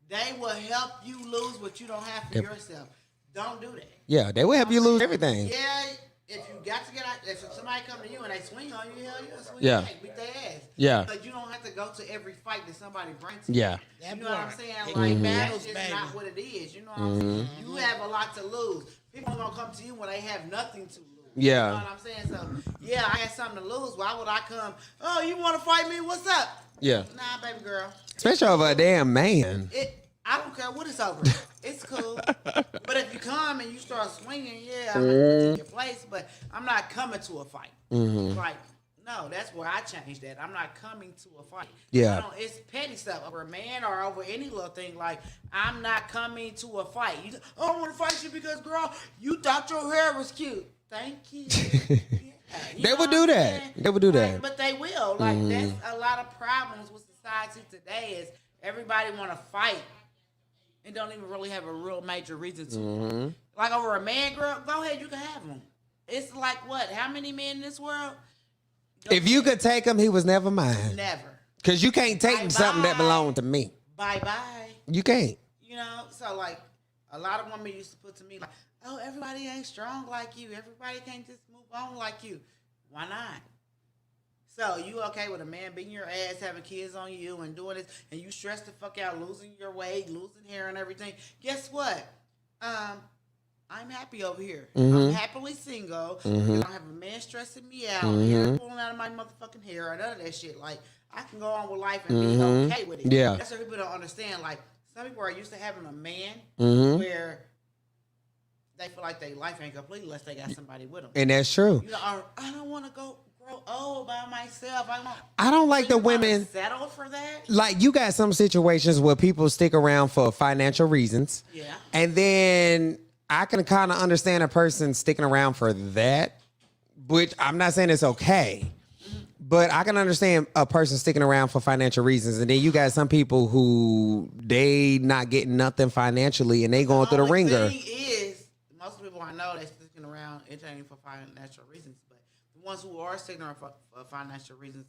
they will help you lose what you don't have for yourself. Don't do that. Yeah, they will help you lose everything. Yeah, if you got to get out, if somebody come to you and they swing on you, hell yeah, swing Yeah. back, beat their ass. Yeah. But you don't have to go to every fight that somebody brings to you. Yeah. You know what I'm saying? It Like, ain't that's battles, just baby. not what it is. You know what I'm saying? You have a lot to lose. People are going to come to you when they have nothing to lose. Yeah. You know what I'm saying? So, yeah, I had something to lose. Why would I come? Oh, you want to fight me? What's up? Yeah. Nah, baby girl. Especially over a damn man. I don't care what it's over. It's cool. But if you come and you start swinging, yeah, I'm gonna take your place. But I'm not coming to a fight. Like, no, that's where I changed that. I'm not coming to a fight. Yeah. You know, it's petty stuff over a man or over any little thing. Like, I'm not coming to a fight. I don't want to fight you because, girl, you thought your hair was cute. Thank you. Yeah. You They know would what do I'm that. saying? They would do that. Like, but they will. Like, that's a lot of problems with society today is everybody want to fight and don't even really have a real major reason to. Like over a man, girl, go ahead, you can have him. It's like what? How many men in this world? If you could take him, he was never mine. Never. Because you can't take Bye-bye. something that belonged to me. Bye bye. You can't. You know, so like a lot of women used to put to me like, oh, everybody ain't strong like you. Everybody can't just move on like you. Why not? So you okay with a man beating your ass, having kids on you, and doing this, and you stress the fuck out, losing your weight, losing hair, and everything? Guess what? I'm happy over here. I'm happily single. I don't have a man stressing me out, hair pulling out of my motherfucking hair, or none of that shit. Like I can go on with life and be okay with it. Yeah. That's what people don't understand. Like some people are used to having a man where they feel like their life ain't complete unless they got somebody with them. And that's true. You know, I don't want to grow old by myself. I don't like the women. Settle for that. Like you got some situations where people stick around for financial reasons. Yeah. And then I can kind of understand a person sticking around for that, which I'm not saying it's okay. But I can understand a person sticking around for financial reasons. And then you got some people who they not getting nothing financially and they going through the ringer. Thing is, most people I know they sticking around entertaining for financial reasons. But the ones who are sticking around for financial reasons,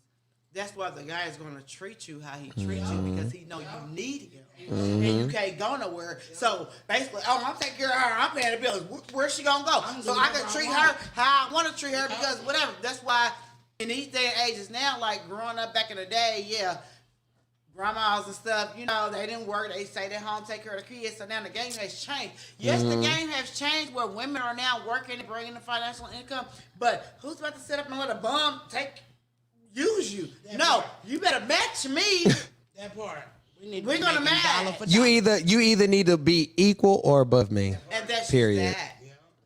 that's why the guy is going to treat you how he treats you because he know you need him and you can't go nowhere. So basically, I'm taking care of her. I'm paying the bills. Where's she gonna go? So I can treat her how I want to treat her because whatever. That's why in these day and ages now, like growing up back in the day, yeah. Grandmas and stuff, you know, they didn't work. They stayed at home, take care of the kids. So now the game has changed. Yes, the game has changed where women are now working and bringing the financial income. But who's about to sit up and let a bum use you? No, you better match me. That part. We're gonna match. You either need to be equal or above me. And that's period. That.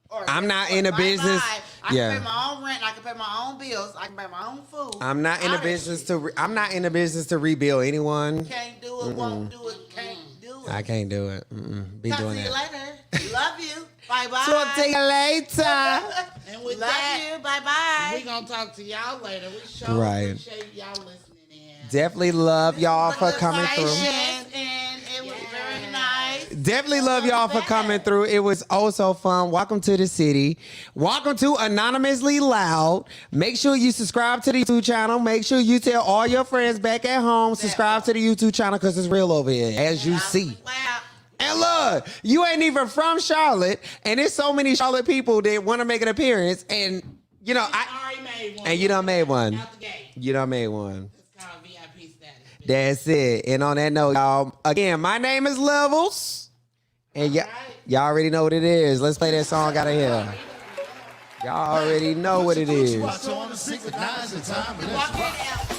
Or I'm not in a business. I can pay my own rent. I can pay my own bills. I can pay my own food. I'm not in a business to. I'm not in a business to rebuild anyone. Can't do it. Won't do it. Can't do it. I can't do it. Be Talk doing to you that. later. Love you. Bye bye. Talk to you later. And with Love that, you. Bye bye. we gonna talk to y'all later. We sure Right. appreciate y'all listening in. Definitely love y'all for coming through. And it was very nice. Definitely love y'all for coming through. It was oh so fun. Welcome to the city. Welcome to Anonymously Loud. Make sure you subscribe to the YouTube channel. Make sure you tell all your friends back at home, subscribe to the YouTube channel because it's real over here, as you see. Wow. And look, you ain't even from Charlotte, and there's so many Charlotte people that want to make an appearance, and you know, Already made one. and you done made one. Out the gate. You done made one. It's called VIP status. That's it. And on that note, y'all, again, my name is Levels. And y'all already know what it is. Let's play that song out of here. Y'all already know what it is. Watch on the 6 at 9 the time. Walk it out.